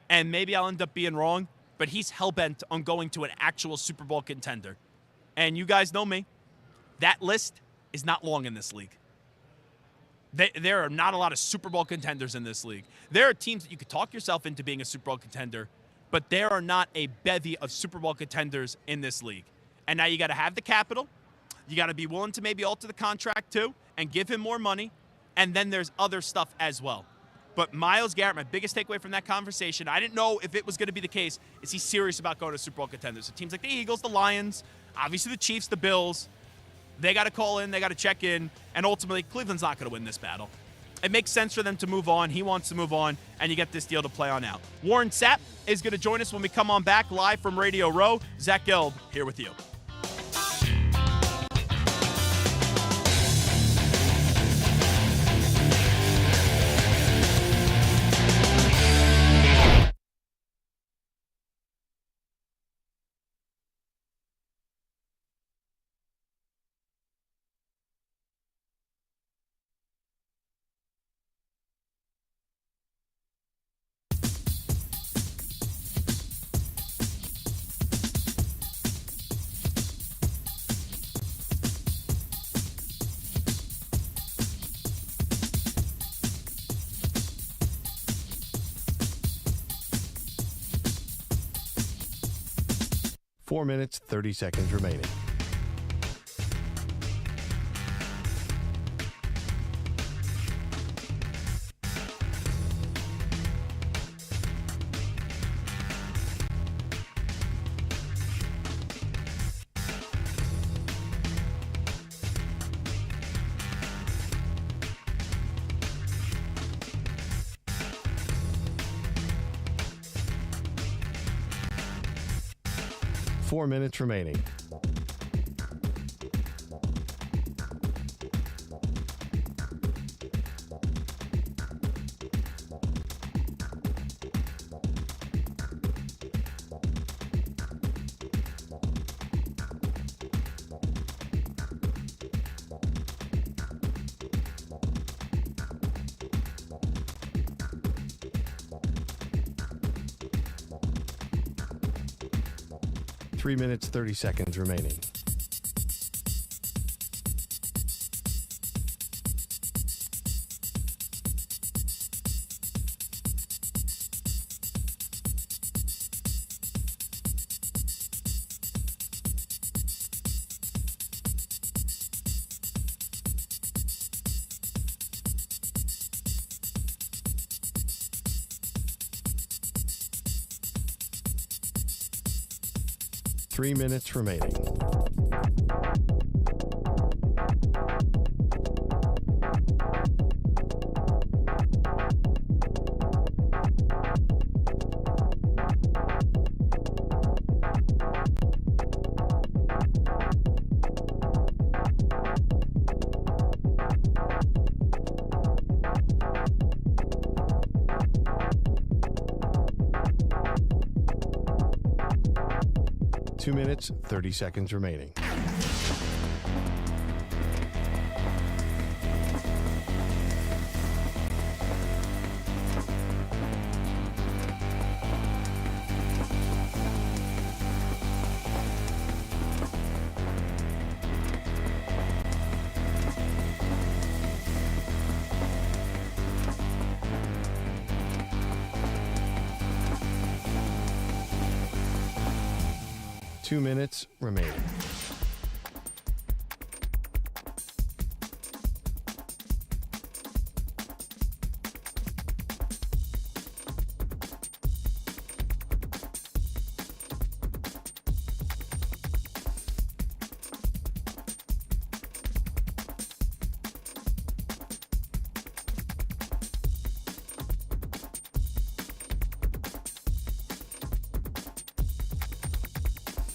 and maybe I'll end up being wrong, but he's hell-bent on going to an actual Super Bowl contender. And you guys know me. That list is not long in this league. There are not a lot of Super Bowl contenders in this league. There are teams that you could talk yourself into being a Super Bowl contender, but there are not a bevy of Super Bowl contenders in this league. And now you got to have the capital. You got to be willing to maybe alter the contract too and give him more money. And then there's other stuff as well. But Myles Garrett, my biggest takeaway from that conversation, I didn't know if it was going to be the case, is he serious about going to Super Bowl contenders? So teams like the Eagles, the Lions, obviously the Chiefs, the Bills, they got to call in, they got to check in, and ultimately Cleveland's not going to win this battle. It makes sense for them to move on. He wants to move on, and you get this deal to play on out. Warren Sapp is going to join us when we come on back live from Radio Row. Zach Gelb here with you. Four minutes, 30 seconds remaining. 4 minutes remaining. Three minutes, 30 seconds remaining. Three minutes remaining. Two minutes, 30 seconds remaining. Two minutes remaining.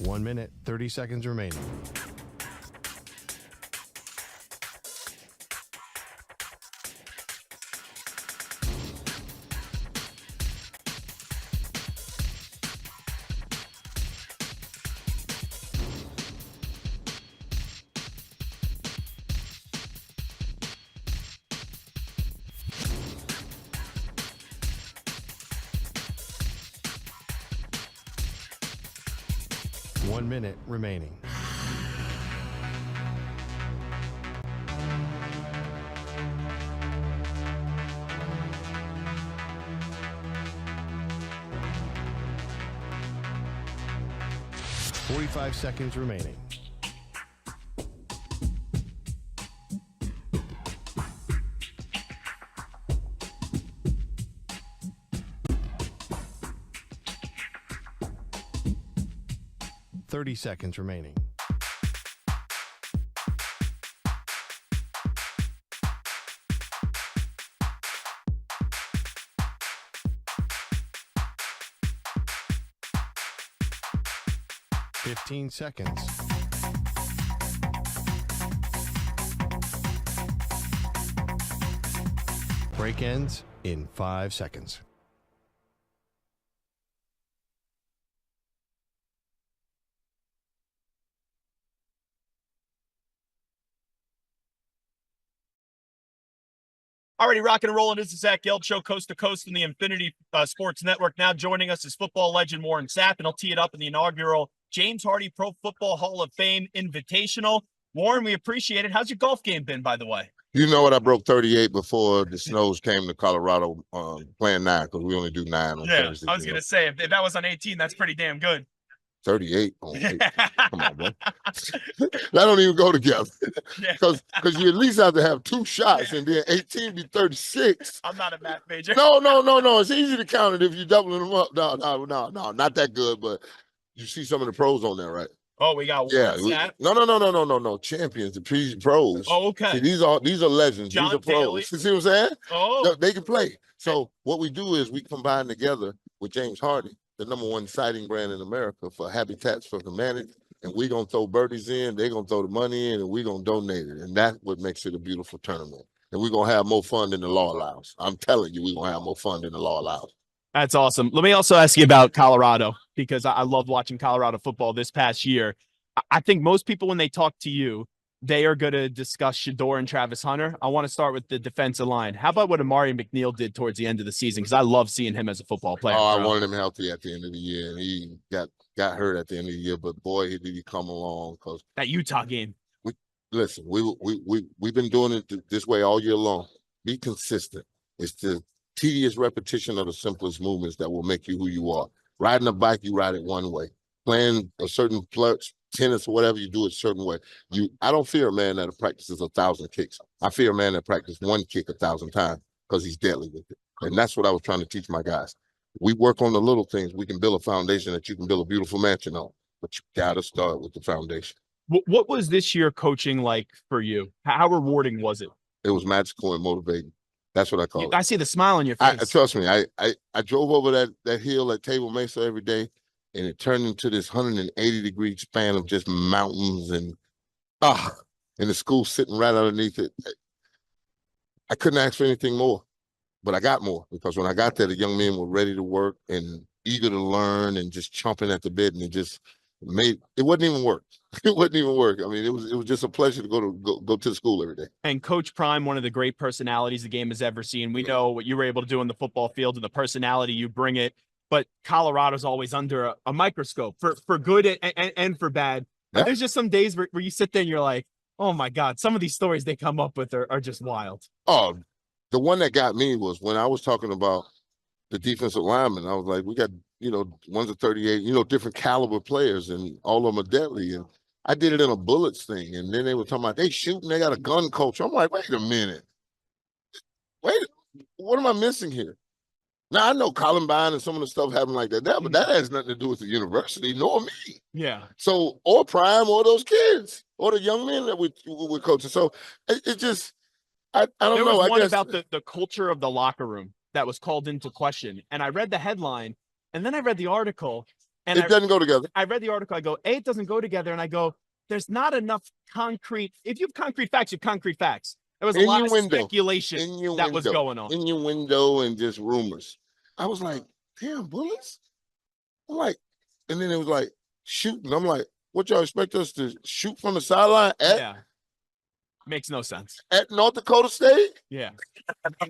One minute, 30 seconds remaining. One minute remaining. Forty-five seconds remaining. Seconds remaining. Fifteen seconds. Break ends in 5 seconds. Already rocking and rolling. This is Zach Gelb Show, coast to coast in the Infinity Sports Network. Now joining us is football legend Warren Sapp, and I'll tee it up in the inaugural James Hardy Pro Football Hall of Fame Invitational. Warren, we appreciate it. How's your golf game been, by the way? You know what? I broke 38 before the snows came to Colorado playing 9 because we only do 9 on Thursday. I was going to say, if that was on 18, that's pretty damn good. 38 on 8. Come on, bro. That don't even go together. Because you at least have to have 2 shots, and then 18 be 36. I'm not a math major. No. It's easy to count it if you're doubling them up. No, not that good, but you see some of the pros on there, right? Oh, we got Warren Sapp. No. Champions, the pros. Oh, okay. See, these are legends. John these are pros. Daly. You see what I'm saying? Oh. They can play. So what we do is we combine together with James Hardy. the #1 sighting brand in America for Habitats for Humanity. And we're going to throw birdies in, they're going to throw the money in, and we're going to donate it. And that's what makes it a beautiful tournament. And we're going to have more fun than the law allows. I'm telling you, we're going to have more fun than the law allows. That's awesome. Let me also ask you about Colorado, because I love watching Colorado football this past year. I think most people, when they talk to you, they are going to discuss Shador and Travis Hunter. I want to start with the defensive line. How about what Amari McNeil did towards the end of the season? Because I love seeing him as a football player. Oh, I wanted him healthy at the end of the year, and he got hurt at the end of the year. But boy, did he come along! Because that Utah game. Listen, we've been doing it this way all year long. Be consistent. It's the tedious repetition of the simplest movements that will make you who you are. Riding a bike, you ride it one way. Playing a certain tennis or whatever, you do it a certain way. I don't fear a man that practices 1,000 kicks. I fear a man that practices one kick 1,000 times because he's deadly with it. And that's what I was trying to teach my guys. We work on the little things. We can build a foundation that you can build a beautiful mansion on. But you got to start with the foundation. What was this year coaching like for you? How rewarding was it? It was magical and motivating. That's what I call it. I see the smile on your face. Trust me, I drove over that hill at Table Mesa every day, and it turned into this 180-degree span of just mountains and the school sitting right underneath it. I couldn't ask for anything more, but I got more because when I got there, the young men were ready to work and eager to learn and just chomping at the bit, and it wouldn't even work. It wouldn't even work. I mean, it was just a pleasure to go to the school every day. And Coach Prime, one of the great personalities the game has ever seen. We know what you were able to do on the football field and the personality you bring it. But Colorado's always under a microscope for good and for bad. Yeah. There's just some days where you sit there and you're like, oh my God, some of these stories they come up with are just wild. Oh, the one that got me was when I was talking about the defensive linemen. I was like, we got, one's a 38, different caliber players, and all of them are deadly. And I did it in a bullets thing. And then they were talking about they shooting, they got a gun culture. I'm like, wait a minute. What am I missing here? Now, I know Columbine and some of the stuff happened like that, but that has nothing to do with the university, nor me. Yeah. So, or Prime, or those kids, or the young men that we're coaching. So, it just, I don't know. There was one guess about the culture of the locker room that was called into question. And I read the headline, and then I read the article. And it doesn't go together. I read the article. I go, it doesn't go together. And I go, there's not enough concrete. If you have concrete facts, you have concrete facts. There was a lot of speculation that was going on. Innuendo and just rumors. I was like, damn, bullets? I'm like, and then it was like, shooting. I'm like, what y'all expect us to shoot from the sideline at? Yeah. Makes no sense. At North Dakota State? Yeah.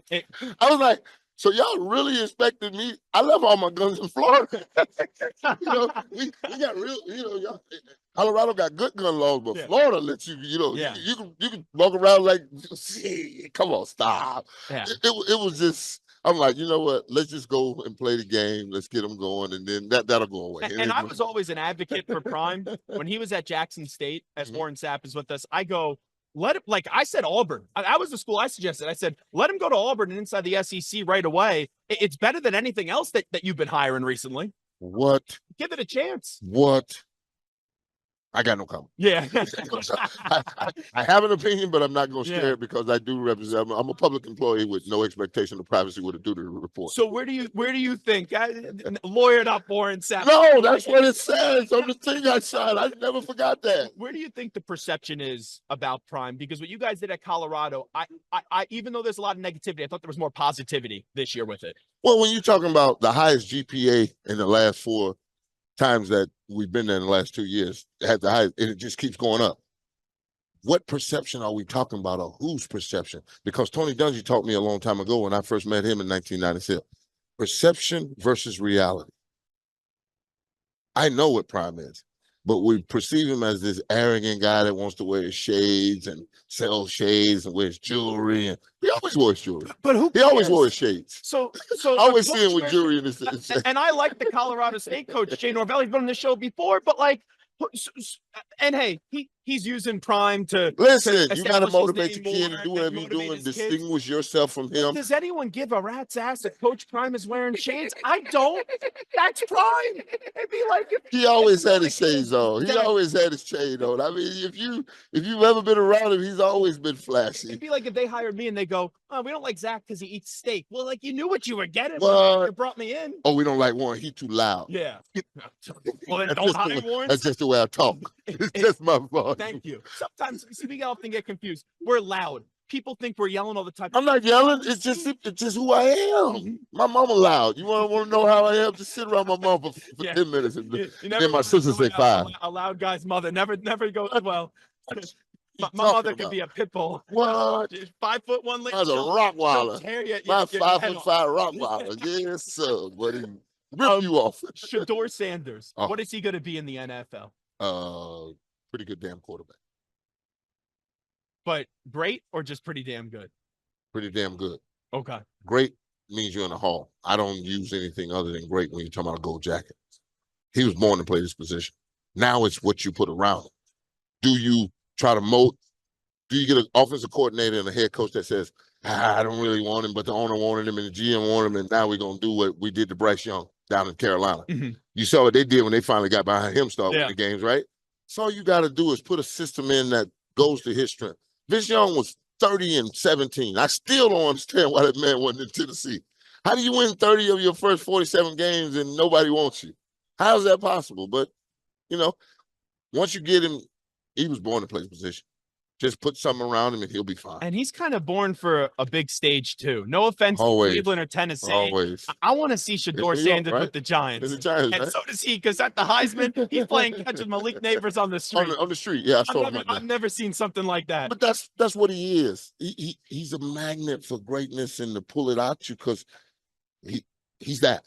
I was like, so y'all really expected me? I left all my guns in Florida. We got real, y'all. Colorado got good gun laws, but Florida lets you, you can walk around like, come on, stop. Yeah. It was just, I'm like, you know what? Let's just go and play the game. Let's get them going, and then that'll go away. And I was always an advocate for Prime. When he was at Jackson State, as Warren Sapp is with us, I go, let him, like I said, Auburn. I was the school I suggested. I said, let him go to Auburn and inside the SEC right away. It's better than anything else that you've been hiring recently. What? Give it a chance. What? I got no comment. Yeah. I have an opinion, but I'm not going to share it because I do represent. I'm a public employee with no expectation of privacy with a duty to report. So where do you think? Lawyered up, Warren Sapp. No, that's what it says on the thing I signed. I never forgot that. Where do you think the perception is about Prime? Because what you guys did at Colorado, I even though there's a lot of negativity, I thought there was more positivity this year with it. Well, when you're talking about the highest GPA in the last 4 times that we've been there in the last 2 years, had the highest, and it just keeps going up. What perception are we talking about, or whose perception? Because Tony Dungy taught me a long time ago when I first met him in 1996. Perception versus reality. I know what Prime is, but we perceive him as this arrogant guy that wants to wear his shades and sell shades and wears jewelry. And he always wore his jewelry. But who He always wore his shades. So I always see him with jewelry in his and I like the Colorado State coach, Jay Norvell. He's been on the show before, but like, And hey, he's using Prime to Listen, to you got to establish his motivate your name kid more and do whatever you're motivate doing. his kids. Distinguish yourself from him. Does anyone give a rat's ass if Coach Prime is wearing shades? I don't. That's Prime. It'd be like if He always had his the kid shades on. He that- always had his shade on. I mean, if you've ever been around him, he's always been flashy. It'd be like if they hired me and they go, "Oh, we don't like Zach because he eats steak." Well, like you knew what you were getting when you brought me in. Oh, we don't like Warren. He too loud. Yeah. Well, then That's don't just the hire way- Warren. That's just the way I talk. It's just my fault. Thank you. Sometimes see, we often get confused. We're loud. People think we're yelling all the time. I'm not yelling. It's just who I am. My mama loud. You want to know how I am? Just sit around my mom for 10 minutes, and then my sister say 5. A loud guy's mother never goes well. My talking mother could about? be a pit bull. What? 5'1" lady. That's a Rottweiler. My 5'5" Rottweiler. Yes, sir. Buddy, rip you off. Shador Sanders. Oh. What is he going to be in the NFL? Pretty good damn quarterback. But great or just pretty damn good? Pretty damn good. Okay. Great means you're in the hall. I don't use anything other than great when you're talking about a gold jacket. He was born to play this position. Now it's what you put around him. Do you try to mold? Do you get an offensive coordinator and a head coach that says, I don't really want him, but the owner wanted him and the GM wanted him, and now we're going to do what we did to Bryce Young down in Carolina. Mm-hmm. You saw what they did when they finally got behind him, starting Yeah. winning games, right? So all you got to do is put a system in that goes to his strength. Vince Young was 30-17. I still don't understand why that man wasn't in Tennessee. How do you win 30 of your first 47 games and nobody wants you? How is that possible? But, once you get him, he was born to play the position. Just put something around him and he'll be fine. And he's kind of born for a big stage, too. No offense Always. to Cleveland or Tennessee. Always. I want to see Shador It's New York, Sanders right? with the Giants. It's the Giants, And right? so does he, because at the Heisman, he's playing catch with Malik Neighbors on the street. On the street, yeah, I saw him like that. I've never seen something like that. But that's what he is. He's a magnet for greatness and to pull it out you because he's that.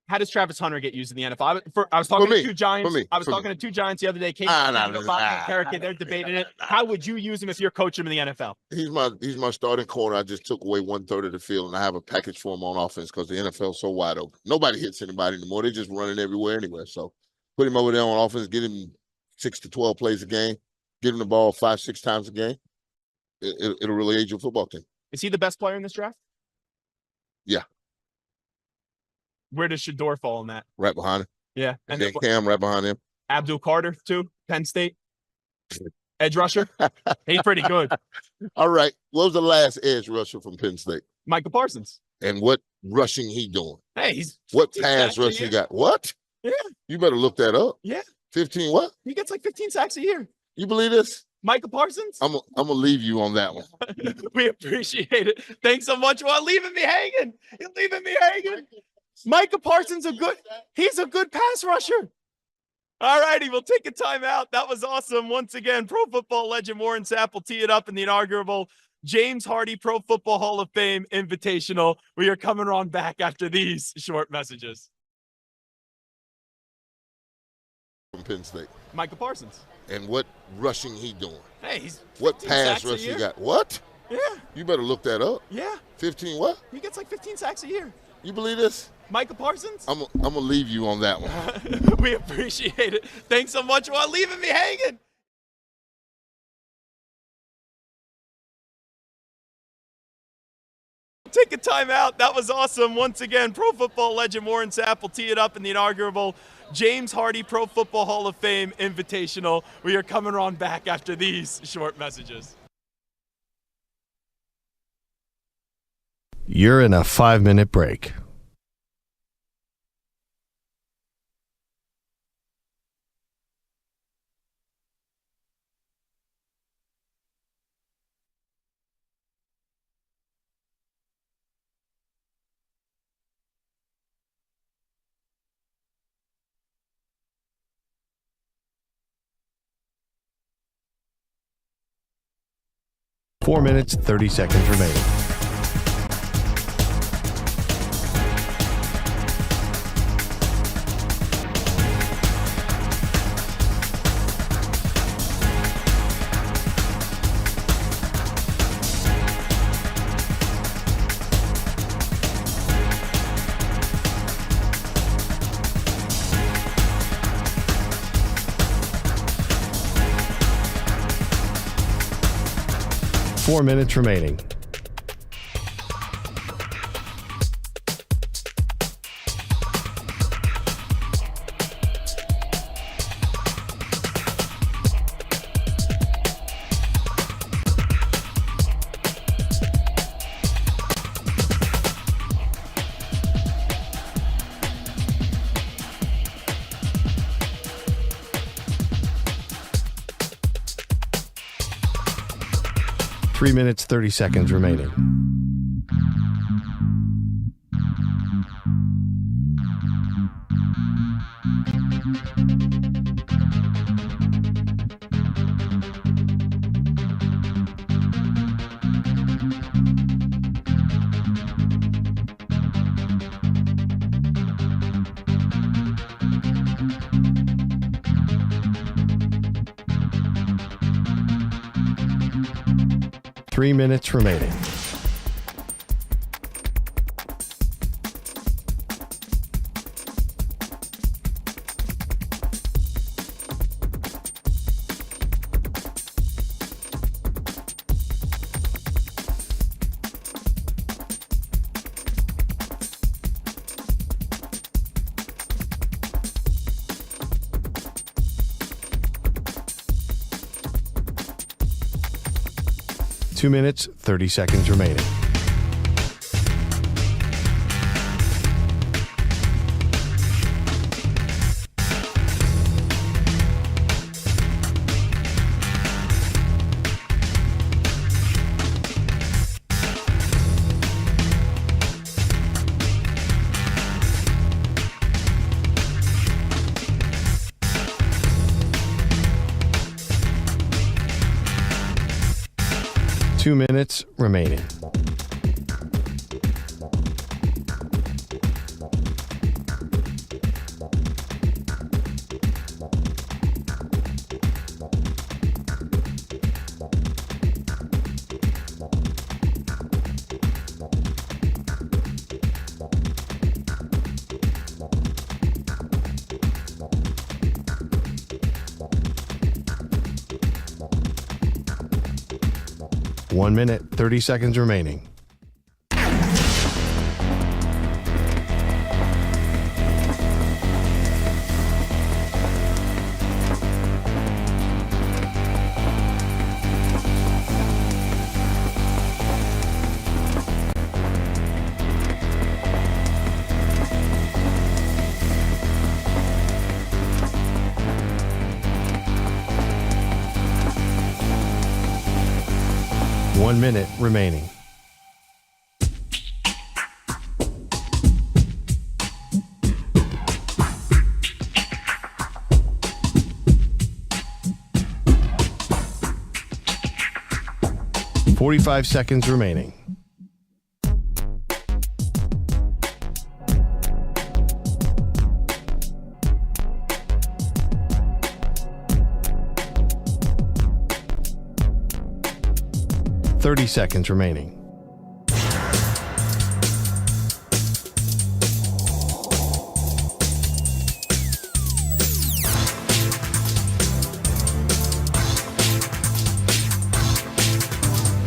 How does Travis Hunter get used in the NFL? I was talking to two Giants. I was talking to two Giants the other day. They're debating it. How would you use him if you're coaching him in the NFL? He's my starting corner. I just took away 1/3 of the field, and I have a package for him on offense because the NFL's so wide open. Nobody hits anybody anymore. They're just running everywhere anywhere. So put him over there on offense, get him 6 to 12 plays a game, give him the ball 5-6 times a game. It'll really aid your football team. Is he the best player in this draft? Yeah. Where does Shador fall in that? Right behind him. Yeah. And then Cam right behind him. Abdul Carter, too, Penn State. Edge rusher. He's pretty good. All right. What was the last edge rusher from Penn State? Micah Parsons. And what rushing he doing? Hey, what pass rush he got? What? Yeah. You better look that up. Yeah. 15 what? He gets like 15 sacks a year. You believe this? Micah Parsons? I'm gonna leave you on that one. We appreciate it. Thanks so much for leaving me hanging. You're leaving me hanging. Micah Parsons he's a good pass rusher. All righty, we'll take a timeout. That was awesome. Once again, Pro Football legend Warren Sapp will tee it up in the inaugural James Hardy Pro Football Hall of Fame Invitational. We are coming on back after these short messages. From Penn State. Micah Parsons. And what rushing he doing? Hey, he's what 15 pass sacks a rush he year. got? What? Yeah. You better look that up. Yeah. 15 what? He gets like 15 sacks a year. You believe this? Micah Parsons? I'm gonna leave you on that one. We appreciate it. Thanks so much for leaving me hanging. Take a timeout. That was awesome. Once again, Pro Football legend Warren Sapp will tee it up in the inaugural James Hardy Pro Football Hall of Fame Invitational. We are coming on back after these short messages. You're in a 5-minute break. Four minutes, 30 seconds remaining. 4 minutes remaining. Three minutes, 30 seconds remaining. Three minutes remaining. Two minutes, 30 seconds remaining. Two minutes remaining. One minute, 30 seconds remaining. One minute remaining. Forty-five seconds remaining. Thirty seconds remaining.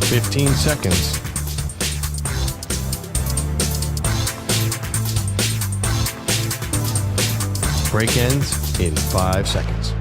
Fifteen seconds. Break ends in 5 seconds.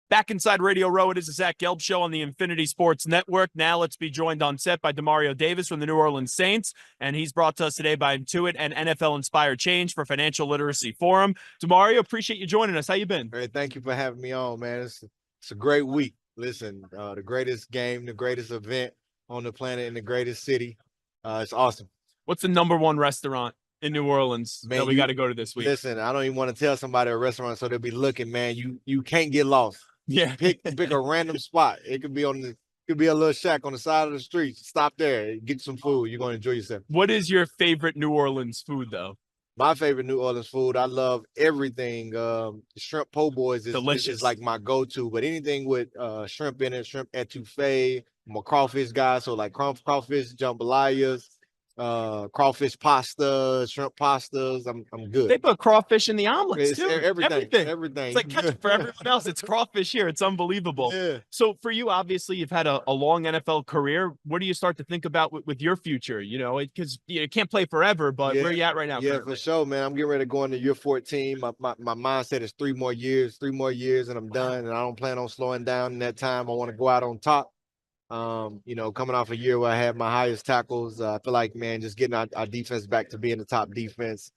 Back inside Radio Row, it is the Zach Gelb Show on the Infinity Sports Network. Now let's be joined on set by Dameario Davis from the New Orleans Saints, and he's brought to us today by Intuit and NFL Inspired Change for Financial Literacy Forum. Dameario, appreciate you joining us. How you been? Hey, thank you for having me on, man. It's a great week. Listen, the greatest game, the greatest event on the planet in the greatest city. It's awesome. What's the number one restaurant in New Orleans that we got to go to this week? Listen, I don't even want to tell somebody a restaurant so they'll be looking, man. You can't get lost. Yeah. Pick a random spot. It could be a little shack on the side of the street. Stop there, get some food. You're gonna enjoy yourself. What is your favorite New Orleans food though? My favorite New Orleans food, I love everything. Shrimp po' boys is like my go-to, but anything with shrimp in it, shrimp etouffee. I'm a crawfish guy, so like crawfish jambalayas, crawfish pasta, shrimp pastas. I'm good. They put crawfish in the omelets It's too. everything. It's like ketchup for everyone else. It's crawfish here. It's unbelievable. Yeah. So for you, obviously, you've had a long NFL career. What do you start to think about with your future? You know, because you can't play forever, but where are you at right now? Yeah, currently? for sure, man. I'm getting ready to go into year 14. My mindset is 3 more years, and I'm done. And I don't plan on slowing down in that time. I want to go out on top. Coming off a year where I had my highest tackles, I feel like, man, just getting our defense back to being the top defense,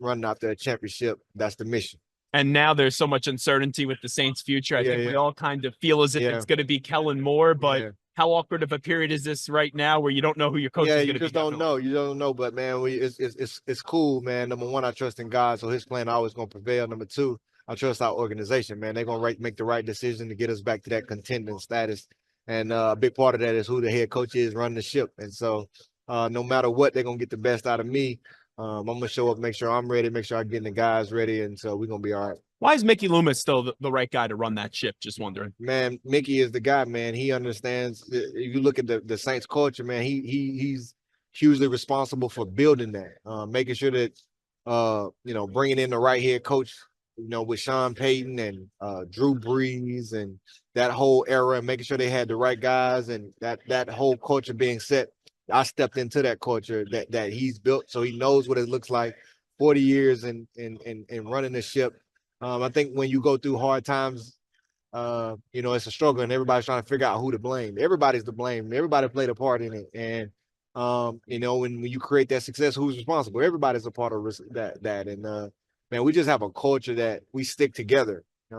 running after a championship, that's the mission. And now there's so much uncertainty with the Saints' future. I think we all kind of feel as if it's going to be Kellen Moore, but how awkward of a period is this right now where you don't know who your coach is going to be? You just don't know. You don't know, but man, it's cool, man. Number one, I trust in God, so His plan always going to prevail. Number two, I trust our organization, man. They're going to make the right decision to get us back to that contending status. And a big part of that is who the head coach is running the ship. And so no matter what, they're going to get the best out of me. I'm going to show up, make sure I'm ready, make sure I'm getting the guys ready. And so we're going to be all right. Why is Mickey Loomis still the right guy to run that ship? Just wondering. Man, Mickey is the guy, man. He understands. If you look at the Saints culture, man, he's hugely responsible for building that, making sure that, bringing in the right head coach, with Sean Payton and Drew Brees and that whole era, and making sure they had the right guys and that whole culture being set. I stepped into that culture that he's built, so he knows what it looks like. 40 years in running the ship. I think when you go through hard times, it's a struggle, and everybody's trying to figure out who to blame. Everybody's to blame. Everybody played a part in it, and when you create that success, who's responsible? Everybody's a part of that. And man, we just have a culture that we stick together. We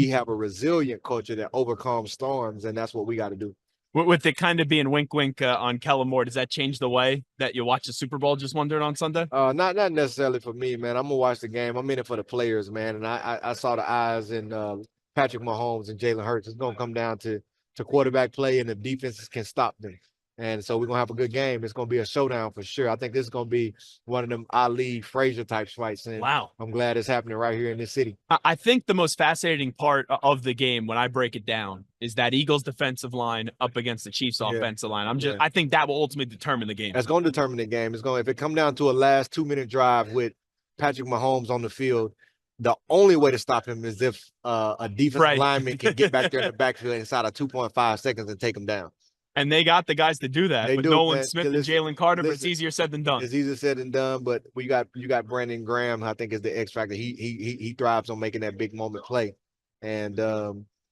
have a resilient culture that overcomes storms, and that's what we got to do. With it kind of being wink on Kellen Moore, does that change the way that you watch the Super Bowl? Just wondering on Sunday. Not necessarily for me, man. I'm gonna watch the game. I'm in it for the players, man. And I saw the eyes in Patrick Mahomes and Jalen Hurts. It's gonna come down to quarterback play, and the defenses can stop them. And so we're going to have a good game. It's going to be a showdown for sure. I think this is going to be one of them Ali Frazier type fights. And wow. I'm glad it's happening right here in this city. I think the most fascinating part of the game, when I break it down, is that Eagles defensive line up against the Chiefs offensive line. I think that will ultimately determine the game. That's going to determine the game. If it come down to a last 2-minute drive with Patrick Mahomes on the field, the only way to stop him is if a defensive lineman can get back there in the backfield inside of 2.5 seconds and take him down. And they got the guys to do that with Nolan Smith and Jalen Carter, but it's easier said than done. It's easier said than done, but you got Brandon Graham, I think, is the X factor. He thrives on making that big moment play. And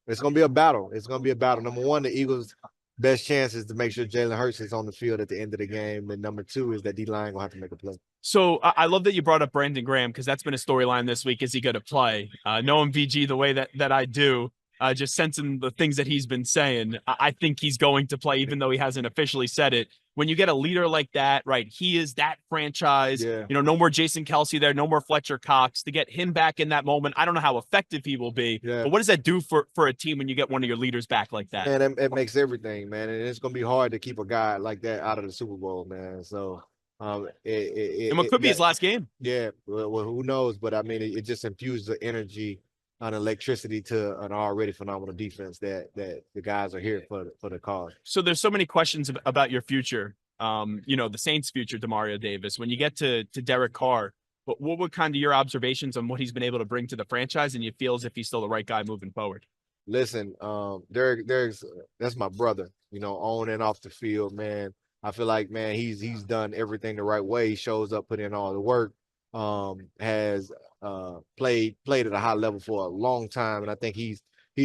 it's going to be a battle. It's going to be a battle. Number one, the Eagles' best chance is to make sure Jalen Hurts is on the field at the end of the game. And number two is that D-line going to have to make a play. So I love that you brought up Brandon Graham, because that's been a storyline this week. Is he going to play? Knowing VG the way that I do, just sensing the things that he's been saying, I think he's going to play, even though he hasn't officially said it. When you get a leader like that, right, he is that franchise. Yeah. No more Jason Kelsey there, no more Fletcher Cox. To get him back in that moment, I don't know how effective he will be, but what does that do for a team when you get one of your leaders back like that? And it makes everything, man. And it's going to be hard to keep a guy like that out of the Super Bowl, man. So and what could be his last game. Yeah, well, who knows? But I mean, it just infused the energy and electricity to an already phenomenal defense that the guys are here for the cause. So there's so many questions about your future. The Saints' future, Dameario Davis. When you get to Derek Carr, what were kind of your observations on what he's been able to bring to the franchise, and you feel as if he's still the right guy moving forward? Listen, Derek's that's my brother. On and off the field, man. I feel like, man, he's done everything the right way. He shows up, put in all the work. Has played at a high level for a long time, and I think he's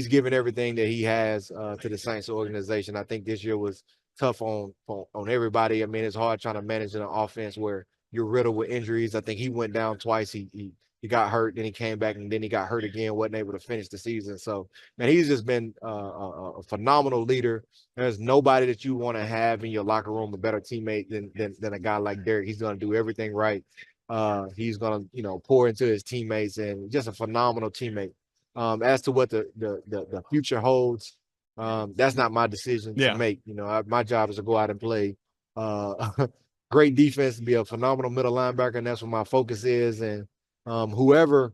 given everything that he has to the Saints organization. I think this year was tough on everybody. I mean, it's hard trying to manage an offense where you're riddled with injuries. I think he went down twice. He got hurt, then he came back, and then he got hurt again. Wasn't able to finish the season. So, man, he's just been a phenomenal leader. There's nobody that you want to have in your locker room a better teammate than a guy like Derek. He's going to do everything right. He's going to pour into his teammates, and just a phenomenal teammate. As to what the future holds, that's not my decision to make. My job is to go out and play great defense, be a phenomenal middle linebacker, and that's what my focus is. And whoever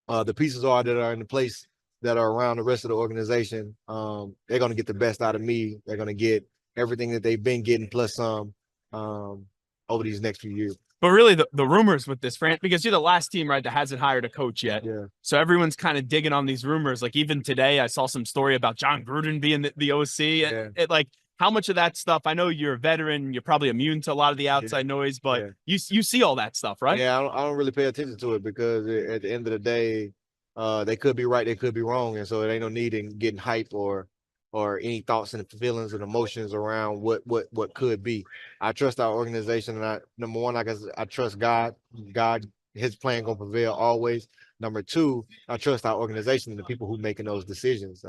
the pieces are that are in the place that are around the rest of the organization, they're going to get the best out of me. They're going to get everything that they've been getting plus some over these next few years. But really, the rumors with this, because you're the last team, right, that hasn't hired a coach yet. Yeah. So everyone's kind of digging on these rumors. Like even today, I saw some story about John Gruden being the OC. And like, how much of that stuff? I know you're a veteran. You're probably immune to a lot of the outside noise, but you see all that stuff, right? Yeah, I don't really pay attention to it because at the end of the day, they could be right, they could be wrong, and so it ain't no need in getting hype or any thoughts and feelings and emotions around what could be. I trust our organization, and number one, I trust God. God, His plan gonna prevail always. Number two, I trust our organization and the people who making those decisions.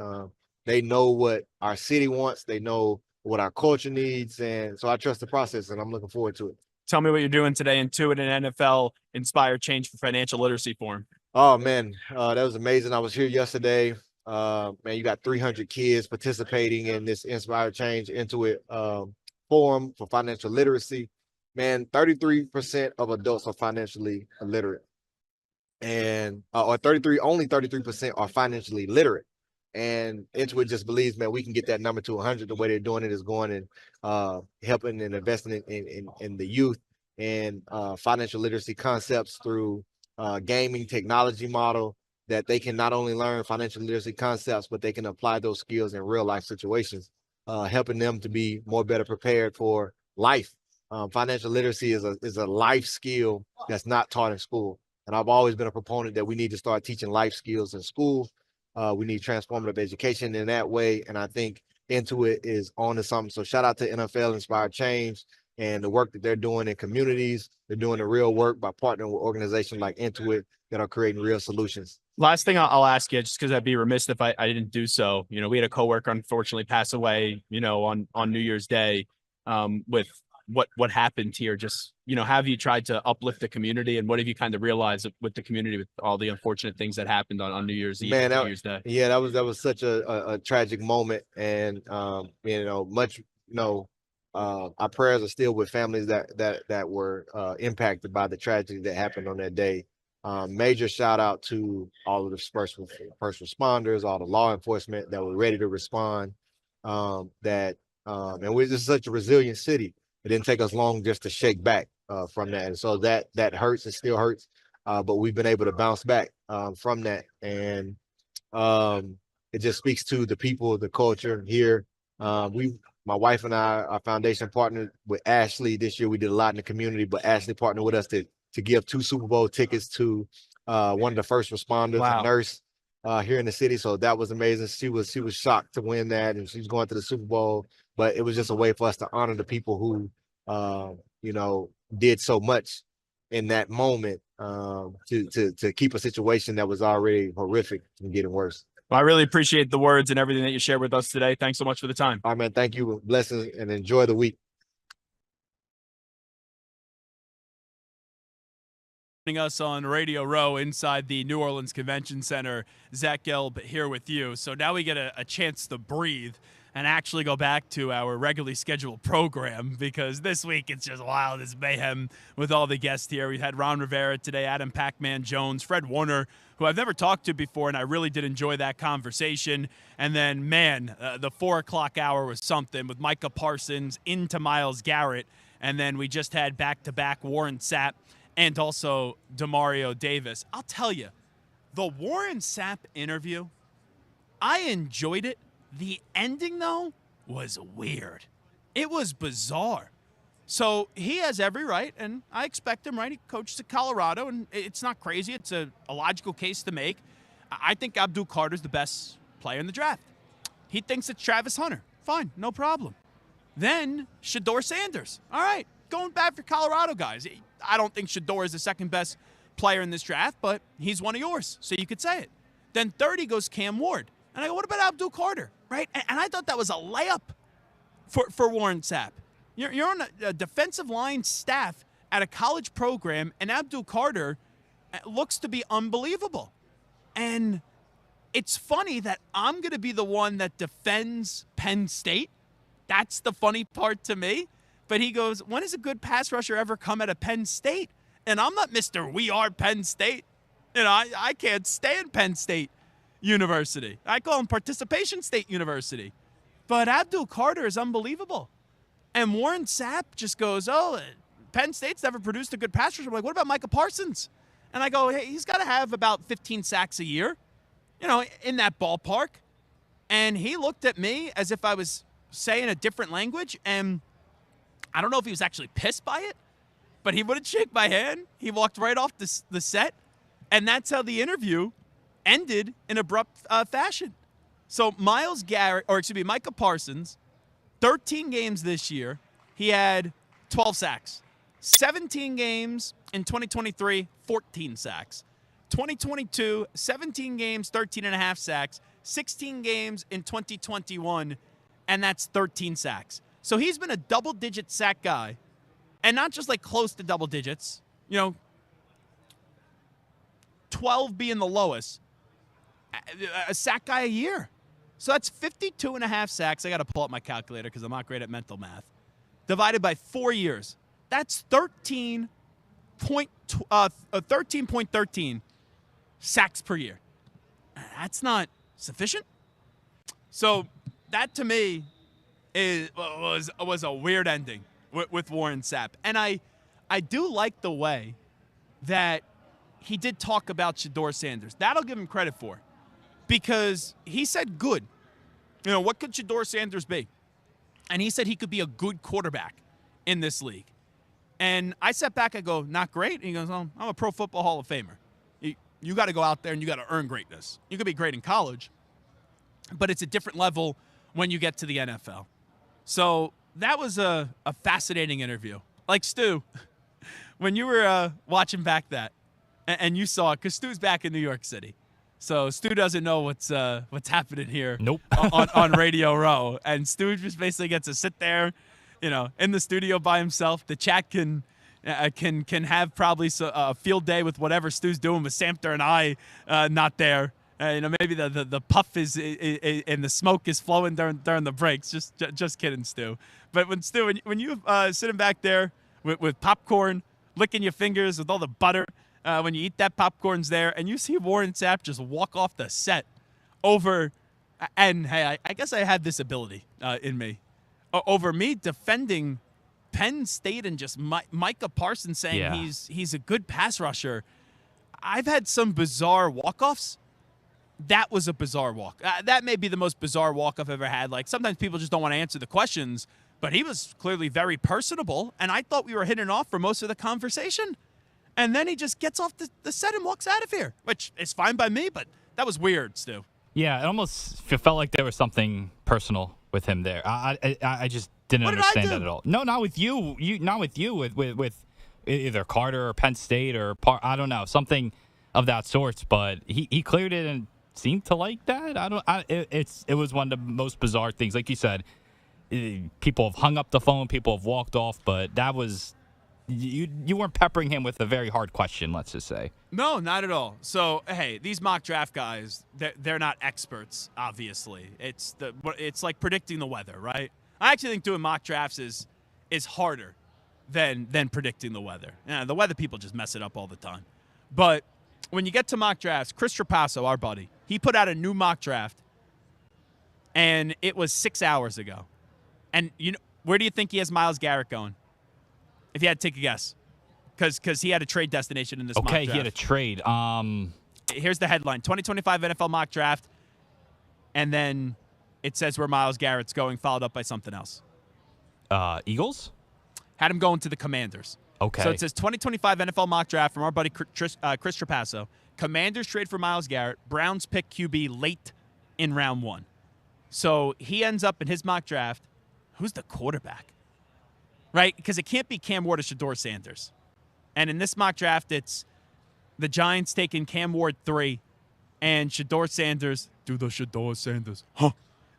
They know what our city wants. They know what our culture needs, and so I trust the process, and I'm looking forward to it. Tell me what you're doing today in Intuit and NFL Inspired Change for Financial Literacy Forum. Oh man, that was amazing. I was here yesterday. Man, you got 300 kids participating in this Inspired Change Intuit forum for financial literacy. Man, 33% of adults are financially illiterate, and only 33% are financially literate. And Intuit just believes, man, we can get that number to 100. The way they're doing it is going and helping and investing in the youth and financial literacy concepts through gaming technology model that they can not only learn financial literacy concepts, but they can apply those skills in real life situations, helping them to be better prepared for life. Financial literacy is a life skill that's not taught in school. And I've always been a proponent that we need to start teaching life skills in school. We need transformative education in that way. And I think Intuit is on to something. So shout out to NFL Inspired Change and the work that they're doing in communities. They're doing the real work by partnering with organizations like Intuit that are creating real solutions. Last thing I'll ask you, just because I'd be remiss if I didn't do so. You know, we had a coworker unfortunately pass away, on New Year's Day with what happened here. Just, have you tried to uplift the community, and what have you kind of realized with the community with all the unfortunate things that happened on New Year's Eve, New Year's Day? Yeah, that was such a tragic moment. And, our prayers are still with families that were impacted by the tragedy that happened on that day. Major shout out to all of the first responders, all the law enforcement that were ready to respond. And we're just such a resilient city. It didn't take us long just to shake back from that. And so that hurts. It still hurts. But we've been able to bounce back from that. And it just speaks to the people, the culture here. My wife and I, our foundation partnered with Ashley this year. We did a lot in the community, but Ashley partnered with us to give 2 Super Bowl tickets to one of the first responders, a nurse here in the city. So that was amazing. She was shocked to win that, and she's going to the Super Bowl. But it was just a way for us to honor the people who, did so much in that moment to keep a situation that was already horrific from getting worse. Well, I really appreciate the words and everything that you shared with us today. Thanks so much for the time. All right, man. Thank you. Blessings and enjoy the week. Joining us on Radio Row inside the New Orleans Convention Center, Zach Gelb here with you. So now we get a chance to breathe and actually go back to our regularly scheduled program, because this week it's just wild as mayhem with all the guests here. We had Ron Rivera today, Adam Pacman Jones, Fred Warner, who I've never talked to before, and I really did enjoy that conversation. And then, the 4 o'clock hour was something with Micah Parsons into Myles Garrett. And then we just had back-to-back Warren Sapp and also Dameario Davis. I'll tell you, the Warren Sapp interview, I enjoyed it. The ending, though, was weird. It was bizarre. So he has every right, and I expect him, right? He coaches at Colorado, and it's not crazy. It's a logical case to make. I think Abdul Carter's the best player in the draft. He thinks it's Travis Hunter. Fine, no problem. Then Shedeur Sanders. All right, going back for Colorado guys. I don't think Shedeur is the second best player in this draft, but he's one of yours, so you could say it. Then 30 goes Cam Ward. And I go, what about Abdul Carter, right? And I thought that was a layup for Warren Sapp. You're on a defensive line staff at a college program, and Abdul Carter looks to be unbelievable. And it's funny that I'm going to be the one that defends Penn State. That's the funny part to me, But he goes, when has a good pass rusher ever come out of Penn State? And I'm not Mr. We are Penn State. I can't stand Penn State University. I call them Participation State University. But Abdul Carter is unbelievable. And Warren Sapp just goes, Penn State's never produced a good pass rusher. I'm like, what about Micah Parsons? And I go, hey, he's got to have about 15 sacks a year, in that ballpark. And he looked at me as if I was saying a different language. And I don't know if he was actually pissed by it, but he wouldn't shake my hand. He walked right off the set. And that's how the interview ended in abrupt fashion. So Micah Parsons, 13 games this year, he had 12 sacks. 17 games in 2023, 14 sacks. 2022, 17 games, 13 and a half sacks. 16 games in 2021, and that's 13 sacks. So he's been a double-digit sack guy, and not just like close to double digits, 12 being the lowest, a sack guy a year. So that's 52 and a half sacks. I got to pull up my calculator because I'm not great at mental math. Divided by 4 years. That's 13.13 sacks per year. That's not sufficient. So that to me was a weird ending with Warren Sapp. And I do like the way that he did talk about Shedeur Sanders. That'll give him credit for. Because he said good. What could Shedeur Sanders be? And he said he could be a good quarterback in this league. And I sat back, I go, not great? And he goes, I'm a Pro Football Hall of Famer. You got to go out there and you got to earn greatness. You could be great in college, but it's a different level when you get to the NFL. So that was a fascinating interview. Like Stu, when you were watching back that, and you saw it, because Stu's back in New York City. So Stu doesn't know what's happening here. Nope. on Radio Row. And Stu just basically gets to sit there, in the studio by himself. The chat can have probably a field day with whatever Stu's doing with Samter and I not there. Maybe the puff is and the smoke is flowing during the breaks. Just kidding, Stu. But when you sitting back there with popcorn, licking your fingers with all the butter, when you eat that popcorn's there, and you see Warren Sapp just walk off the set over, and hey, I guess I have this ability in me, over me defending Penn State and just Micah Parsons saying he's a good pass rusher. I've had some bizarre walk-offs. That was a bizarre walk. That may be the most bizarre walk I've ever had. Like, sometimes people just don't want to answer the questions, but he was clearly very personable, and I thought we were hitting off for most of the conversation. And then he just gets off the set and walks out of here, which is fine by me, but that was weird, Stu. Yeah, it almost felt like there was something personal with him there. I just didn't understand that at all. No, not with you. Not with you. With either Carter or Penn State or I don't know, something of that sort. But he cleared it and seemed to like that. It was one of the most bizarre things. Like you said, people have hung up the phone, people have walked off, but that was. You weren't peppering him with a very hard question, let's just say. No, not at all. So, hey, these mock draft guys, they're not experts, obviously. It's like predicting the weather, right? I actually think doing mock drafts is harder than predicting the weather. The weather people just mess it up all the time. But when you get to mock drafts, Chris Trapasso, our buddy, he put out a new mock draft, and it was 6 hours ago. And where do you think he has Myles Garrett going? If you had to take a guess, because he had a trade destination in this mock draft. Okay, he had a trade. Here's the headline, 2025 NFL mock draft, and then it says where Myles Garrett's going, followed up by something else. Eagles? Had him going to the Commanders. Okay. So it says 2025 NFL mock draft from our buddy Chris Trapasso. Commanders trade for Myles Garrett. Browns pick QB late in round 1. So he ends up in his mock draft. Who's the quarterback? Right? Because it can't be Cam Ward or Shedeur Sanders. And in this mock draft, it's the Giants taking Cam Ward 3 and Shedeur Sanders,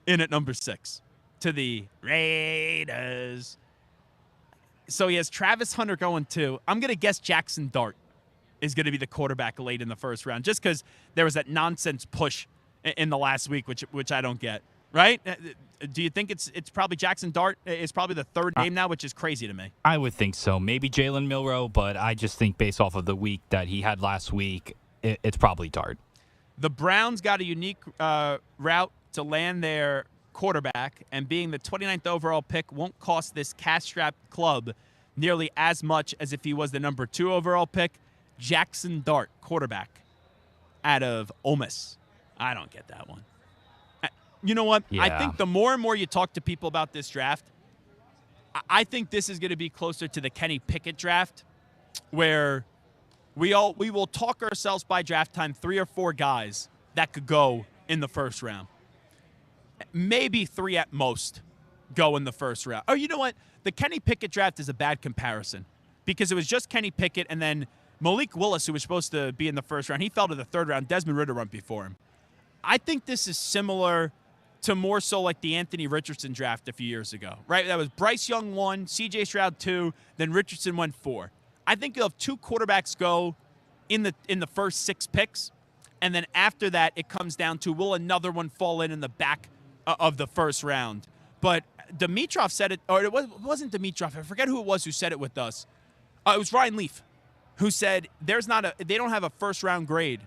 in at number 6 to the Raiders. So he has Travis Hunter going 2. I'm going to guess Jackson Dart is going to be the quarterback late in the first round, just because there was that nonsense push in the last week, which I don't get. right? Do you think it's probably Jackson Dart is probably the third name now, which is crazy to me? I would think so. Maybe Jalen Milroe, but I just think based off of the week that he had last week, it's probably Dart. The Browns got a unique route to land their quarterback, and being the 29th overall pick won't cost this cash-strapped club nearly as much as if he was the number 2 overall pick. Jackson Dart, quarterback out of Ole Miss. I don't get that one. You know what? Yeah. I think the more and more you talk to people about this draft, I think this is going to be closer to the Kenny Pickett draft, where we will talk ourselves by draft time 3 or 4 guys that could go in the first round. Maybe 3 at most go in the first round. Oh, you know what? The Kenny Pickett draft is a bad comparison because it was just Kenny Pickett and then Malik Willis, who was supposed to be in the first round. He fell to the 3rd round. Desmond Ridder went before him. I think this is similar to more so like the Anthony Richardson draft a few years ago, right? That was Bryce Young 1, C.J. Stroud 2, then Richardson went 4. I think you'll have 2 quarterbacks go in the first 6 picks, and then after that it comes down to will another one fall in the back of the first round. But Dimitrov said it, or it wasn't Dimitrov. I forget who it was who said it with us. It was Ryan Leaf, who said they don't have a first round grade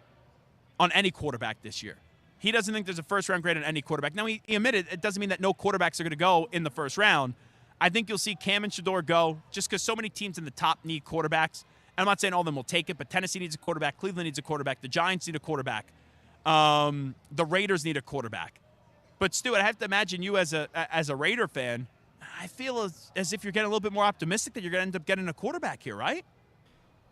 on any quarterback this year. He doesn't think there's a first round grade on any quarterback. Now he admitted it doesn't mean that no quarterbacks are going to go in the first round. I think you'll see Cam and Shador go just because so many teams in the top need quarterbacks. And I'm not saying all of them will take it, but Tennessee needs a quarterback. Cleveland needs a quarterback. The Giants need a quarterback. The Raiders need a quarterback. But Stu, I have to imagine you as a Raider fan, I feel as if you're getting a little bit more optimistic that you're going to end up getting a quarterback here, right?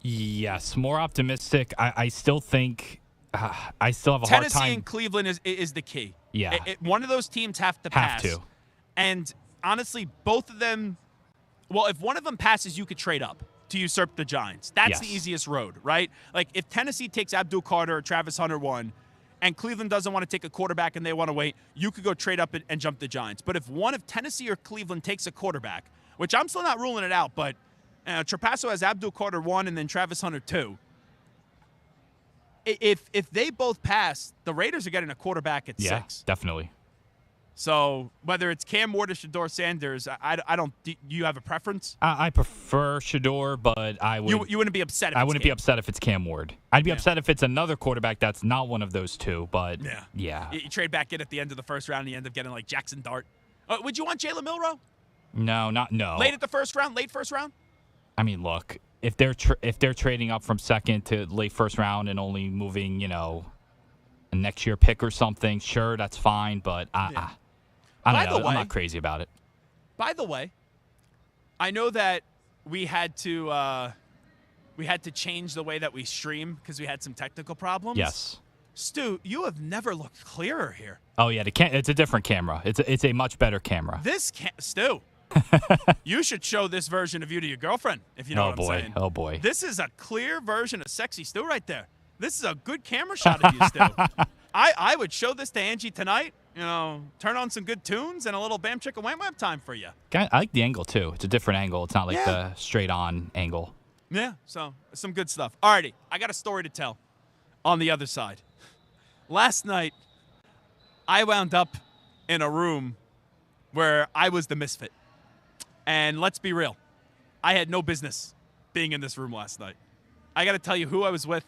Yes, more optimistic. I still think I still have a Tennessee hard time. and Cleveland is the key. Yeah. One of those teams have to pass. Have to. And honestly, both of them, well, if one of them passes, you could trade up to usurp the Giants. That's the easiest road, right? Like if Tennessee takes Abdul Carter or Travis Hunter 1, and Cleveland doesn't want to take a quarterback and they want to wait, you could go trade up and jump the Giants. But if one of Tennessee or Cleveland takes a quarterback, which I'm still not ruling it out, but Trapasso has Abdul Carter 1 and then Travis Hunter 2. If they both pass, the Raiders are getting a quarterback at 6. Yeah, definitely. So whether it's Cam Ward or Shador Sanders, I don't. Do you have a preference? I prefer Shador, but I would. You wouldn't be upset. If I it's wouldn't Cam. be upset if it's Cam Ward. I'd be upset if it's another quarterback that's not one of those 2. But yeah. You trade back in at the end of the first round, and you end up getting like Jackson Dart. Would you want Jalen Milroe? No. Late first round. I mean, look, if they're trading up from second to late first round and only moving, a next year pick or something, sure, that's fine. But I don't know. I'm not crazy about it. By the way, I know that we had to change the way that we stream because we had some technical problems. Yes. Stu, you have never looked clearer here. Oh yeah, it's a different camera. It's a much better camera. Stu, you should show this version of you to your girlfriend if you know what I'm saying. Oh boy. This is a clear version of sexy Stu right there. This is a good camera shot of you, Stu. I would show this to Angie tonight. Turn on some good tunes and a little bam chicka wham wham time for you. I like the angle too. It's a different angle. It's not like the straight on angle. Yeah, so some good stuff. Alrighty, I got a story to tell on the other side. Last night, I wound up in a room where I was the misfit. And let's be real, I had no business being in this room last night. I got to tell you who I was with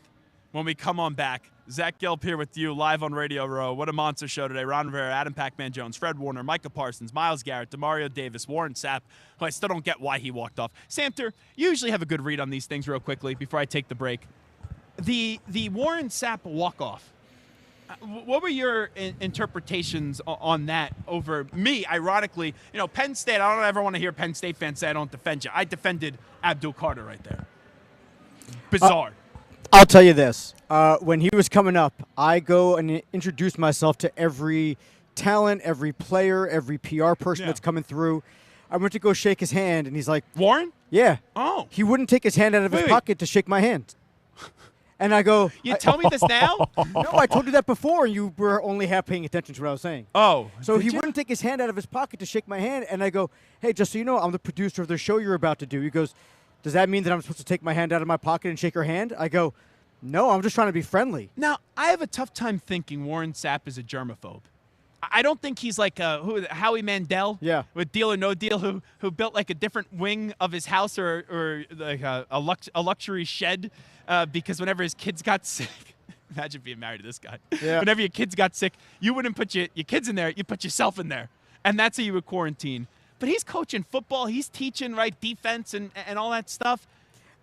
when we come on back. Zach Gelb here with you live on Radio Row. What a monster show today. Ron Rivera, Adam Pacman Jones, Fred Warner, Micah Parsons, Myles Garrett, Dameario Davis, Warren Sapp, who I still don't get why he walked off. Samter, you usually have a good read on these things real quickly before I take the break. The Warren Sapp walk-off, what were your interpretations on that over me? Ironically, Penn State, I don't ever want to hear Penn State fans say I don't defend you. I defended Abdul Carter right there. Bizarre. I'll tell you this. When he was coming up, I go and introduce myself to every talent, every player, every PR person that's coming through. I went to go shake his hand, and he's like, Warren? Yeah. Oh. He wouldn't take his hand out of his pocket to shake my hand. And I go, You tell me this now? No, I told you that before, and you were only half paying attention to what I was saying. Oh. So he wouldn't take his hand out of his pocket to shake my hand, and I go, hey, just so you know, I'm the producer of the show you're about to do. He goes, does that mean that I'm supposed to take my hand out of my pocket and shake her hand? I go, no, I'm just trying to be friendly. Now, I have a tough time thinking Warren Sapp is a germaphobe. I don't think he's like Howie Mandel. Yeah. With Deal or No Deal, who built like a different wing of his house or like a luxury shed because whenever his kids got sick. Imagine being married to this guy. Yeah. Whenever your kids got sick, you wouldn't put your kids in there. You put yourself in there. And that's how you would quarantine. But he's coaching football. He's teaching, right, defense and all that stuff.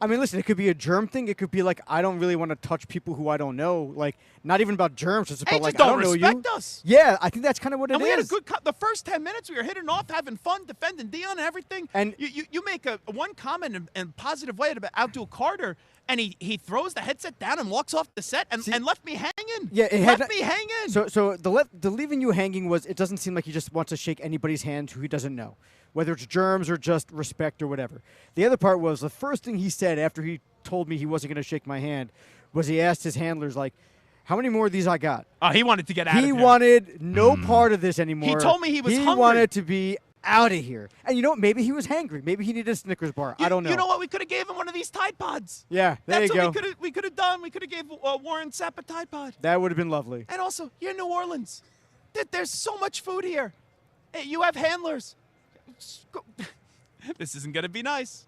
I mean, listen, it could be a germ thing. It could be like, I don't really want to touch people who I don't know. Like, not even about germs. It's about, like, I don't know you. Respect us. Yeah, I think that's kind of what it is. And we had a good the first 10 minutes, we were hitting off, having fun, defending Dion and everything. And you make one comment in a positive way about Abdul Carter, and he throws the headset down and walks off the set and left me hanging. Yeah, it left me hanging. So the leaving you hanging was, it doesn't seem like he just wants to shake anybody's hand who he doesn't know, whether it's germs or just respect or whatever. The other part was the first thing he said after he told me he wasn't going to shake my hand was he asked his handlers, like, how many more of these I got? Oh, he wanted to get out of here. He wanted no part of this anymore. He told me he was hungry. He wanted to be out of here. And you know what? Maybe he was hangry. Maybe he needed a Snickers bar. I don't know. You know what? We could have gave him one of these Tide Pods. Yeah, That's you go. what we could have done. We could have gave Warren Sapp a Tide Pod. That would have been lovely. And also, you're in New Orleans. There's so much food here. Hey, you have handlers. This isn't going to be nice.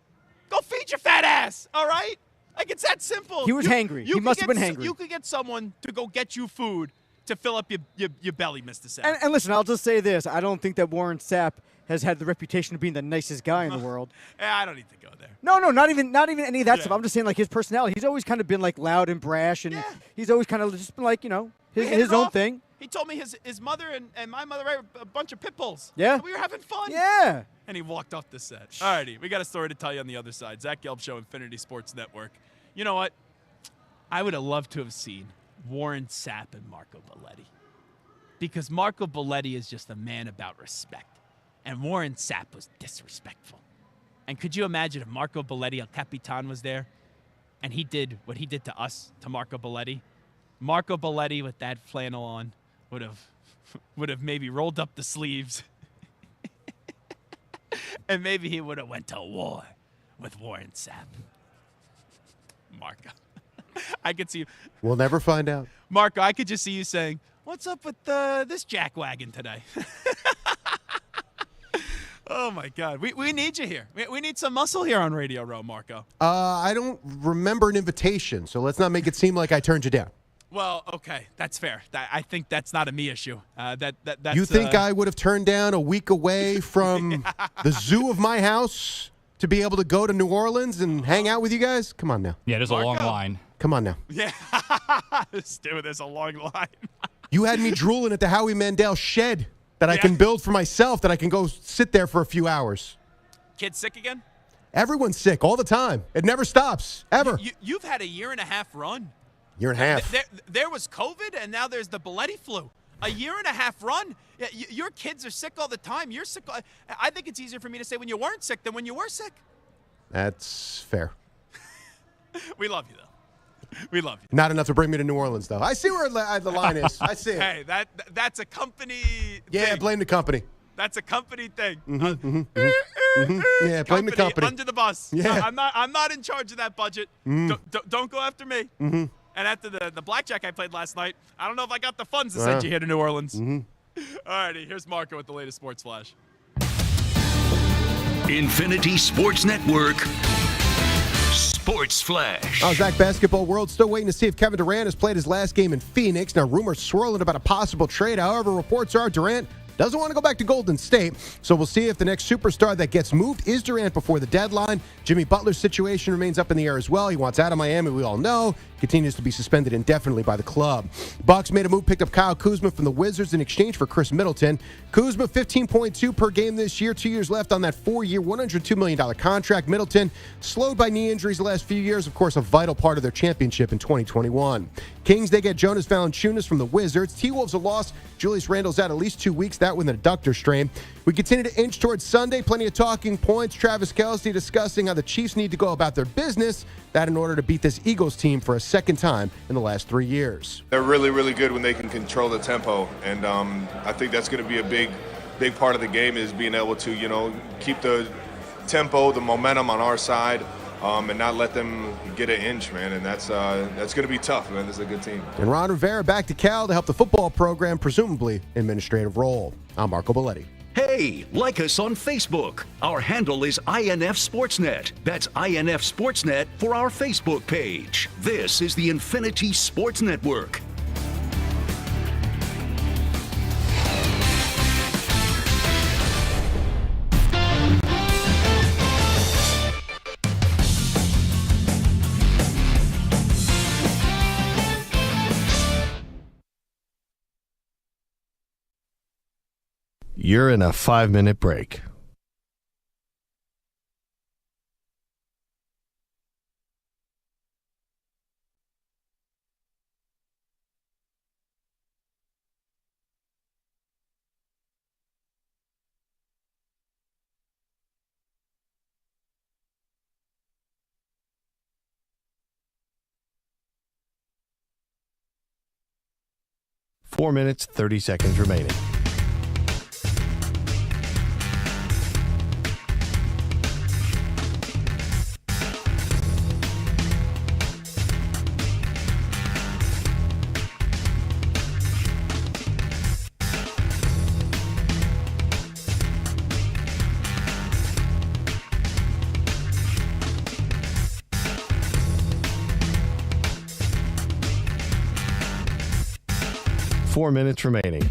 Go feed your fat ass, all right? Like, it's that simple. He was hangry. He must have been hangry. You could get someone to go get you food to fill up your belly, Mr. Sapp. And listen, I'll just say this. I don't think that Warren Sapp has had the reputation of being the nicest guy in the world. I don't need to go there. No, not even any of that stuff. I'm just saying, like, his personality. He's always kind of been, like, loud and brash, and he's always kind of just been, like, you know, his own thing. He told me his mother and my mother were a bunch of pit bulls. Yeah. We were having fun. Yeah. And he walked off the set. All righty, we got a story to tell you on the other side. Zach Gelb Show, Infinity Sports Network. You know what? I would have loved to have seen Warren Sapp and Marco Belletti. Because Marco Belletti is just a man about respect. And Warren Sapp was disrespectful. And could you imagine if Marco Belletti, El Capitan, was there and he did what he did to us, to Marco Belletti? Marco Belletti with that flannel on would have maybe rolled up the sleeves. And maybe he would have went to war with Warren Sapp. Marco. I could see you. We'll never find out. Marco, I could just see you saying, what's up with this jackwagon today? Oh, my God. We need you here. We need some muscle here on Radio Row, Marco. I don't remember an invitation, so let's not make it seem like I turned you down. Well, okay. That's fair. I think that's not a me issue. That's, you think I would have turned down a week away from the zoo of my house to be able to go to New Orleans and hang out with you guys? Come on now. Yeah, there's a long line. Come on now. Yeah. Dude, there's a long line. You had me drooling at the Howie Mandel shed that I can build for myself, that I can go sit there for a few hours. Kid sick again? Everyone's sick all the time. It never stops, ever. You've had a year-and-a-half run. Year and a half. There was COVID, and now there's the Belletti flu. A year-and-a-half run. Your kids are sick all the time. You're sick. I think it's easier for me to say when you weren't sick than when you were sick. That's fair. We love you, though. We love you. Not enough to bring me to New Orleans, though. I see where the line is. I see it. Hey, that's a company thing. Blame the company. That's a company thing. Yeah, blame the company. Under the bus. Yeah. I'm not in charge of that budget. Don't go after me. And after the blackjack I played last night, I don't know if I got the funds to send you here to New Orleans. All righty, here's Marco with the latest Sports Flash. Infinity Sports Network Sports Flash. Zach, basketball world still waiting to see if Kevin Durant has played his last game in Phoenix. Now, rumors swirling about a possible trade. However, reports are Durant doesn't want to go back to Golden State, so we'll see if the next superstar that gets moved is Durant before the deadline. Jimmy Butler's situation remains up in the air as well. He wants out of Miami, we all know. Continues to be suspended indefinitely by the club. Bucks made a move, picked up Kyle Kuzma from the Wizards in exchange for Chris Middleton. Kuzma, 15.2 per game this year, 2 years left on that 4-year, $102 million contract. Middleton, slowed by knee injuries the last few years, of course, a vital part of their championship in 2021. Kings, they get Jonas Valanciunas from the Wizards. T-Wolves a loss. Julius Randle's out at least 2 weeks, that with an adductor strain. We continue to inch towards Sunday. Plenty of talking points. Travis Kelce discussing how the Chiefs need to go about their business, that in order to beat this Eagles team for a second time in the last 3 years. They're really, really good when they can control the tempo, and I think that's going to be a big part of the game is being able to, keep the tempo, the momentum on our side. and not let them get an inch, man. And that's going to be tough, man. This is a good team. And Ron Rivera back to Cal to help the football program, presumably administrative role. I'm Marco Belletti. Hey, like us on Facebook. Our handle is INF Sportsnet. That's INF Sportsnet for our Facebook page. This is the Infinity Sports Network. You're in a 5-minute break. Four minutes, 30 seconds remaining. Four minutes remaining.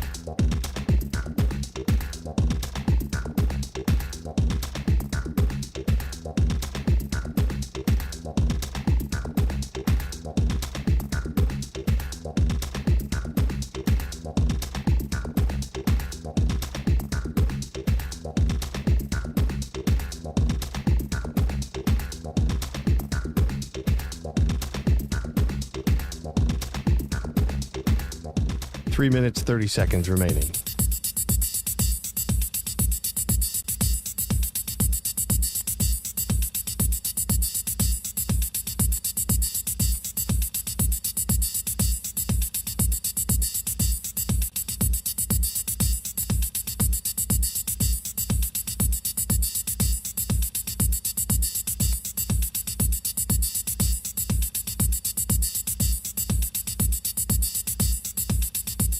Three minutes, 30 seconds remaining.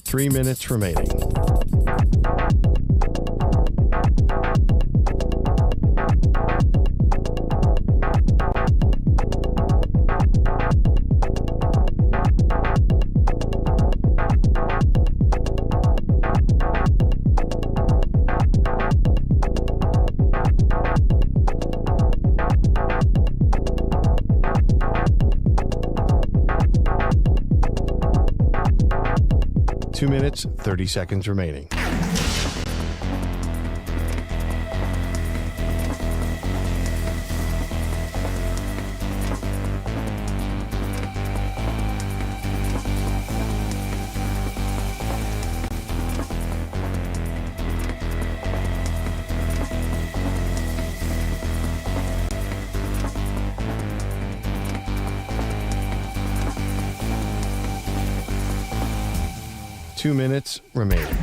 Three minutes remaining. Two minutes, 30 seconds remaining. Two minutes remaining.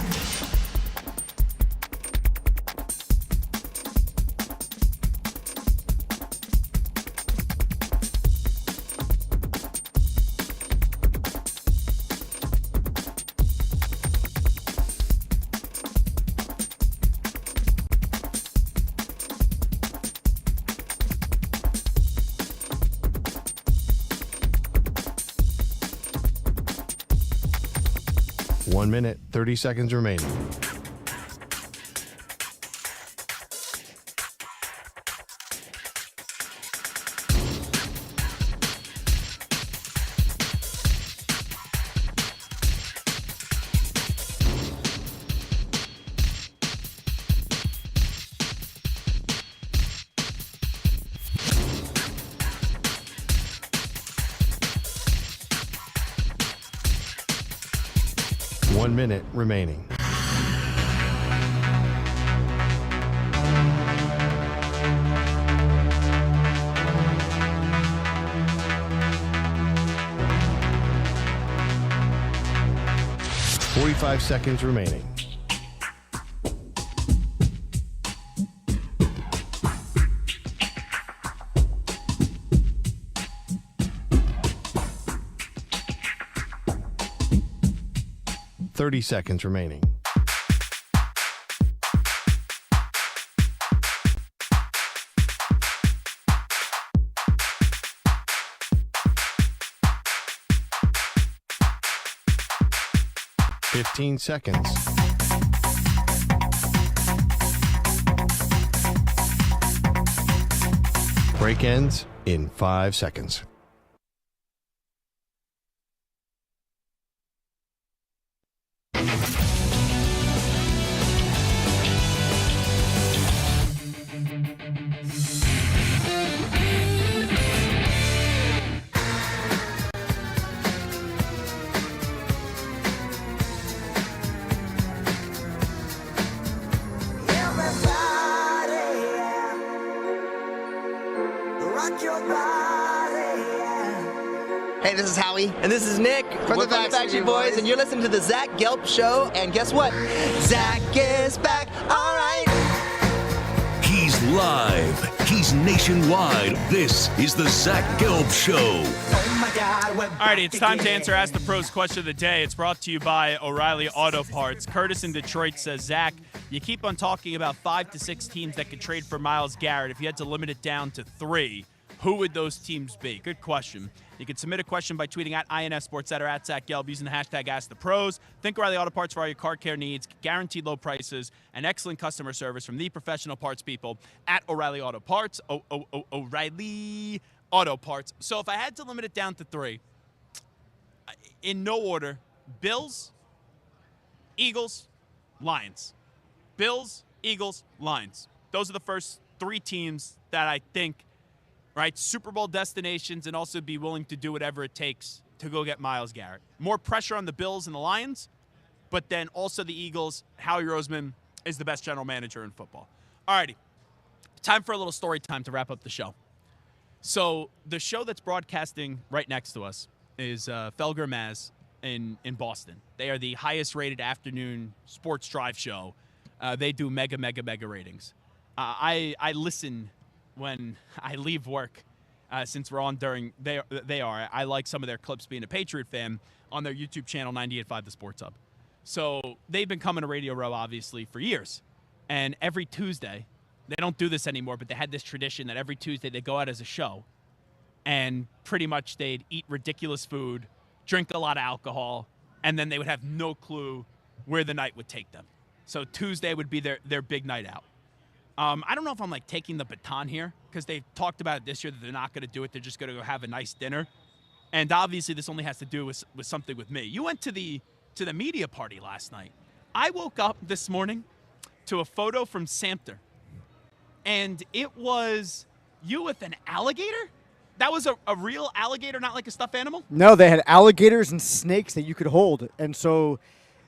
One minute, 30 seconds remaining. One minute remaining. Five seconds remaining. 30 seconds remaining. Fifteen seconds. Break ends in 5 seconds. Hey, this is Howie. And this is Nick. From the Backstreet Boys. And you're listening to the Zach Gelb Show. And guess what? Zach is back. All right. He's live. He's nationwide. This is the Zach Gelb Show. All righty, it's time to answer Ask the Pros question of the day. It's brought to you by O'Reilly Auto Parts. Curtis in Detroit says, Zach, you keep on talking about 5 to 6 teams that could trade for Myles Garrett. If you had to limit it down to 3, who would those teams be? Good question. You can submit a question by tweeting at INFSportsCenter or at Zach Gelb using the hashtag AskThePros. Think O'Reilly Auto Parts for all your car care needs, guaranteed low prices, and excellent customer service from the professional parts people at O'Reilly Auto Parts. O'Reilly Auto Parts. So if I had to limit it down to 3, in no order, Bills, Eagles, Lions. Bills, Eagles, Lions. Those are the first 3 teams that I think, right, Super Bowl destinations, and also be willing to do whatever it takes to go get Myles Garrett. More pressure on the Bills and the Lions, but then also the Eagles. Howie Roseman is the best general manager in football. All righty, time for a little story time to wrap up the show. So the show that's broadcasting right next to us is Felger Maz in Boston. They are the highest rated afternoon sports drive show. They do mega ratings. I listen when I leave work, since we're on during they are. I like some of their clips being a Patriot fan on their YouTube channel, 98.5 The Sports Hub. So they've been coming to Radio Row, obviously, for years. And every Tuesday, they don't do this anymore, but they had this tradition that every Tuesday they go out as a show, and pretty much they'd eat ridiculous food, drink a lot of alcohol, and then they would have no clue where the night would take them. So Tuesday would be their big night out. I don't know if I'm like taking the baton here, because they talked about it this year that they're not going to do it. They're just going to go have a nice dinner. And obviously this only has to do with something with me. You went to the media party last night. I woke up this morning to a photo from Samter, and it was you with an alligator? That was a real alligator, not like a stuffed animal? No, they had alligators and snakes that you could hold. And so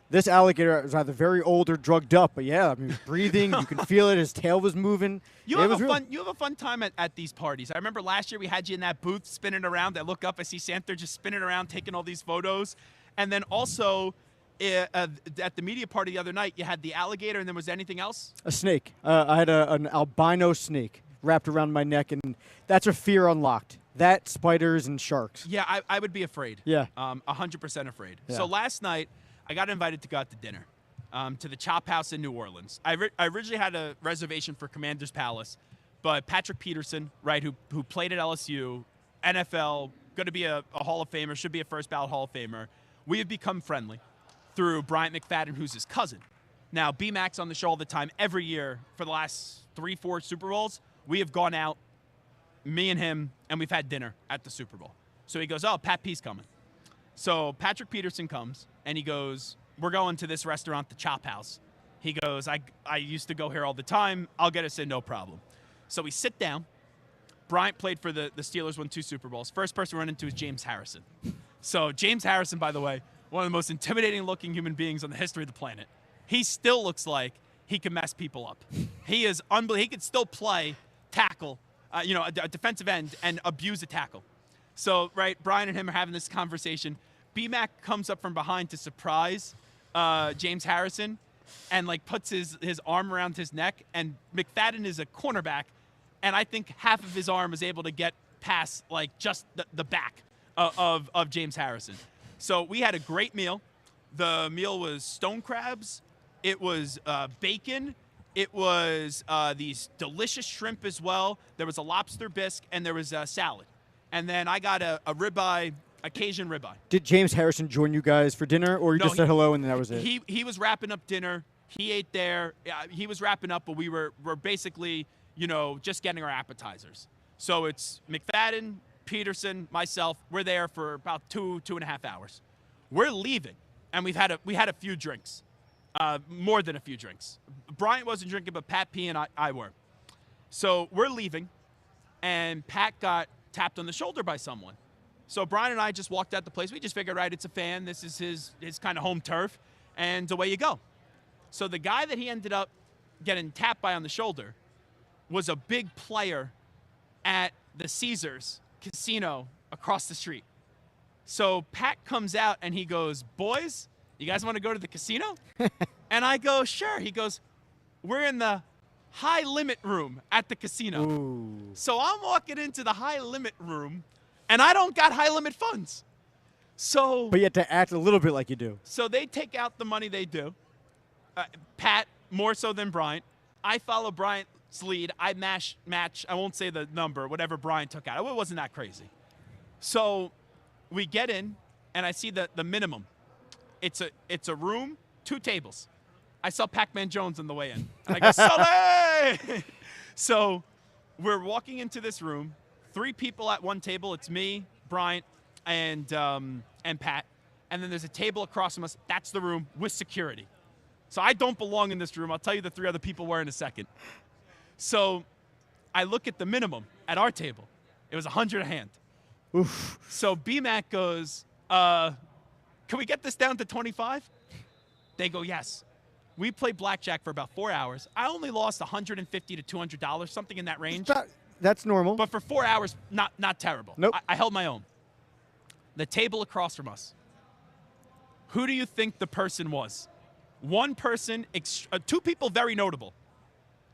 this alligator was either very old or drugged up. But, yeah, I mean, breathing. You can feel it. His tail was moving. You have a fun time at these parties. I remember last year we had you in that booth spinning around. I look up, I see Samter just spinning around, taking all these photos. And then also at the media party the other night, you had the alligator, and then was there anything else? A snake. I had an albino snake wrapped around my neck, and that's a fear unlocked. That, spiders, and sharks. Yeah, I would be afraid. Yeah. 100% afraid. Yeah. So last night, I got invited to go out to dinner to the Chop House in New Orleans. I originally had a reservation for Commander's Palace, but Patrick Peterson, right, who played at LSU, NFL, going to be a Hall of Famer, should be a first ballot Hall of Famer. We have become friendly through Bryant McFadden, who's his cousin. Now, B-Mac's on the show all the time. Every year for the last 3-4 Super Bowls, we have gone out, me and him, and we've had dinner at the Super Bowl. So he goes, oh, Pat P's coming. So Patrick Peterson comes, and he goes, we're going to this restaurant, the Chop House. He goes, I used to go here all the time. I'll get us in, no problem. So we sit down. Bryant played for the Steelers, won 2 Super Bowls. First person we run into is James Harrison. So James Harrison, by the way, one of the most intimidating-looking human beings on the history of the planet. He still looks like he can mess people up. He is unbelievable. He could still play tackle, a defensive end, and abuse a tackle. So, right, Brian and him are having this conversation. B-Mac comes up from behind to surprise James Harrison and, puts his arm around his neck. And McFadden is a cornerback, and I think half of his arm was able to get past, just the back of James Harrison. So we had a great meal. The meal was stone crabs. It was bacon. It was these delicious shrimp as well. There was a lobster bisque, and there was a salad. And then I got a ribeye, a Cajun ribeye. Did James Harrison join you guys for dinner, or you No, just said hello and then that was it? He was wrapping up dinner. He ate there. He was wrapping up, but we're basically, just getting our appetizers. So it's McFadden, Peterson, myself. We're there for about 2.5 hours. We're leaving, and we had a few drinks, more than a few drinks. Bryant wasn't drinking, but Pat P and I were. So we're leaving, and Pat got tapped on the shoulder by someone. So Brian and I just walked out the place. We just figured, right, it's a fan. This is his kind of home turf, and away you go. So the guy that he ended up getting tapped by on the shoulder was a big player at the Caesars casino across the street. So Pat comes out and he goes, "Boys, you guys want to go to the casino?" And I go, "Sure." He goes, "We're in the high limit room at the casino." Ooh. So I'm walking into the high limit room, and I don't got high limit funds. So, But you have to act a little bit like you do. So they take out the money they do. Pat, more so than Bryant. I follow Bryant's lead. I match, I won't say the number, whatever Bryant took out. It wasn't that crazy. So we get in, and I see the minimum. It's a room, 2 tables. I saw Pacman Jones on the way in. And I go, Sully! So we're walking into this room, 3 people at one table. It's me, Bryant, and Pat. And then there's a table across from us. That's the room with security. So I don't belong in this room. I'll tell you the 3 other people were in a second. So I look at the minimum at our table. It was 100 a hand. Oof. So BMAC goes, "Can we get this down to 25? They go, "Yes." We played blackjack for about 4 hours. I only lost $150 to $200, something in that range. That's normal. But for 4 hours, not terrible. Nope. I held my own. The table across from us. Who do you think the person was? One person, 2 people very notable.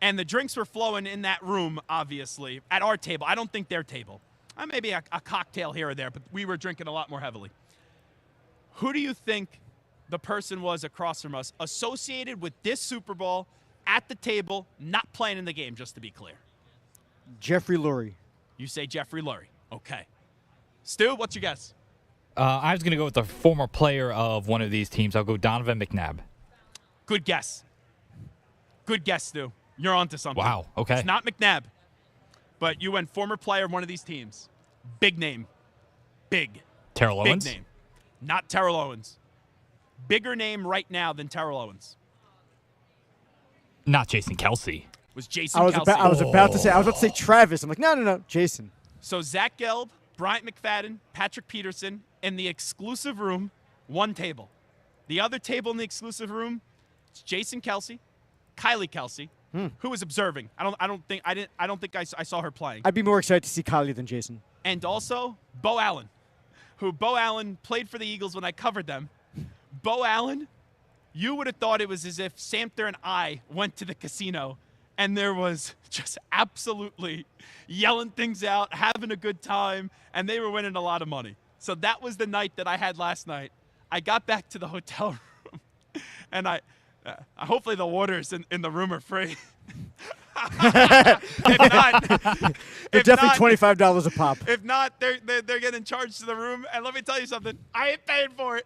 And the drinks were flowing in that room, obviously, at our table. I don't think their table. Maybe a cocktail here or there, but we were drinking a lot more heavily. Who do you think the person was across from us associated with this Super Bowl at the table, not playing in the game, just to be clear? Jeffrey Lurie. You say Jeffrey Lurie. Okay. Stu, what's your guess? I was going to go with the former player of one of these teams. I'll go Donovan McNabb. Good guess. Good guess, Stu. You're onto something. Wow, okay. It's not McNabb, but you went former player of one of these teams. Big name. Big. Terrell Owens? Big name. Not Terrell Owens. Bigger name right now than Terrell Owens. Not Jason Kelsey. Was Jason I was Kelsey. about to say Travis. I'm like, no, Jason. So Zach Gelb, Bryant McFadden, Patrick Peterson in the exclusive room, 1 table. The other table in the exclusive room, it's Jason Kelsey, Kylie Kelsey, who was observing. I don't think I saw her playing. I'd be more excited to see Kylie than Jason. And also Bo Allen, who Bo Allen played for the Eagles when I covered them. Bo Allen, you would have thought it was as if Samter and I went to the casino and there was just absolutely yelling things out, having a good time, and they were winning a lot of money. So that was the night that I had last night. I got back to the hotel room, and hopefully the waters in the room are free. If not, They're definitely $25 a pop. If not, they're getting charged to the room. And let me tell you something, I ain't paying for it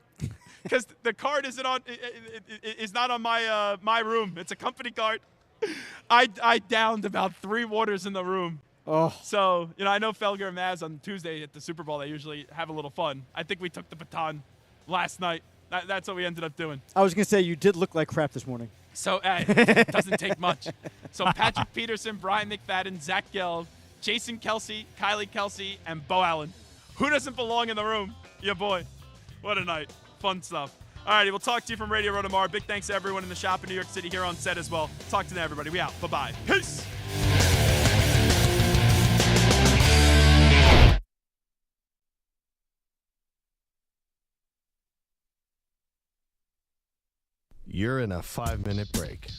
because the card is not on my room. It's a company card. I downed about 3 waters in the room. Oh. So, I know Felger and Maz on Tuesday at the Super Bowl, they usually have a little fun. I think we took the baton last night. That's what we ended up doing. I was going to say, you did look like crap this morning. So it doesn't take much. So Patrick Peterson, Brian McFadden, Zach Gelb, Jason Kelsey, Kylie Kelsey, and Bo Allen. Who doesn't belong in the room? Your boy. What a night. Fun stuff. All righty, we'll talk to you from Radio Row tomorrow. Big thanks to everyone in the shop in New York City here on set as well. Talk to them, everybody. We out. Bye-bye. Peace. You're in a 5-minute break.